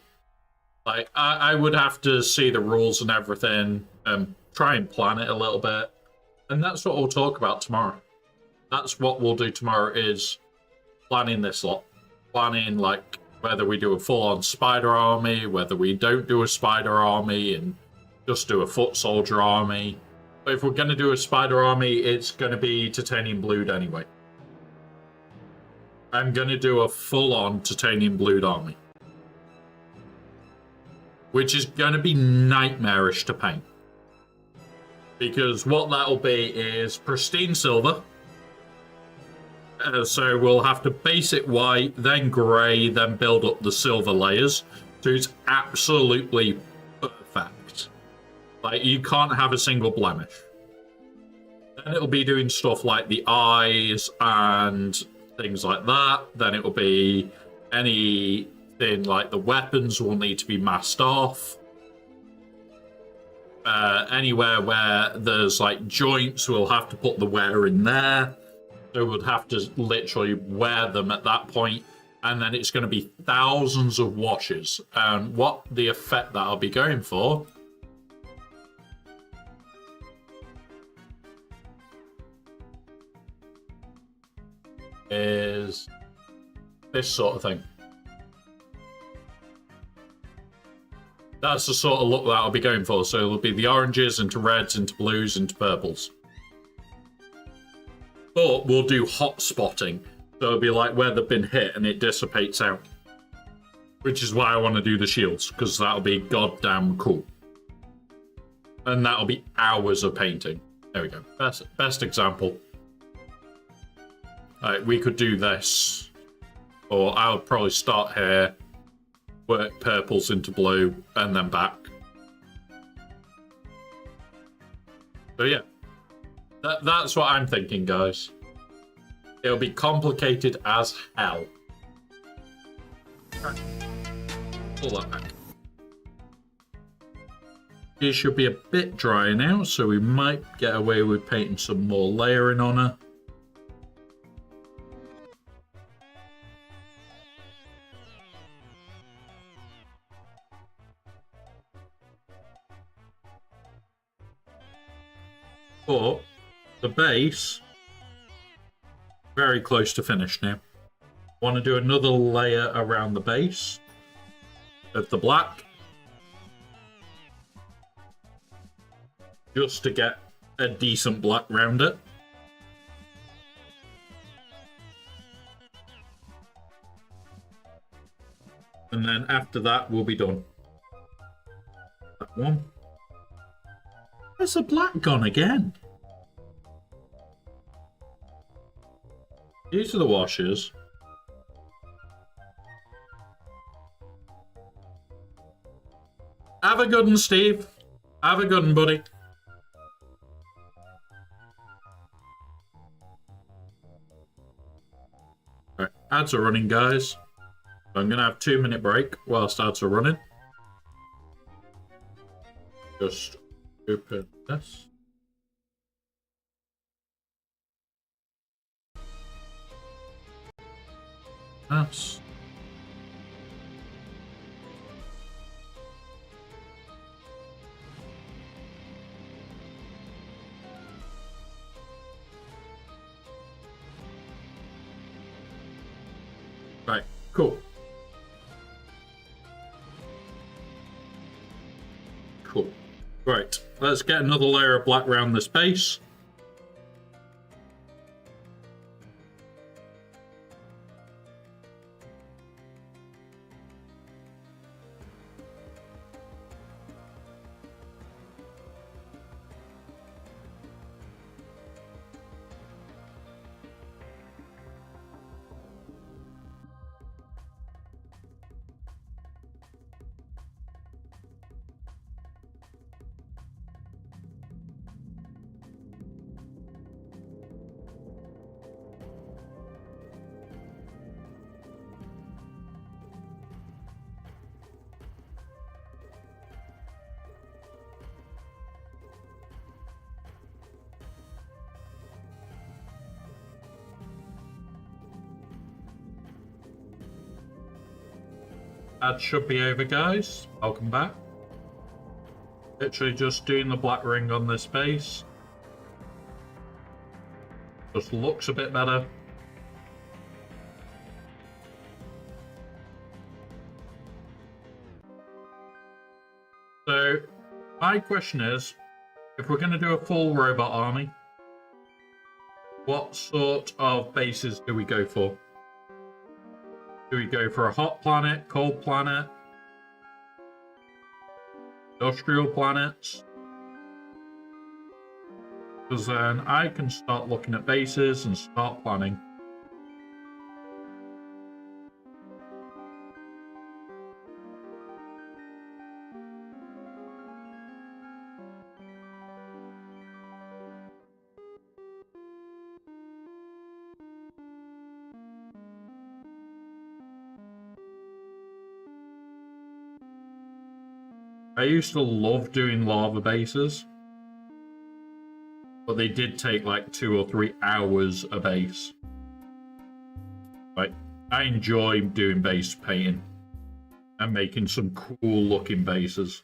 Like, I would have to see the rules and everything and try and plan it a little bit. And that's what we'll talk about tomorrow. That's what we'll do tomorrow is planning this lot. Planning, like, whether we do a full-on spider army, whether we don't do a spider army and just do a foot soldier army. But if we're going to do a spider army, it's going to be titanium blued anyway. I'm going to do a full-on titanium blued army. Which is going to be nightmarish to paint. Because what that'll be is pristine silver. So we'll have to base it white, then grey, then build up the silver layers. So it's absolutely perfect. Like, you can't have a single blemish. Then it'll be doing stuff like the eyes and things like that. Then it'll be anything like the weapons will need to be masked off. Anywhere where there's like joints, we'll have to put the wear in there. So we'll have to literally wear them at that point. And then it's going to be thousands of washes. And what the effect that I'll be going for is this sort of thing. That's the sort of look that I'll be going for. So it'll be the oranges into reds, into blues, into purples. But we'll do hot spotting. So it'll be like where they've been hit and it dissipates out. Which is why I want to do the shields, because that'll be goddamn cool. And that'll be hours of painting. There we go. Best example. We could do this. Or I would probably start here, work purples into blue, and then back. So yeah. That's what I'm thinking, guys. It'll be complicated as hell. Right. Pull that back. It should be a bit dry now, so we might get away with painting some more layering on her. But the base, very close to finish now. Want to do another layer around the base of the black, just to get a decent black round it. And then after that, we'll be done. That one. Where's the black gone again? These are the washes. Have a good one, Steve. Have a good one, buddy. Right, ads are running, guys. I'm going to have a 2-minute break whilst ads are running. Just open this. That's... Right, cool. Cool. Right, let's get another layer of black around this base. Ad should be over, guys. Welcome back. Literally just doing the black ring on this base. Just looks a bit better. So, my question is, if we're going to do a full robot army, what sort of bases do we go for? Do we go for a hot planet, cold planet, industrial planets? Because then I can start looking at bases and start planning. I used to love doing lava bases, but they did take like 2 or 3 hours a base. Like, I enjoy doing base painting and making some cool looking bases.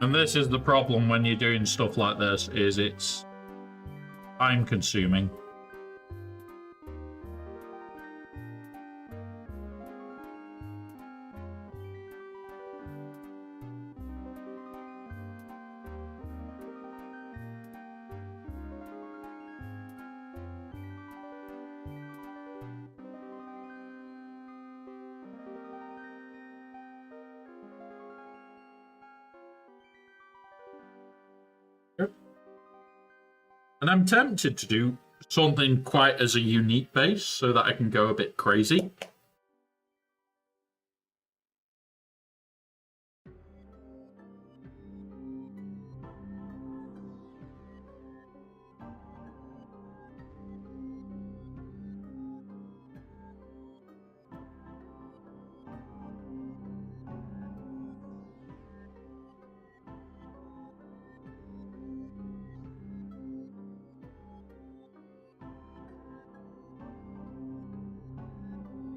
And this is the problem when you're doing stuff like this, is it's time consuming. And I'm tempted to do something quite as a unique base so that I can go a bit crazy.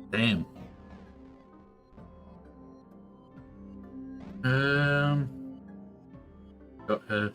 Damn. Got her.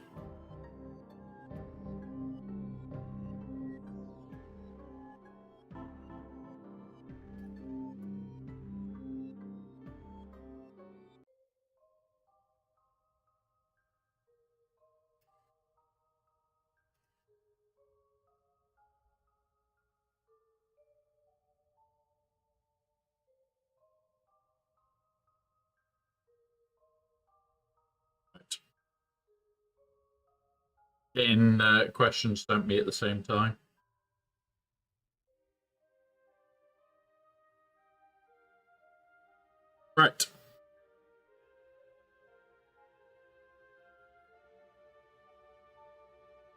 getting questions sent me at the same time. Right.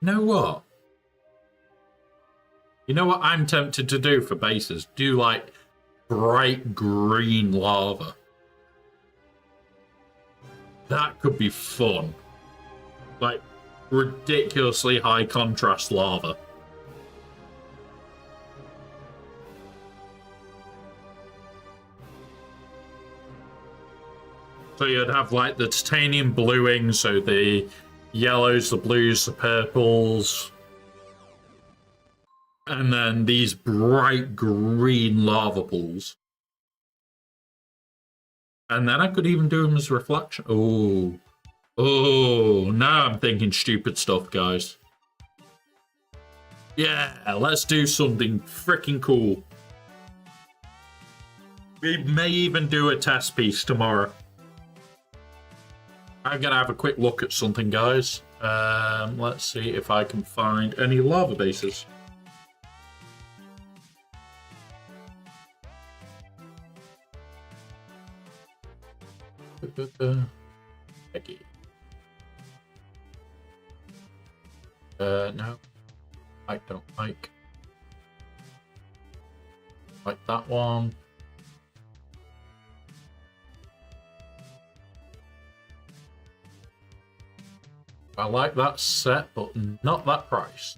You know what? You know what I'm tempted to do for bases? Do like bright green lava. That could be fun. Like ridiculously high contrast lava. So you'd have like the titanium bluing, so the yellows, the blues, the purples. And then these bright green lava pools. And then I could even do them as reflection. Oh. Oh, now I'm thinking stupid stuff, guys. Yeah, let's do something freaking cool. We may even do a test piece tomorrow. I'm gonna have a quick look at something, guys. Let's see if I can find any lava bases. Okay. No. I don't like that one. I like that set, but not that price.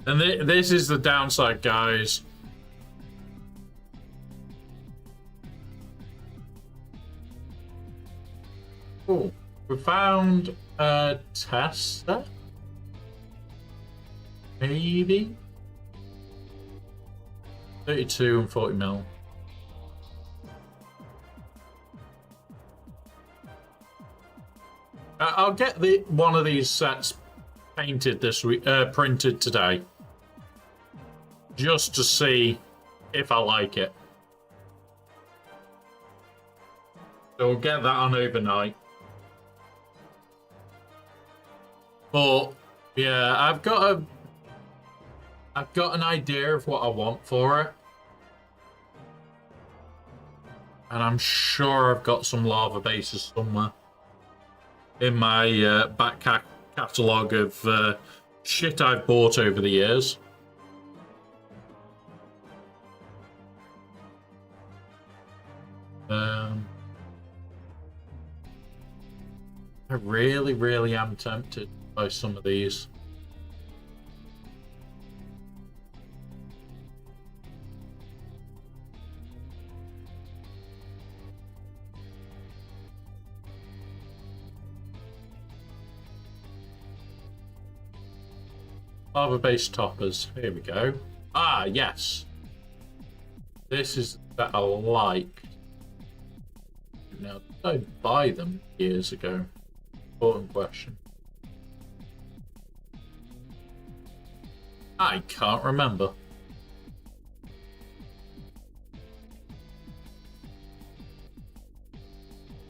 And this is the downside, guys. Oh, we found a test set? Maybe? 32 and 40 mil. I'll get one of these sets painted this week, printed today. Just to see if I like it. So we'll get that on overnight. But yeah, I've got an idea of what I want for it. And I'm sure I've got some lava bases somewhere in my back catalogue of shit I've bought over the years. I really, really am tempted by some of these. Lava-based toppers. Here we go. Ah, yes. This is that I like. Now, did I buy them years ago? Important question. I can't remember.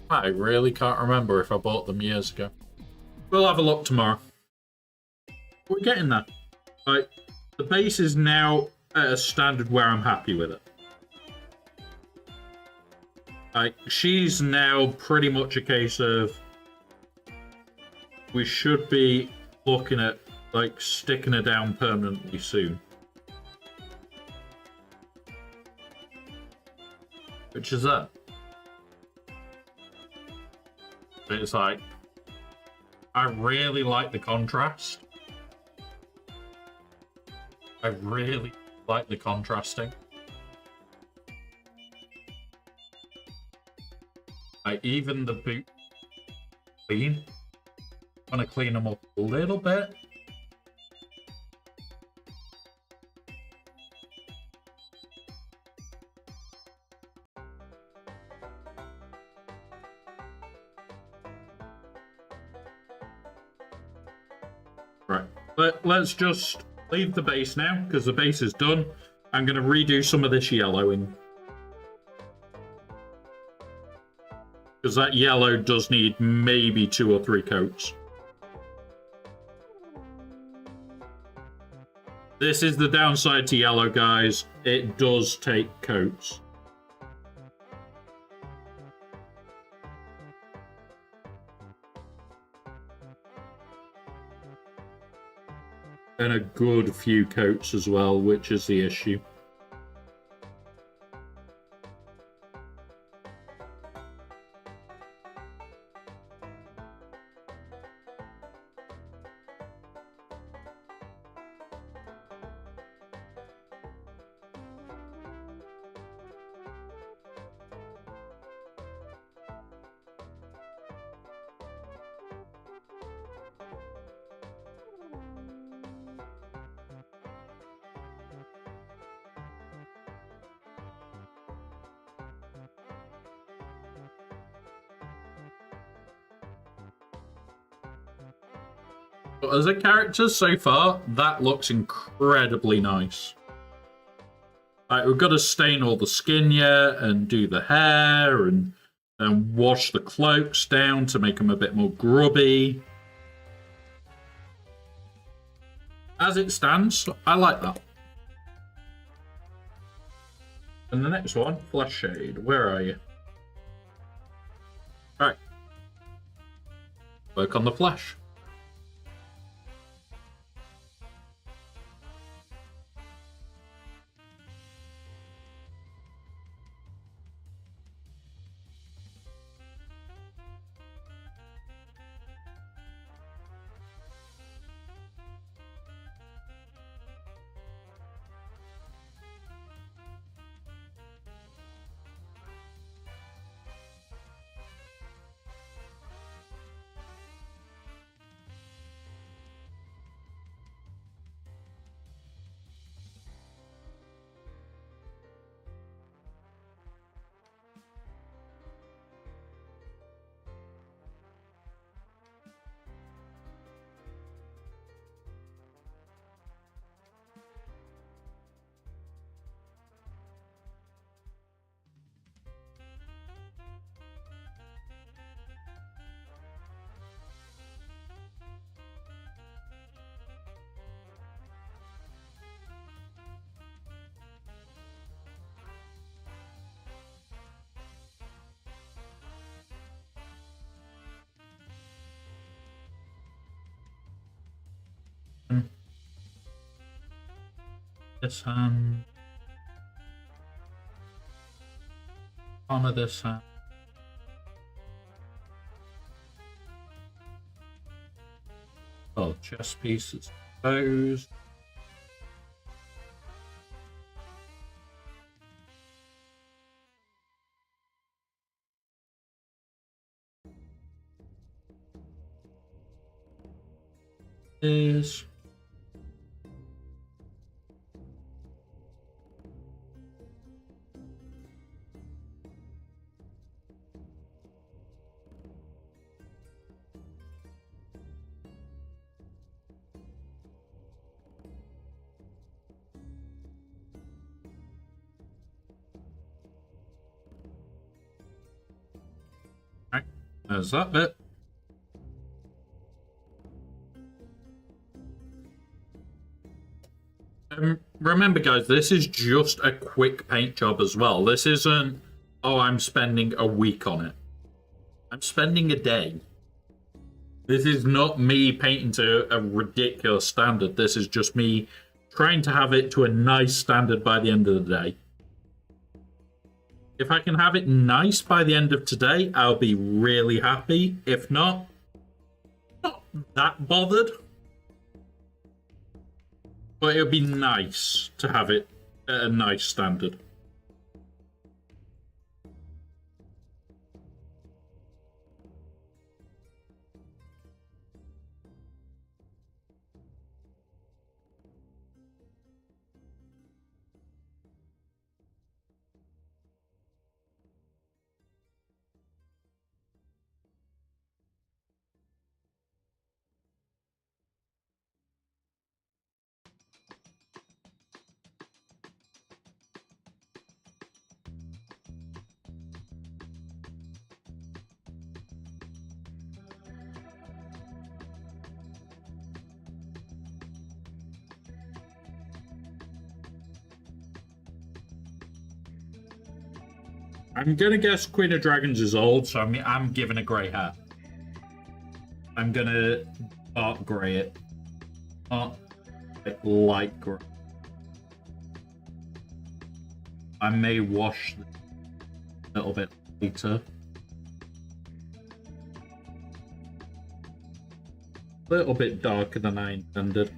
I really can't remember if I bought them years ago. We'll have a look tomorrow. We're getting there. Like, the base is now at a standard where I'm happy with it. Like, she's now pretty much a case of we should be looking at, like, sticking her down permanently soon. Which is that. It's like, I really like the contrast. I really like the contrasting. Like, even the boot clean. I'm gonna clean them up a little bit. Let's just leave the base now, because the base is done. I'm going to redo some of this yellowing. Because that yellow does need maybe 2 or 3 coats. This is the downside to yellow, guys. It does take coats. And a good few coats as well, which is the issue. But as a character so far, that looks incredibly nice. Right, we've got to stain all the skin yet and do the hair and wash the cloaks down to make them a bit more grubby. As it stands, I like that. And the next one, Flesh Shade. Where are you? Right. Work on the flesh. This hand. Palm of this hand. Oh, chest piece is exposed. This. Right, there's that bit. Remember, guys, this is just a quick paint job as well. This isn't, oh, I'm spending a week on it. I'm spending a day. This is not me painting to a ridiculous standard. This is just me trying to have it to a nice standard by the end of the day. If I can have it nice by the end of today, I'll be really happy. If not, not that bothered. But it would be nice to have it at a nice standard. I'm gonna guess Queen of Dragons is old, so I'm giving a grey hair. I'm gonna dark grey it. Not light grey. I may wash a little bit later. A little bit darker than I intended.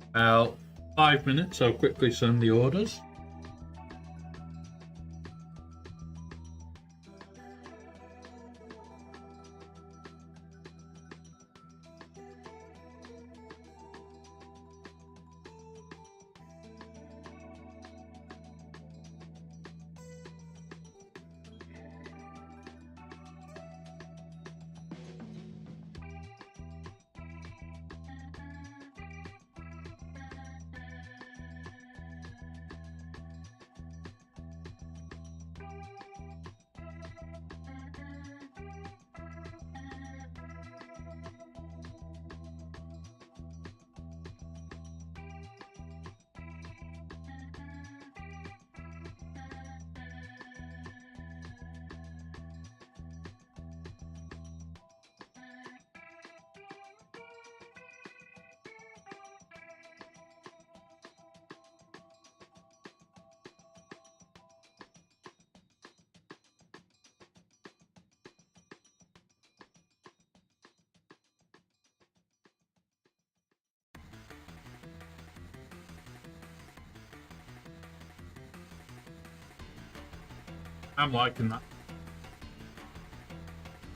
About 5 minutes, I'll quickly send the orders. I'm liking that.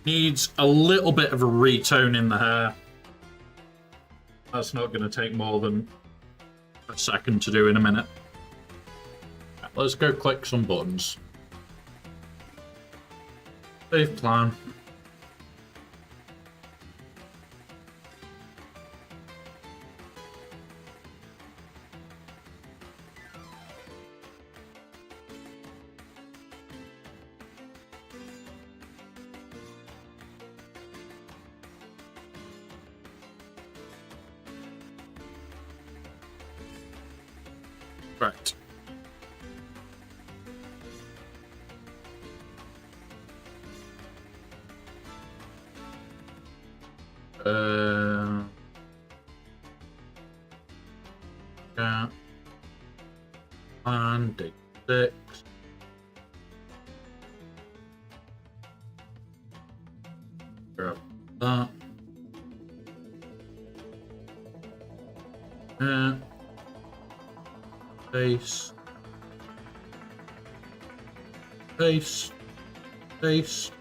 Needs a little bit of a retone in the hair. That's not going to take more than a second to do in a minute. Let's go click some buttons. Save plan. Right. Yeah. And day 6. Grab that. Yeah. Paste. Paste. Paste.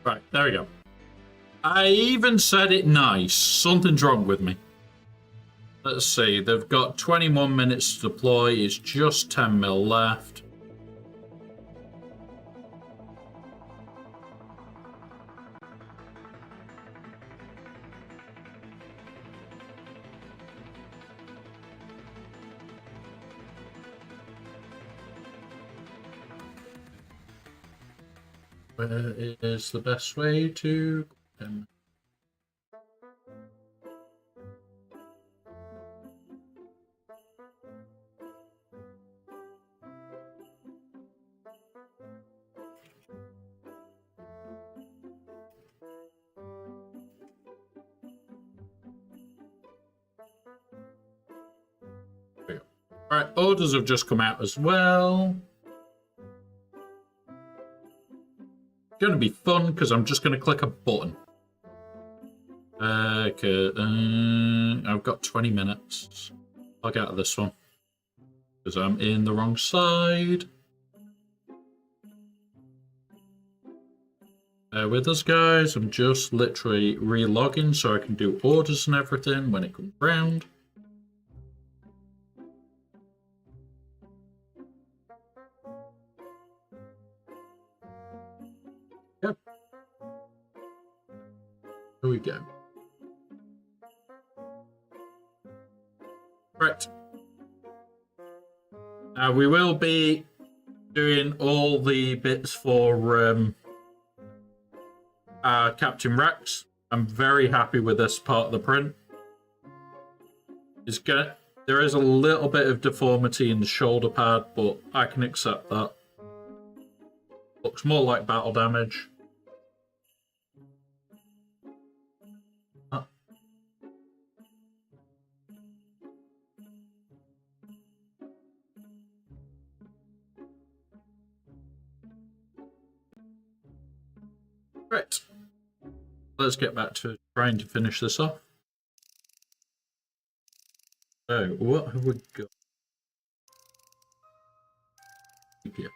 Right, there we go. I even said it nice. Something's wrong with me. Let's see. They've got 21 minutes to deploy. It's just 10 mil left. Where is the best way to... Right, orders have just come out as well. It's going to be fun because I'm just going to click a button. Okay, I've got 20 minutes. I'll get out of this one because I'm in the wrong side. Bear with us, guys. I'm just literally re-logging so I can do orders and everything when it comes round. Yep. Here we go. Right. Now we will be doing all the bits for Captain Rex. I'm very happy with this part of the print. There is a little bit of deformity in the shoulder pad, but I can accept that. Looks more like battle damage. Right. Let's get back to trying to finish this off. So, what have we got? Yeah.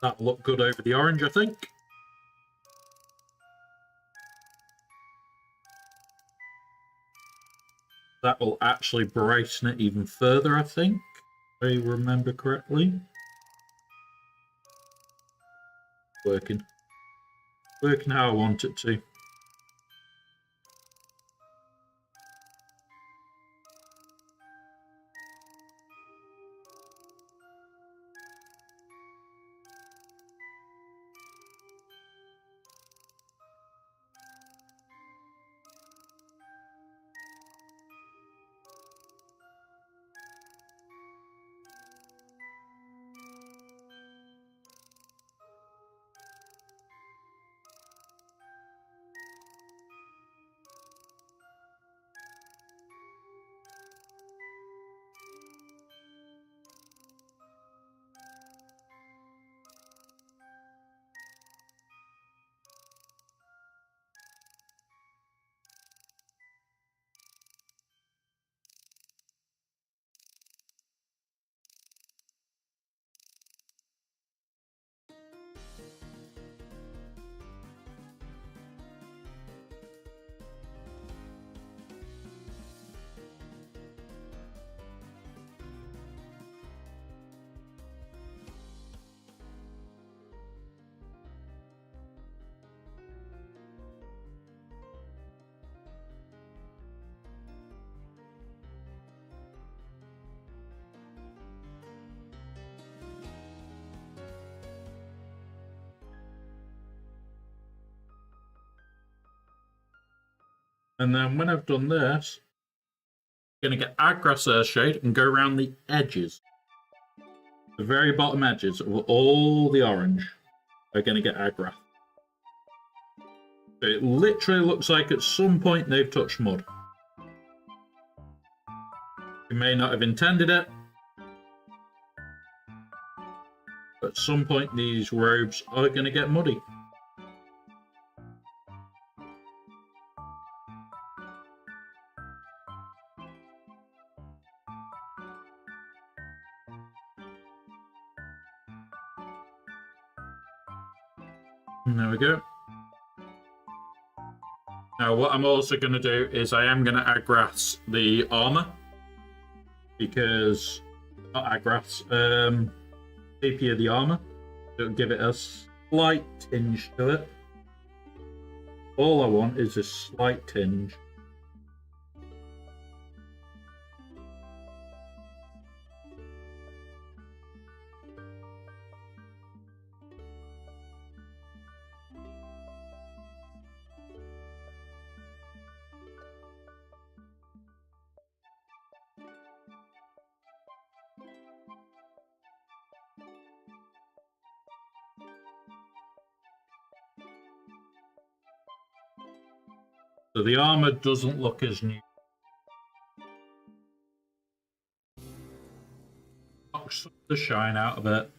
That'll look good over the orange, I think. That will actually brighten it even further, I think, if I remember correctly. Working how I want it to. And then when I've done this, I'm going to get Agras Earthshade and go around the edges. The very bottom edges of all the orange are going to get Agras. So it literally looks like at some point they've touched mud. You may not have intended it, but at some point these robes are going to get muddy. And there we go. Now what I'm also going to do is I am going to Agras the armor. Because, not Agras, CP of the armor. It'll give it a slight tinge to it. All I want is a slight tinge. So the armor doesn't look as new. the shine out of it.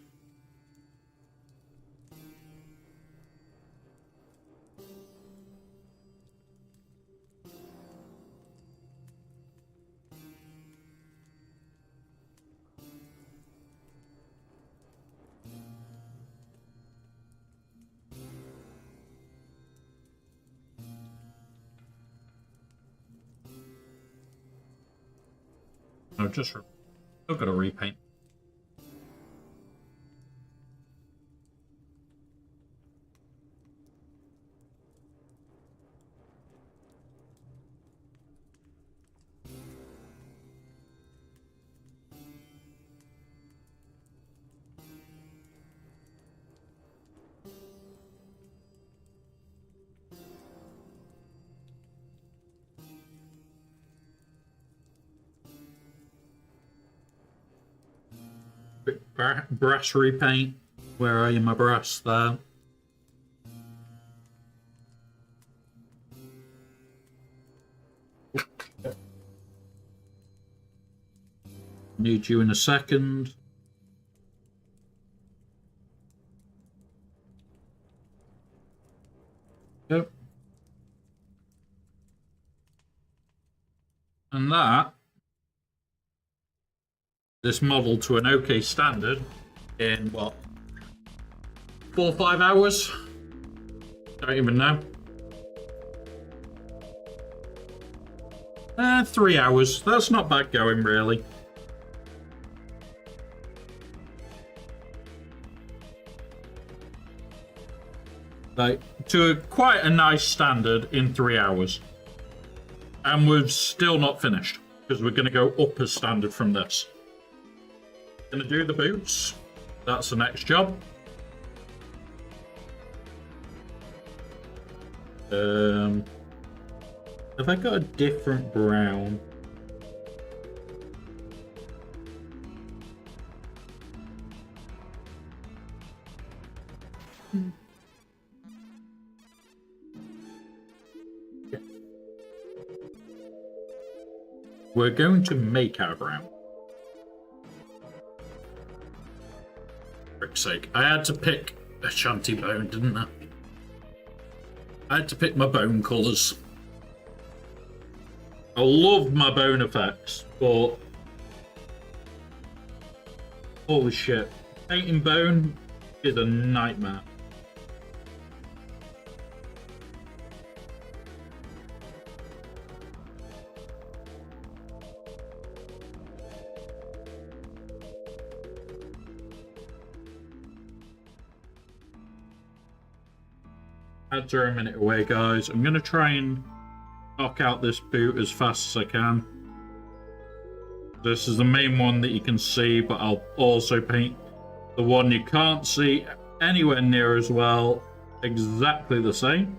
No, just I've got to repaint. Brass repaint. Where are you, my brass? There. Need you in a second. Yep. And that, this model to an okay standard in what, 4 or 5 hours? Don't even know. 3 hours. That's not bad going, really. Like, to quite a nice standard in 3 hours. And we've still not finished, because we're going to go up a standard from this. Going to do the boots. That's the next job. Have I got a different brown? We're going to make our brown. For frick's sake. I had to pick a shanty bone, didn't I? I had to pick my bone colours. I love my bone effects, but holy shit. Painting bone is a nightmare. Had to throw a minute away, guys. I'm going to try and knock out this boot as fast as I can. This is the main one that you can see, but I'll also paint the one you can't see anywhere near as well, exactly the same.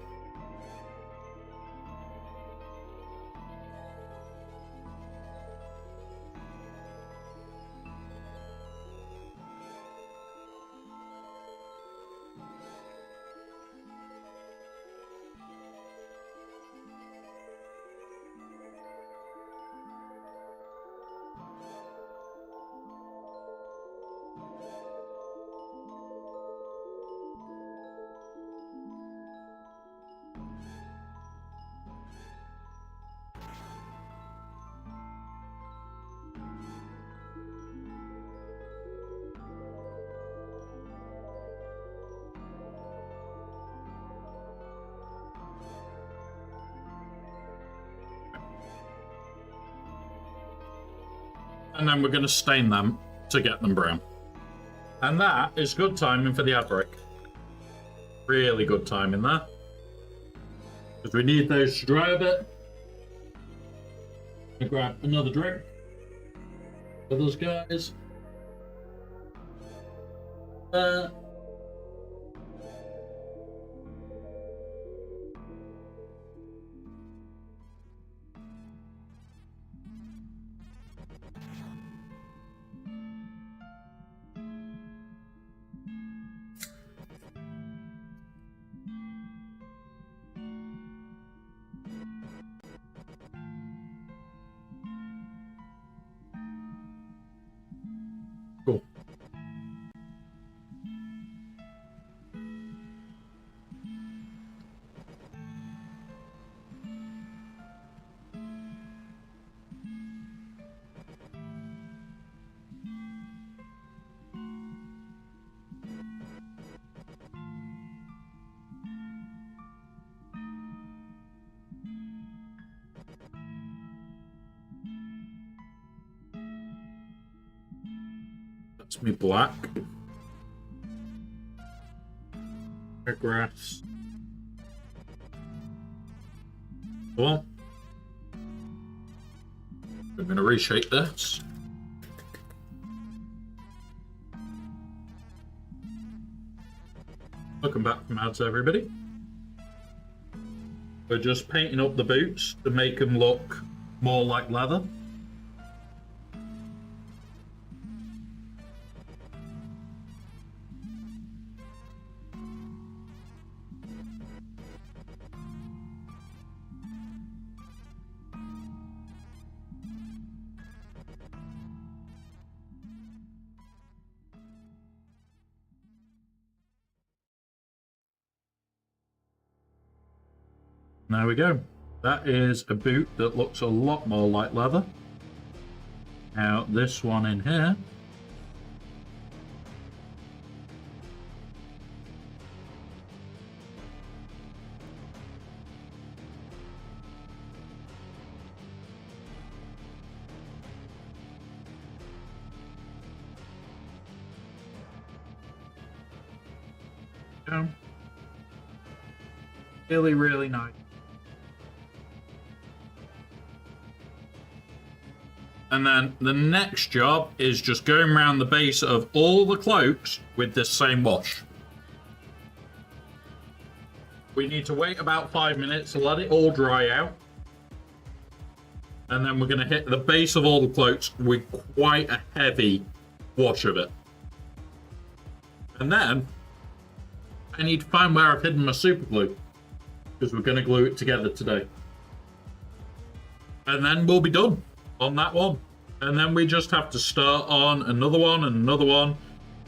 And then we're going to stain them to get them brown. And that is good timing for the ad break. Really good timing there. Because we need those to dry a bit. I'm going to grab another drink for those guys. Cool. It's me black. Grass. Well, I'm going to reshape this. Welcome back from ads, everybody. We're just painting up the boots to make them look more like leather. There we go. That is a boot that looks a lot more like leather. Now this one in here. Really, really nice. And then the next job is just going around the base of all the cloaks with this same wash. We need to wait about 5 minutes to let it all dry out. And then we're going to hit the base of all the cloaks with quite a heavy wash of it. And then I need to find where I've hidden my super glue, because we're going to glue it together today. And then we'll be done on that one. And then we just have to start on another one and another one.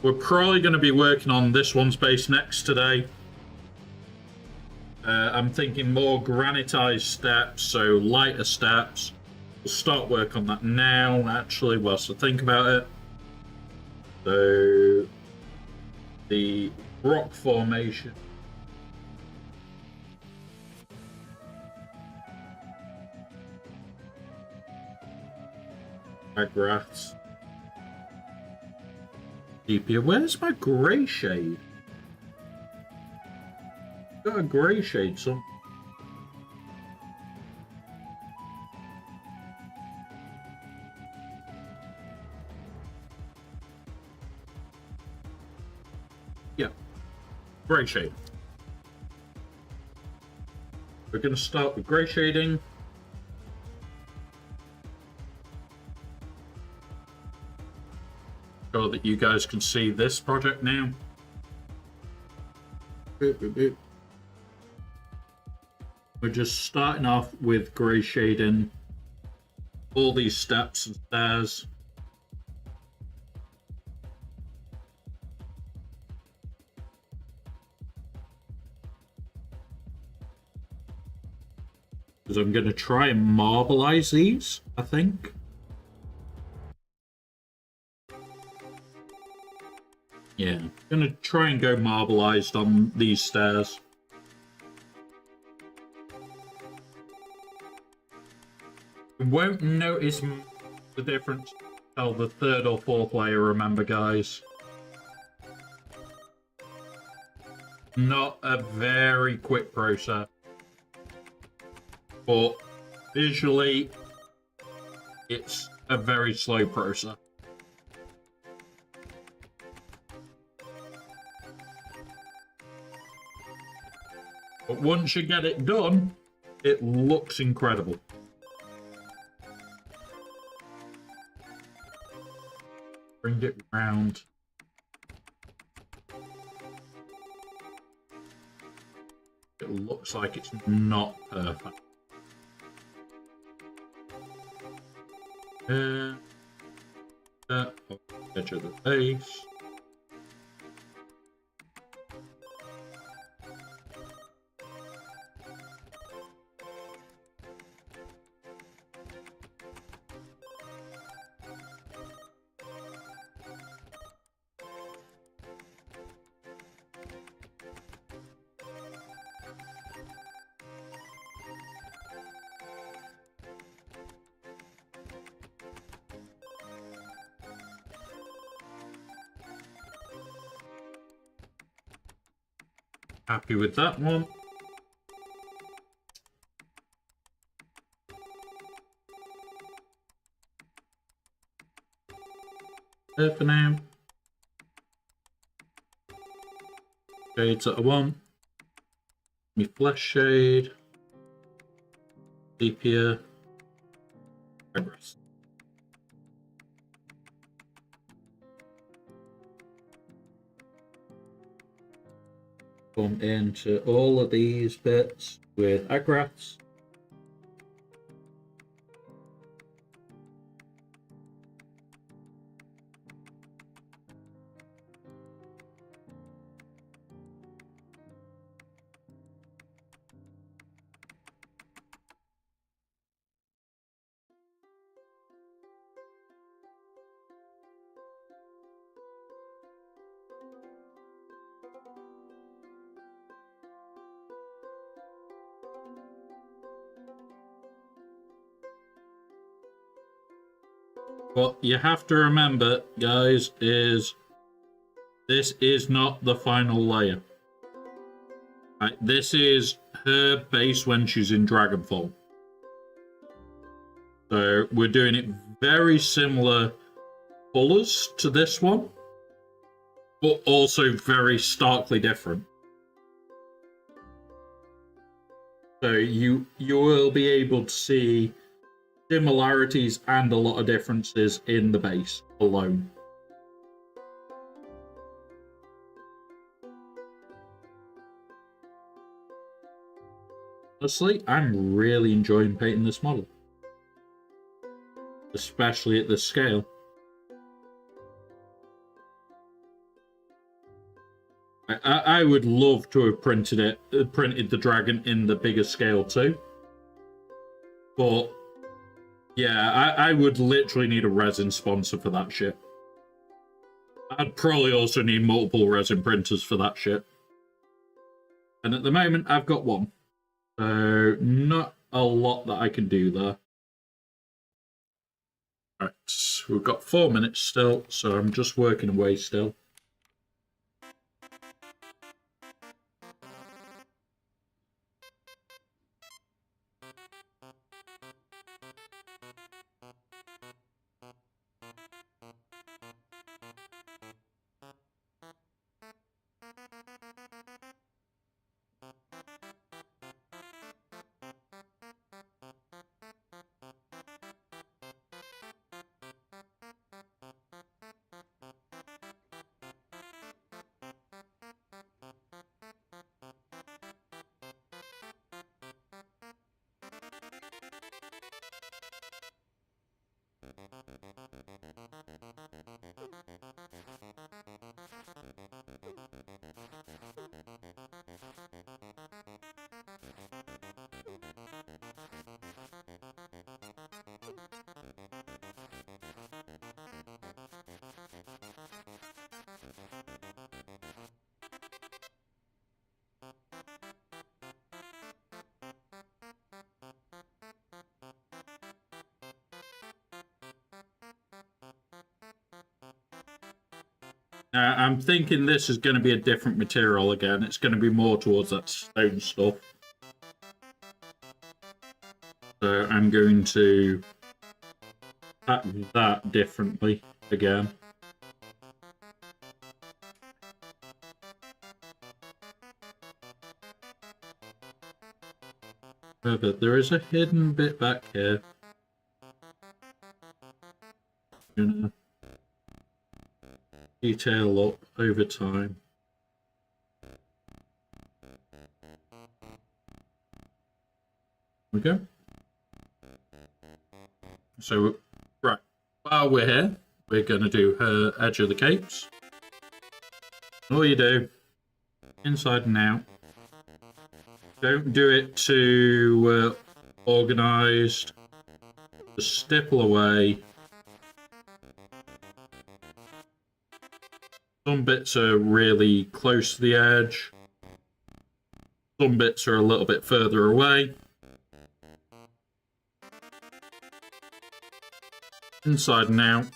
We're probably going to be working on this one's base next today. I'm thinking more granitized steps, so lighter steps. We'll start work on that now, actually, whilst I think about it. So the rock formation. My grass. Deeper. Where's my grey shade? Got a grey shade some. Yeah. Grey shade. We're going to start with grey shading. So that you guys can see this project now. We're just starting off with grey shading all these steps and stairs. Because I'm going to try and marbleize these, I think. Yeah, I'm going to try and go marbleized on these stairs. You won't notice the difference until the third or fourth layer, remember, guys. Not a very quick process. But visually, it's a very slow process. But once you get it done, it looks incredible. Bring it round. It looks like it's not perfect. Edge of the base. Happy with that one. There for now. Shades that I want. Me flesh shade. Sepia. Empress. Come into all of these bits with agraths. What you have to remember, guys, is this is not the final layer. Right, this is her base when she's in dragon form. So we're doing it very similar colours to this one, but also very starkly different. So you will be able to see similarities and a lot of differences in the base alone. Honestly, I'm really enjoying painting this model, especially at this scale. I would love to have printed the dragon in the bigger scale too, but yeah, I would literally need a resin sponsor for that shit. I'd probably also need multiple resin printers for that shit. And at the moment, I've got one. So, not a lot that I can do there. Right, we've got 4 minutes still, so I'm just working away still. I'm thinking this is going to be a different material again. It's going to be more towards that stone stuff. So I'm going to pack that differently again. But there is a hidden bit back here. Gonna detail up over time. We go. So, right, while we're here, we're going to do her edge of the capes. All you do, inside and out. Don't do it too organised. Just stipple away. Some bits are really close to the edge. Some bits are a little bit further away. Inside and out.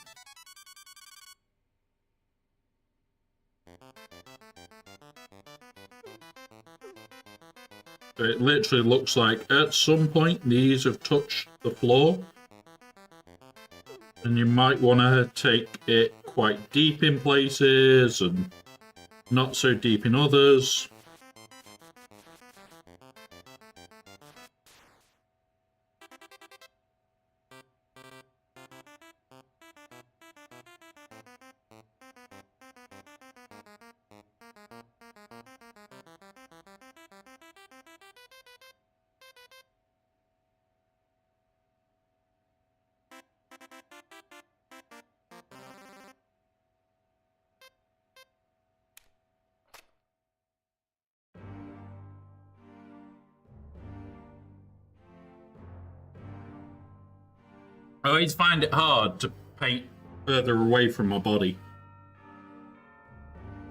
It literally looks like at some point these have touched the floor. And you might want to take it quite deep in places and not so deep in others. I always find it hard to paint further away from my body.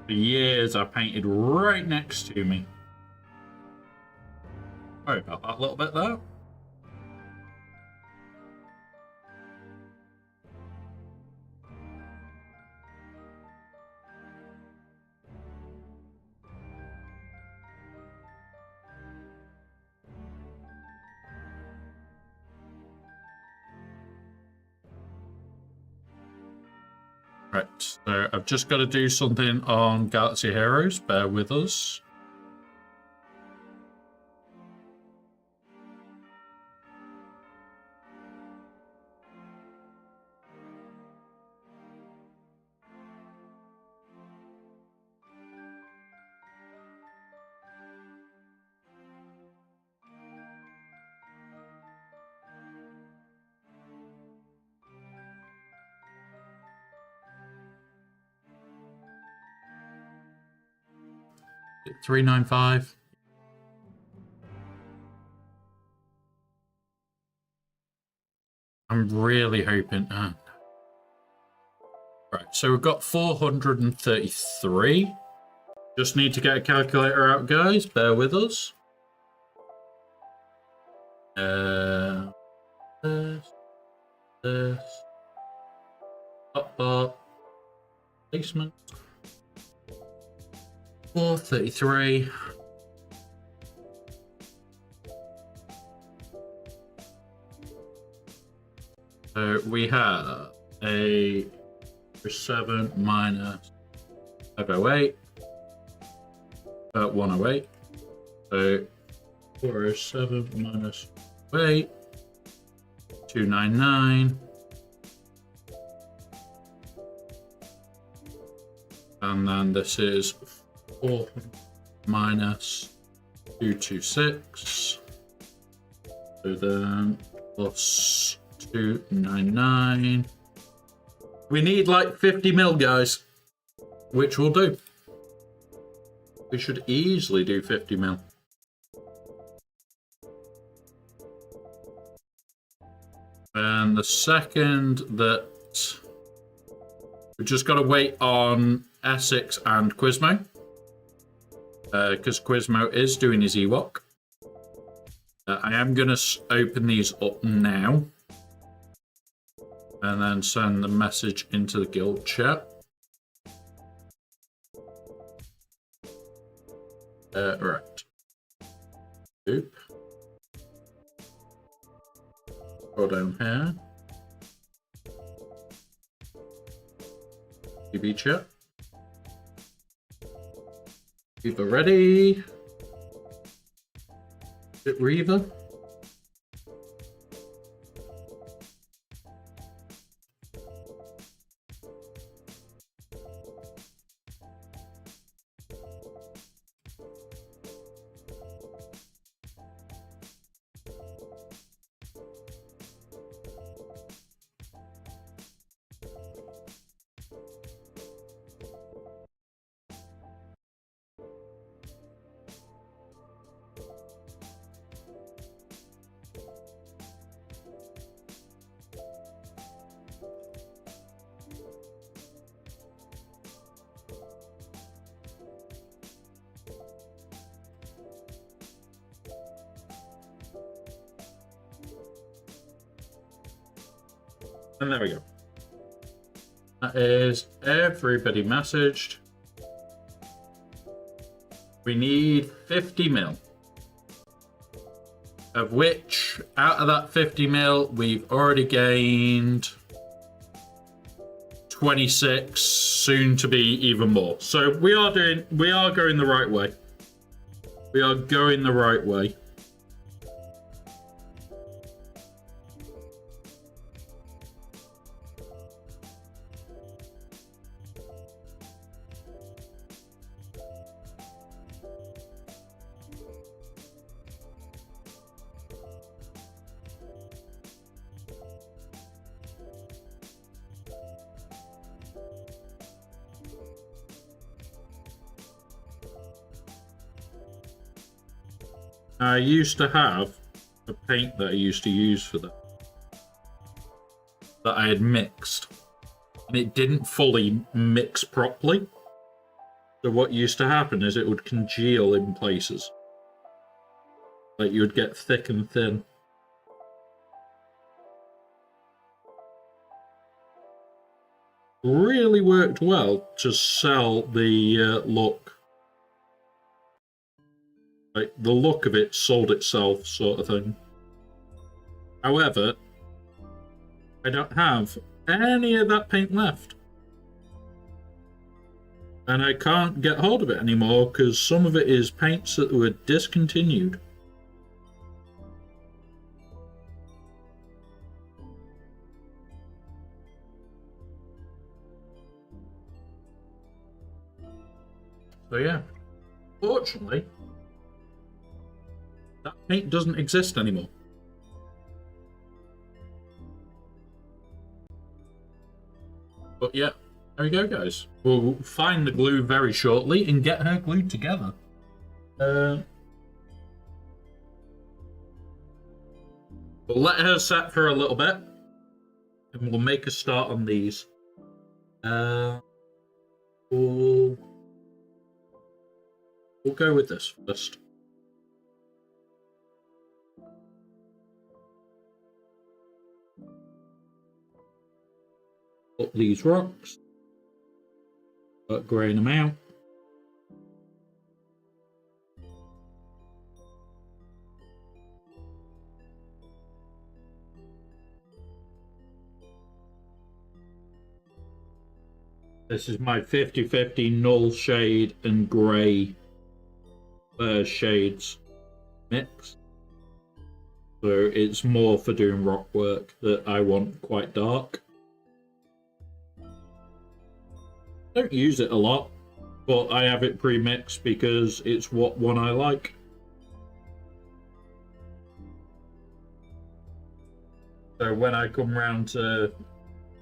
For years, I painted right next to me. Sorry about that little bit there. Right, so I've just got to do something on Galaxy Heroes. Bear with us. $395. I'm really hoping. Right, so we've got 433. Just need to get a calculator out, guys. Bear with us. This. Up. Placement. 433. So we have a 7 minus 508. 108. So 407 minus 8. 299. And then this is 4 minus 226. So then plus 299. We need like 50 mil, guys, which we'll do. We should easily do 50 mil. And the second that we've just got to wait on Essex and Quizmo, because Quizmo is doing his Ewok. I am going to open these up now and then send the message into the guild chat. Right. Oop. Go down here. QB chat. Reaver ready. Hit Reaver. And there we go. That is everybody messaged. We need 50 mil. Of which, out of that 50 mil, we've already gained 26, soon to be even more. So we are going the right way. We are going the right way. I used to have a paint that I used to use for that I had mixed, and it didn't fully mix properly. So what used to happen is it would congeal in places. Like you would get thick and thin. Really worked well to sell the look. Like, the look of it sold itself, sort of thing. However, I don't have any of that paint left. And I can't get hold of it anymore because some of it is paints that were discontinued. So yeah, fortunately, that paint doesn't exist anymore. But yeah, there we go, guys. We'll find the glue very shortly and get her glued together. We'll let her set for a little bit, and we'll make a start on these. We'll go with this first. Put these rocks, start graying them out. This is my 50-50 null shade and grey shades mix. So it's more for doing rock work that I want quite dark. Don't use it a lot, but I have it pre-mixed because it's what one I like. So when I come round to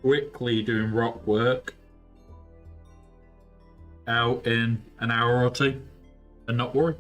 quickly doing rock work out in an hour or two and not worry.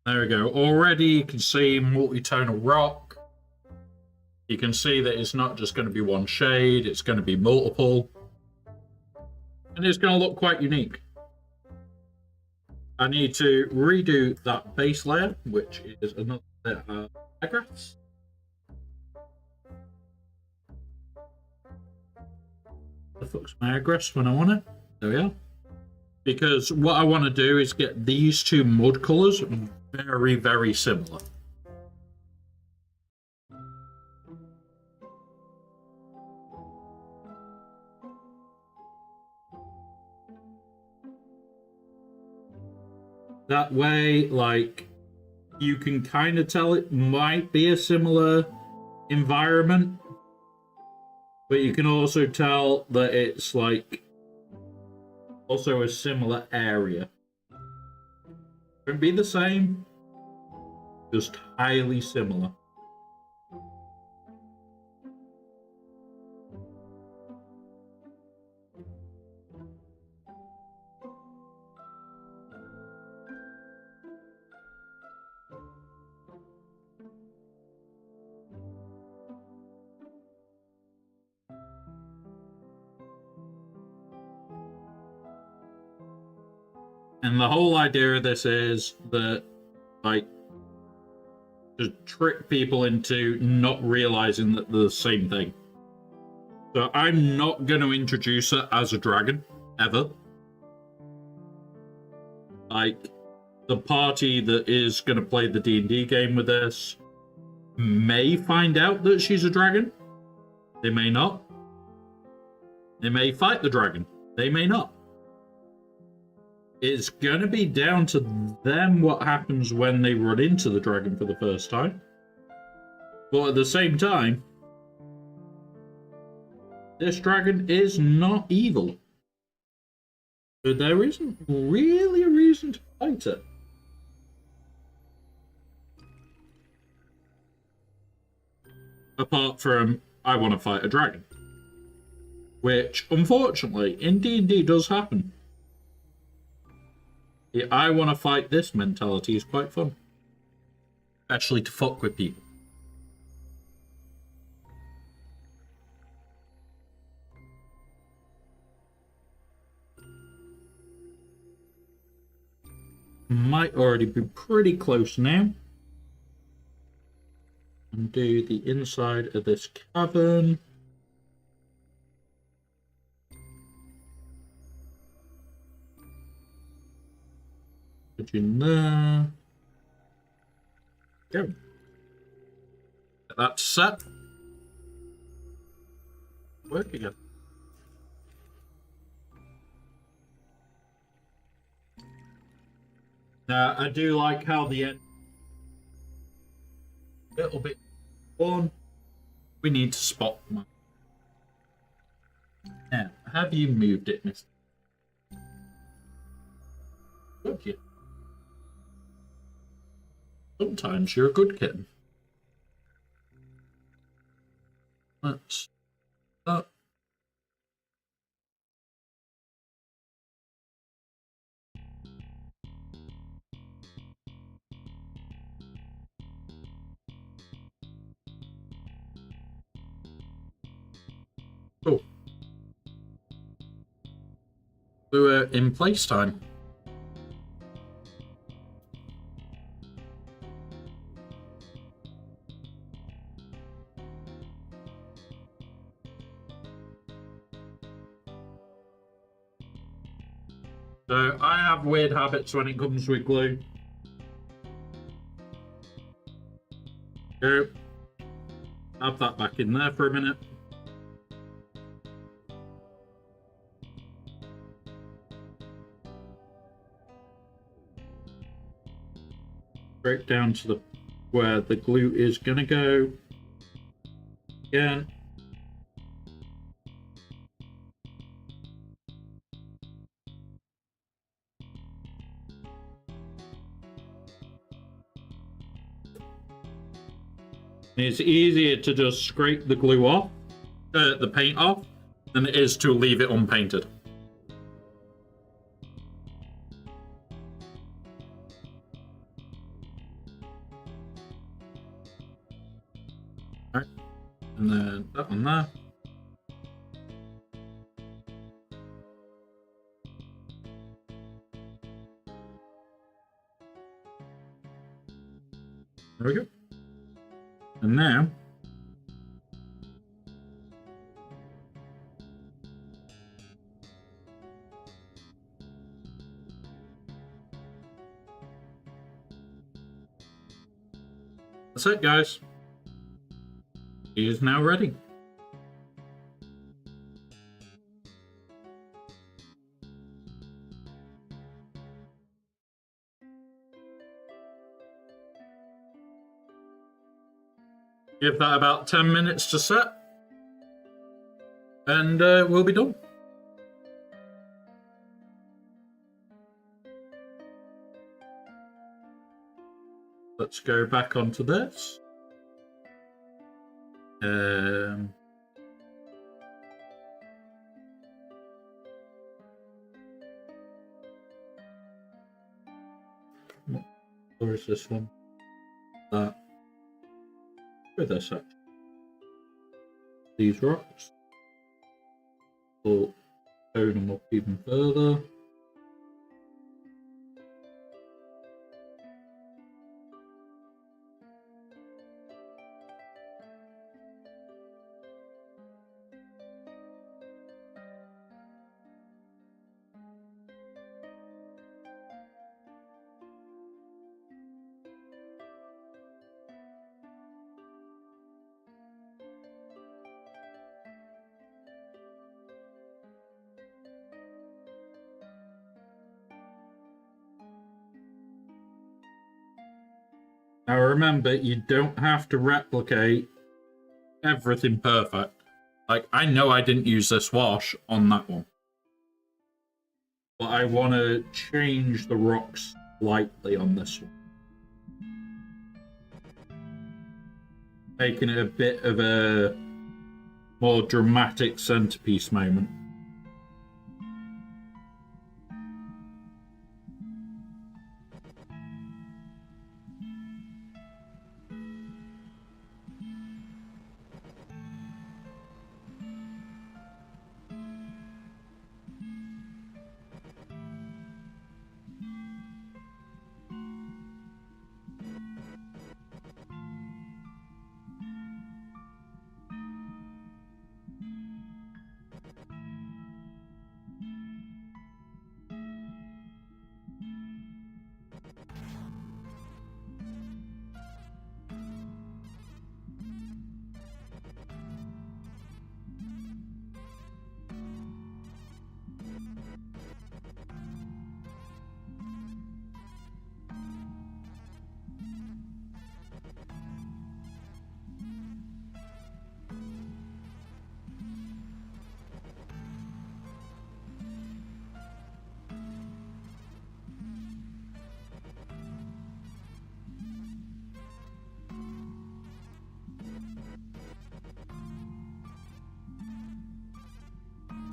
There we go. Already you can see multi-tonal rock. You can see that it's not just going to be one shade, it's going to be multiple. And it's going to look quite unique. I need to redo that base layer, which is another set of diagraphs. The fuck's my diagraphs when I want it? There we are. Because what I want to do is get these two mud colours very, very similar. That way, like, you can kind of tell it might be a similar environment, but you can also tell that it's, like, also a similar area. Won't be the same, just highly similar. And the whole idea of this is that, like, to trick people into not realizing that they're the same thing. So I'm not going to introduce her as a dragon, ever. Like, the party that is going to play the D&D game with this may find out that she's a dragon. They may not. They may fight the dragon. They may not. It's going to be down to them what happens when they run into the dragon for the first time. But at the same time, this dragon is not evil. So there isn't really a reason to fight it. Apart from, I want to fight a dragon. Which, unfortunately, in D&D does happen. The I want to fight this mentality is quite fun. Especially to fuck with people. Might already be pretty close now. And do the inside of this cavern. Put you in there. Go. Get that set. Work again. Now, I do like how the end. A little bit fun. We need to spot them. Now, have you moved it, mister? Good kid. Sometimes you're a good kitten. Let's up. Cool. So we're in place time. So I have weird habits when it comes with glue. Go. Have that back in there for a minute. Straight down to the where the glue is gonna go. Again. It's easier to just scrape the glue off, the paint off, than it is to leave it unpainted. Alright. And then that one there. There we go. And now that's it, guys. He is now ready. Give that about 10 minutes to set, and we'll be done. Let's go back onto this. Where is this one? That. Where this at? These rocks. We'll tone them up even further. Now remember, you don't have to replicate everything perfect. Like, I know I didn't use this wash on that one. But I want to change the rocks slightly on this one. Making it a bit of a more dramatic centerpiece moment.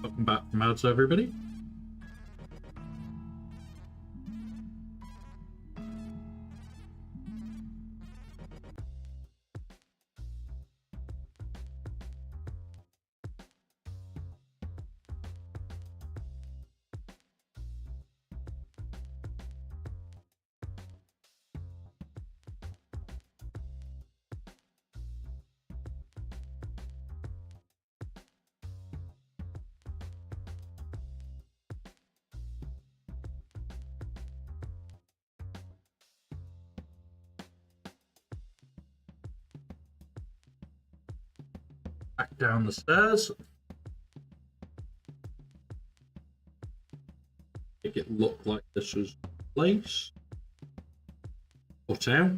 Welcome back from ads, everybody. Back down the stairs. Make it look like this was the place. Put out.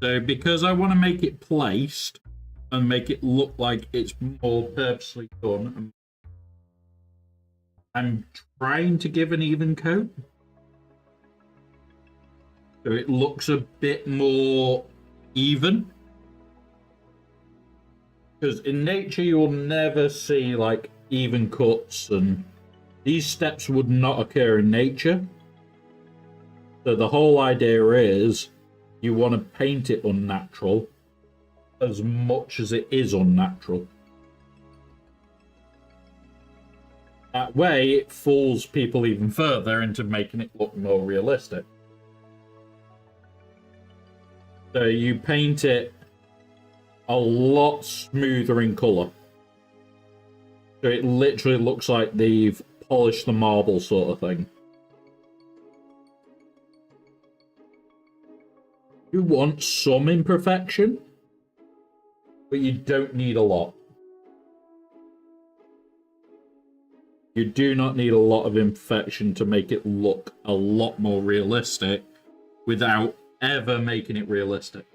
So because I want to make it placed and make it look like it's more purposely done, I'm trying to give an even coat. So it looks a bit more even. Because in nature, you will never see like even cuts, and these steps would not occur in nature. So the whole idea is you want to paint it unnatural as much as it is unnatural. That way, it fools people even further into making it look more realistic. So you paint it a lot smoother in colour. So it literally looks like they've polished the marble sort of thing. You want some imperfection, but you don't need a lot. You do not need a lot of imperfection to make it look a lot more realistic without ever making it realistic.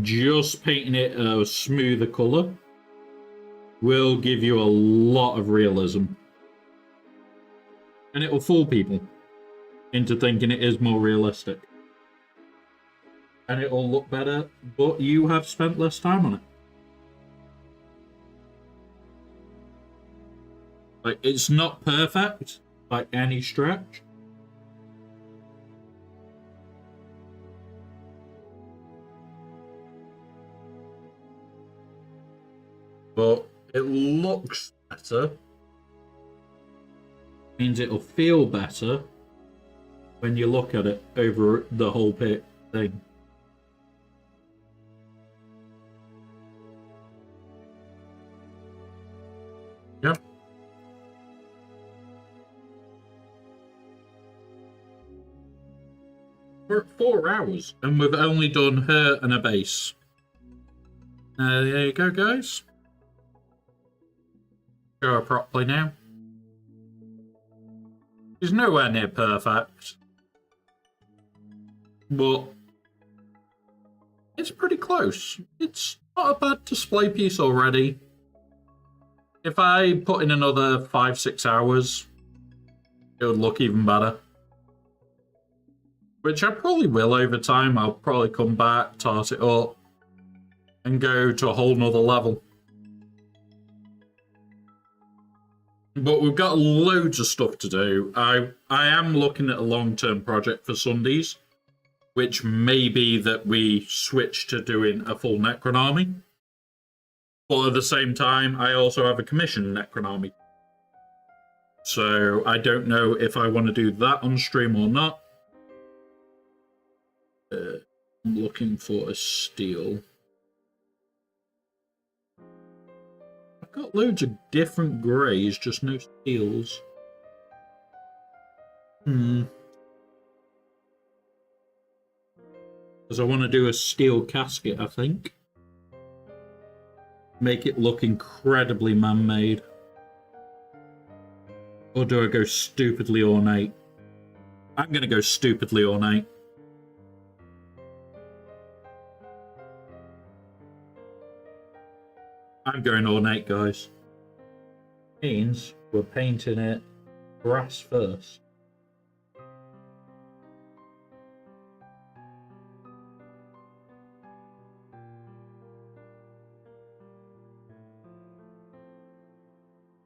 Just painting it a smoother colour will give you a lot of realism. And it will fool people into thinking it is more realistic. And it will look better, but you have spent less time on it. Like, it's not perfect by any stretch. But it looks better. Means it'll feel better when you look at it over the whole thing. Yep. We're at 4 hours and we've only done her and a base. There you go, guys. Show her properly now. She's nowhere near perfect, but it's pretty close. It's not a bad display piece already. If I put in another 5-6 hours, it would look even better. Which I probably will over time. I'll probably come back, tart it up, and go to a whole nother level. But we've got loads of stuff to do. I am looking at a long-term project for Sundays, which may be that we switch to doing a full Necron army. But at the same time, I also have a commissioned Necron army. So I don't know if I want to do that on stream or not. I'm looking for a steel. I've got loads of different greys, just no steels. Because I want to do a steel casket, I think. Make it look incredibly man-made. Or do I go stupidly ornate? I'm going to go stupidly ornate. I'm going ornate, guys. Means we're painting it brass first.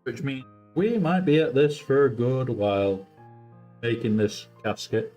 Which means we might be at this for a good while, making this casket.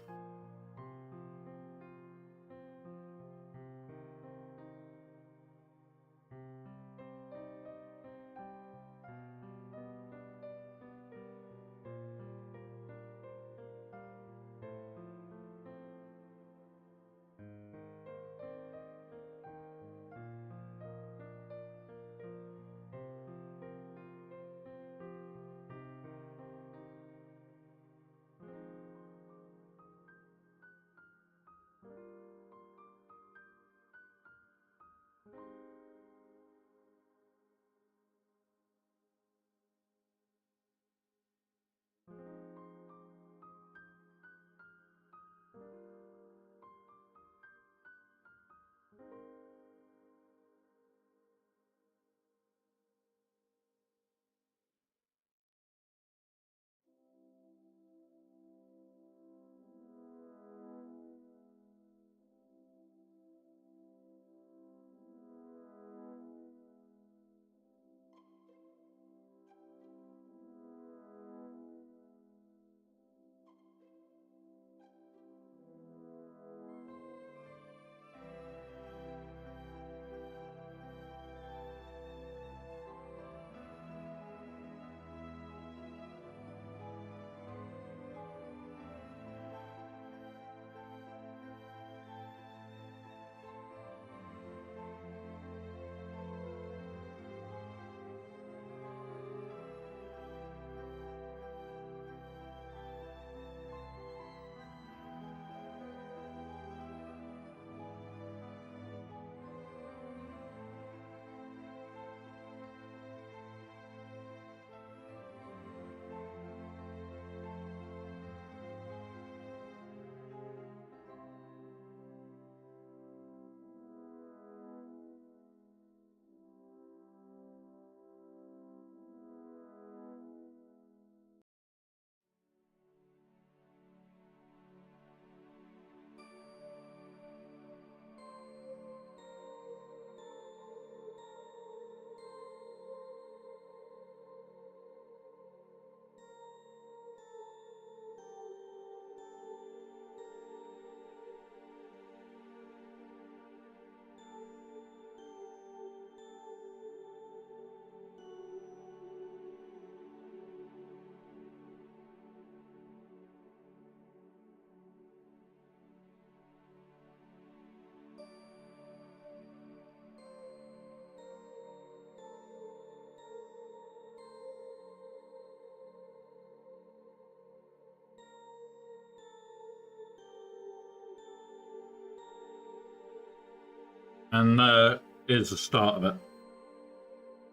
And here's the start of it.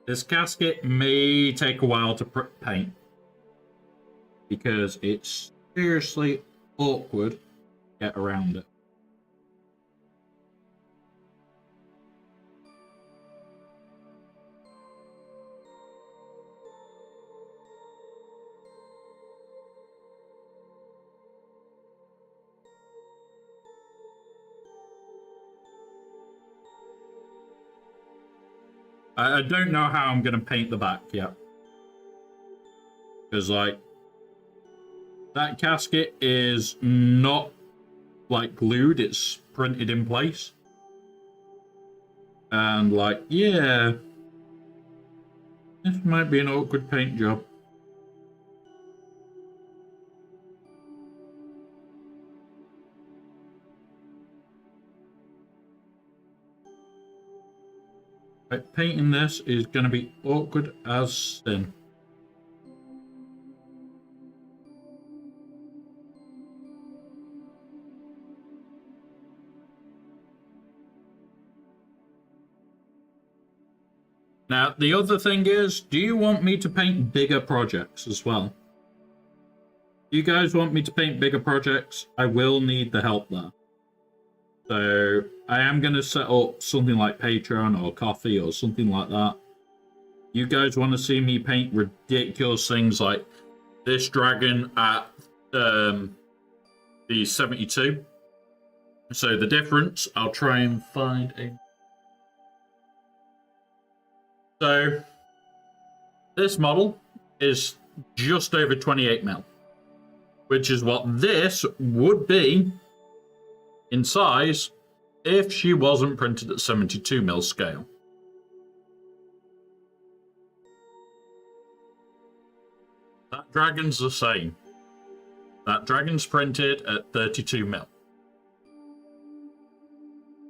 This casket may take a while to paint because it's seriously awkward to get around it. I don't know how I'm going to paint the back yet. Because, like, that casket is not, like, glued. It's printed in place. And, like, yeah. This might be an awkward paint job. Like, painting this is going to be awkward as sin. Now, the other thing is, do you want me to paint bigger projects as well? You guys want me to paint bigger projects? I will need the help there. So I am going to set up something like Patreon or Coffee or something like that. You guys want to see me paint ridiculous things like this dragon at the 72. So the difference, I'll try and find a... So this model is just over 28 mil, which is what this would be in size if she wasn't printed at 72 mil scale. That dragon's the same. That dragon's printed at 32 mil.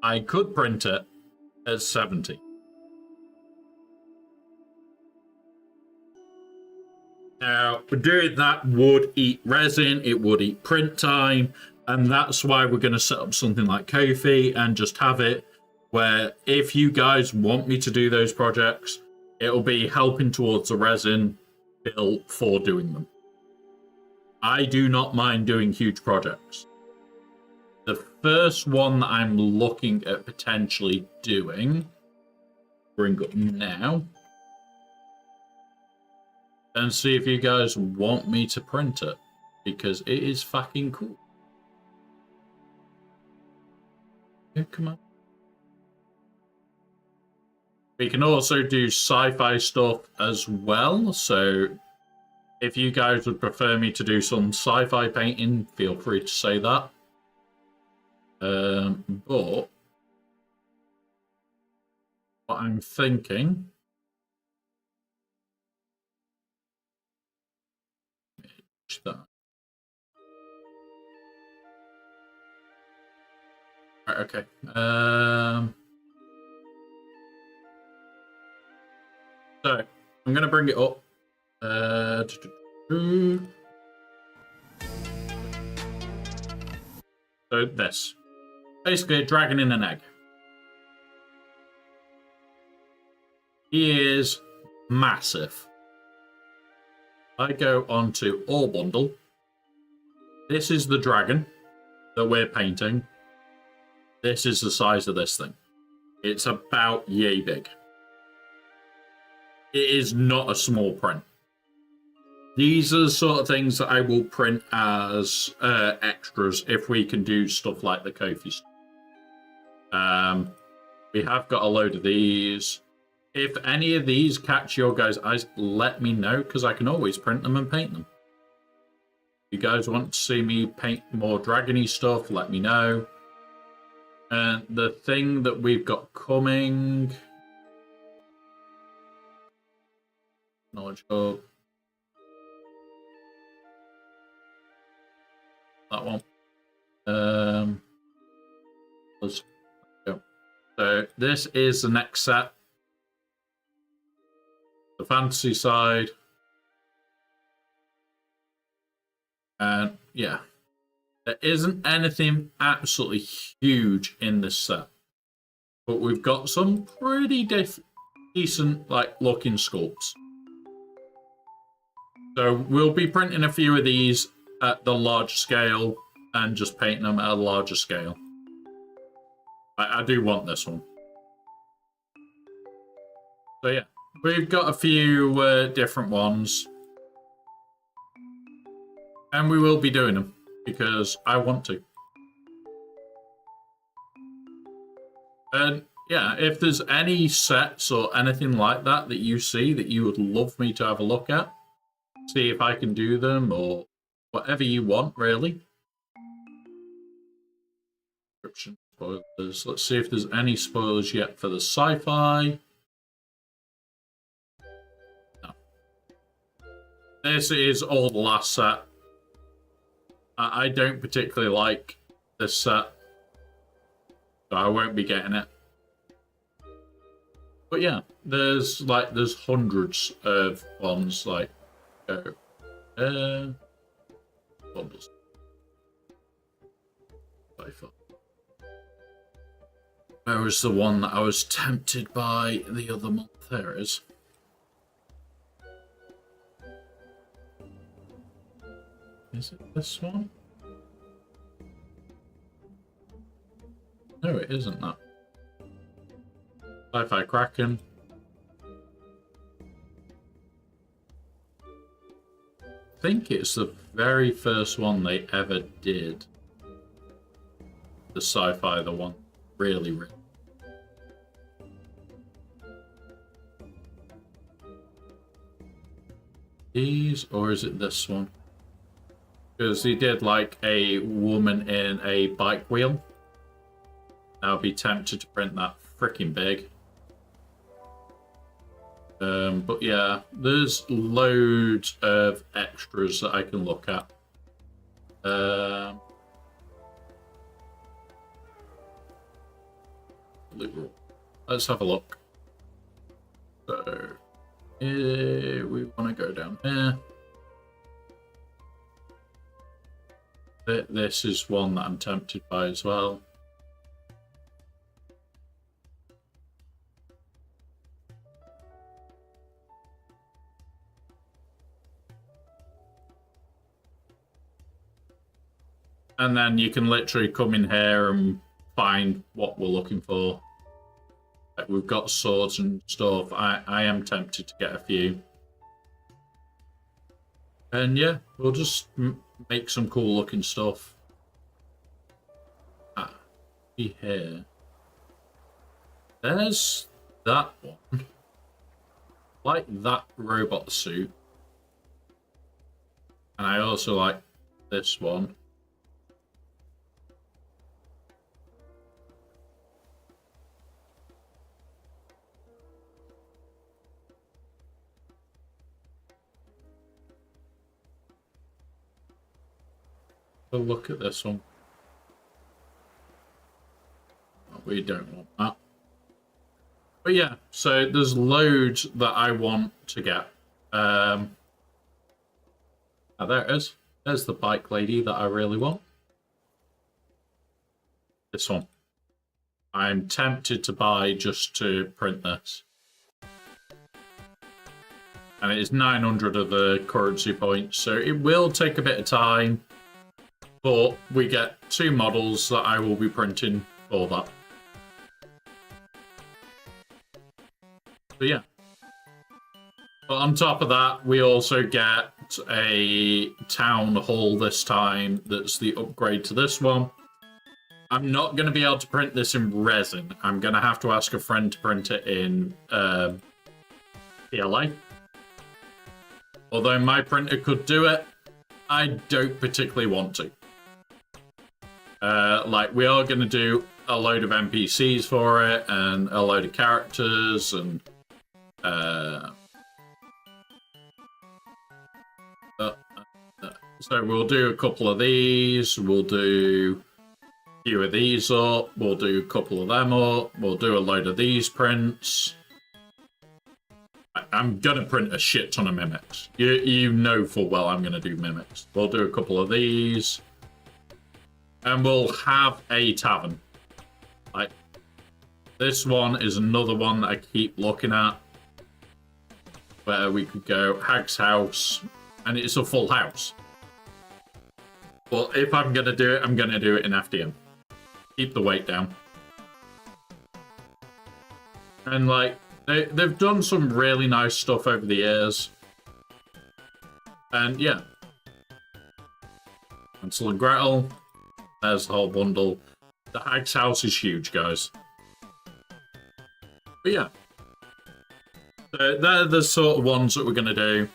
I could print it at 70. Now, doing that would eat resin, it would eat print time, and that's why we're going to set up something like Ko-fi and just have it where if you guys want me to do those projects, it'll be helping towards the resin bill for doing them. I do not mind doing huge projects. The first one that I'm looking at potentially doing, bring up now, and see if you guys want me to print it, because it is fucking cool. Yeah, come on. We can also do sci-fi stuff as well, so if you guys would prefer me to do some sci-fi painting, feel free to say that. But what I'm thinking... that. Right, okay. So I'm going to bring it up. So this, basically a dragon in an egg. He is massive. I go on to All Bundle. This is the dragon that we're painting. This is the size of this thing. It's about yay big. It is not a small print. These are the sort of things that I will print as extras if we can do stuff like the Ko-fi stuff. We have got a load of these. If any of these catch your guys' eyes, let me know, because I can always print them and paint them. If you guys want to see me paint more dragony stuff, let me know. And the thing that we've got coming... Knowledge Hub. That one. Let's go. So this is the next set. The fantasy side. And yeah, there isn't anything absolutely huge in this set. but we've got some pretty decent, like, looking sculpts. So we'll be printing a few of these at the large scale and just painting them at a larger scale. I do want this one. So yeah, we've got a few different ones. And we will be doing them because I want to. And yeah, if there's any sets or anything like that that you see that you would love me to have a look at, see if I can do them or whatever you want, really. Description spoilers. Let's see if there's any spoilers yet for the sci-fi. No. This is all the last set. I don't particularly like this set, so I won't be getting it. But yeah, there's hundreds of ones like bubbles. Where was the one that I was tempted by the other month? There it is. Is it this one? No, it isn't that. Sci-Fi Kraken. I think it's the very first one they ever did. The sci-fi, the one. Really. These, or is it this one? Because he did like a woman in a bike wheel. I'll be tempted to print that freaking big. But yeah, there's loads of extras that I can look at. Let's have a look. So, we want to go down here. This is one that I'm tempted by as well. And then you can literally come in here and find what we're looking for. Like we've got swords and stuff. I am tempted to get a few. And yeah, we'll just make some cool looking stuff. See here. There's that one. Like that robot suit. And I also like this one. Look at this one. We don't want that. But yeah, so there's loads that I want to get. Oh, there it is. There's the bike lady that I really want. This one. I'm tempted to buy just to print this. And it is 900 of the currency points, so it will take a bit of time. But we get 2 models that I will be printing for that. So yeah. But on top of that, we also get a town hall this time that's the upgrade to this one. I'm not going to be able to print this in resin. I'm going to have to ask a friend to print it in PLA. Although my printer could do it, I don't particularly want to. Like, we are going to do a load of NPCs for it, and a load of characters, and... so we'll do a couple of these, we'll do a few of these up, we'll do a couple of them up, we'll do a load of these prints. I'm going to print a shit ton of mimics. You know full well I'm going to do mimics. We'll do a couple of these. And we'll have a tavern. Like, This one is another one that I keep looking at, where we could go Hag's house, and it's a full house. But if I'm going to do it, I'm going to do it in FDM. Keep the weight down. And, like, they've done some really nice stuff over the years. And, yeah. Hansel and Gretel. There's the whole bundle. The Hag's house is huge, guys. But, yeah. So they're the sort of ones that we're going to do.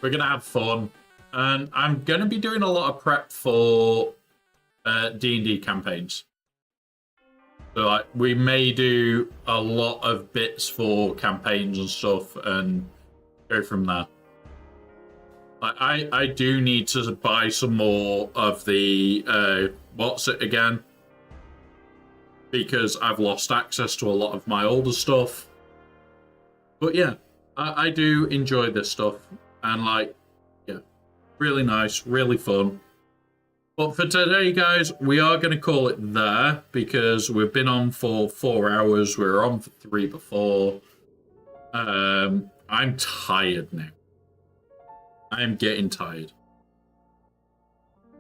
We're going to have fun. And I'm going to be doing a lot of prep for D&D campaigns. So, like, we may do a lot of bits for campaigns and stuff and go from there. Like, I do need to buy some more of the, what's it again? Because I've lost access to a lot of my older stuff. But yeah, I do enjoy this stuff. And, like, yeah, really nice, really fun. But for today, guys, we are going to call it there because we've been on for 4 hours. We were on for 3 before. I'm tired now. I'm getting tired.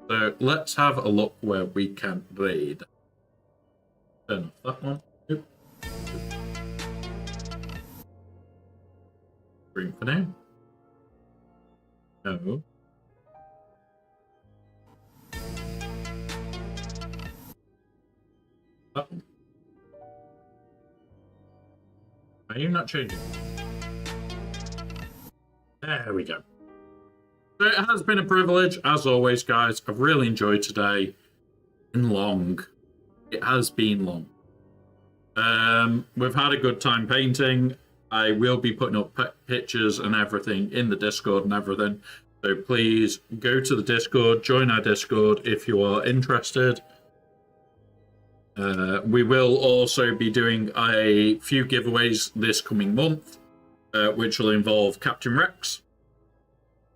So let's have a look where we can raid. Turn off that one. Yep. Green for now. No. That one. Are you not changing? There we go. So it has been a privilege, as always, guys. I've really enjoyed today. And long. It has been long. We've had a good time painting. I will be putting up pictures and everything in the Discord and everything. So please go to the Discord, join our Discord if you are interested. We will also be doing a few giveaways this coming month, which will involve Captain Rex.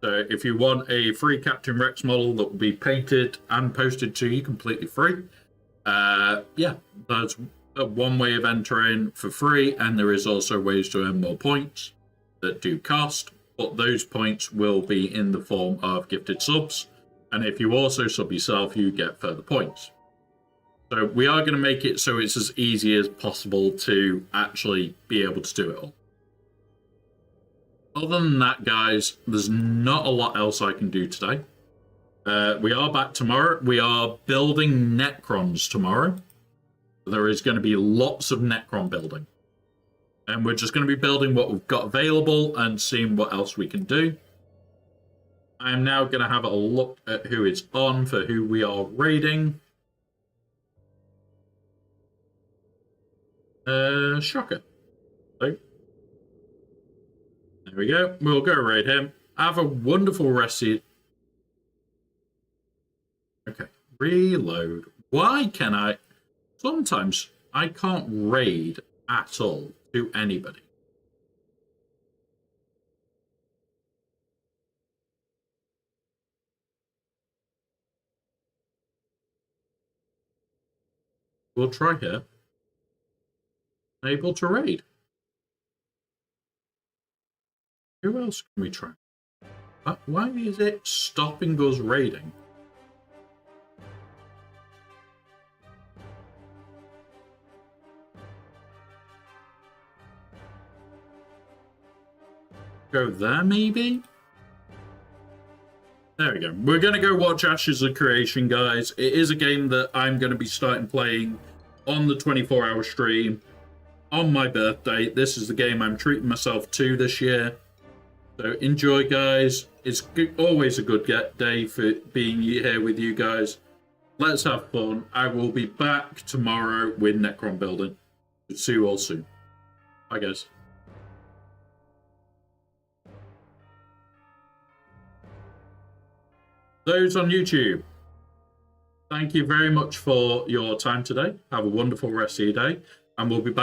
So if you want a free Captain Rex model that will be painted and posted to you completely free, yeah, that's one way of entering for free, and there is also ways to earn more points that do cost, but those points will be in the form of gifted subs, and if you also sub yourself, you get further points. So we are going to make it so it's as easy as possible to actually be able to do it all. Other than that, guys, there's not a lot else I can do today. We are back tomorrow. We are building Necrons tomorrow. There is going to be lots of Necron building. And we're just going to be building what we've got available and seeing what else we can do. I am now going to have a look at who is on for who we are raiding. Shocker. So, there we go. We'll go raid him. Have a wonderful rest of your... Okay. Reload. Why can I... Sometimes I can't raid at all to anybody. We'll try here. Able to raid. Who else can we try? Why is it stopping us raiding? Go there, maybe? There we go. We're going to go watch Ashes of Creation, guys. It is a game that I'm going to be starting playing on the 24-hour stream on my birthday. This is the game I'm treating myself to this year. So enjoy, guys. It's always a good day for being here with you guys. Let's have fun. I will be back tomorrow with Necron building. See you all soon. Bye, guys. Those on YouTube, thank you very much for your time today. Have a wonderful rest of your day, and we'll be back.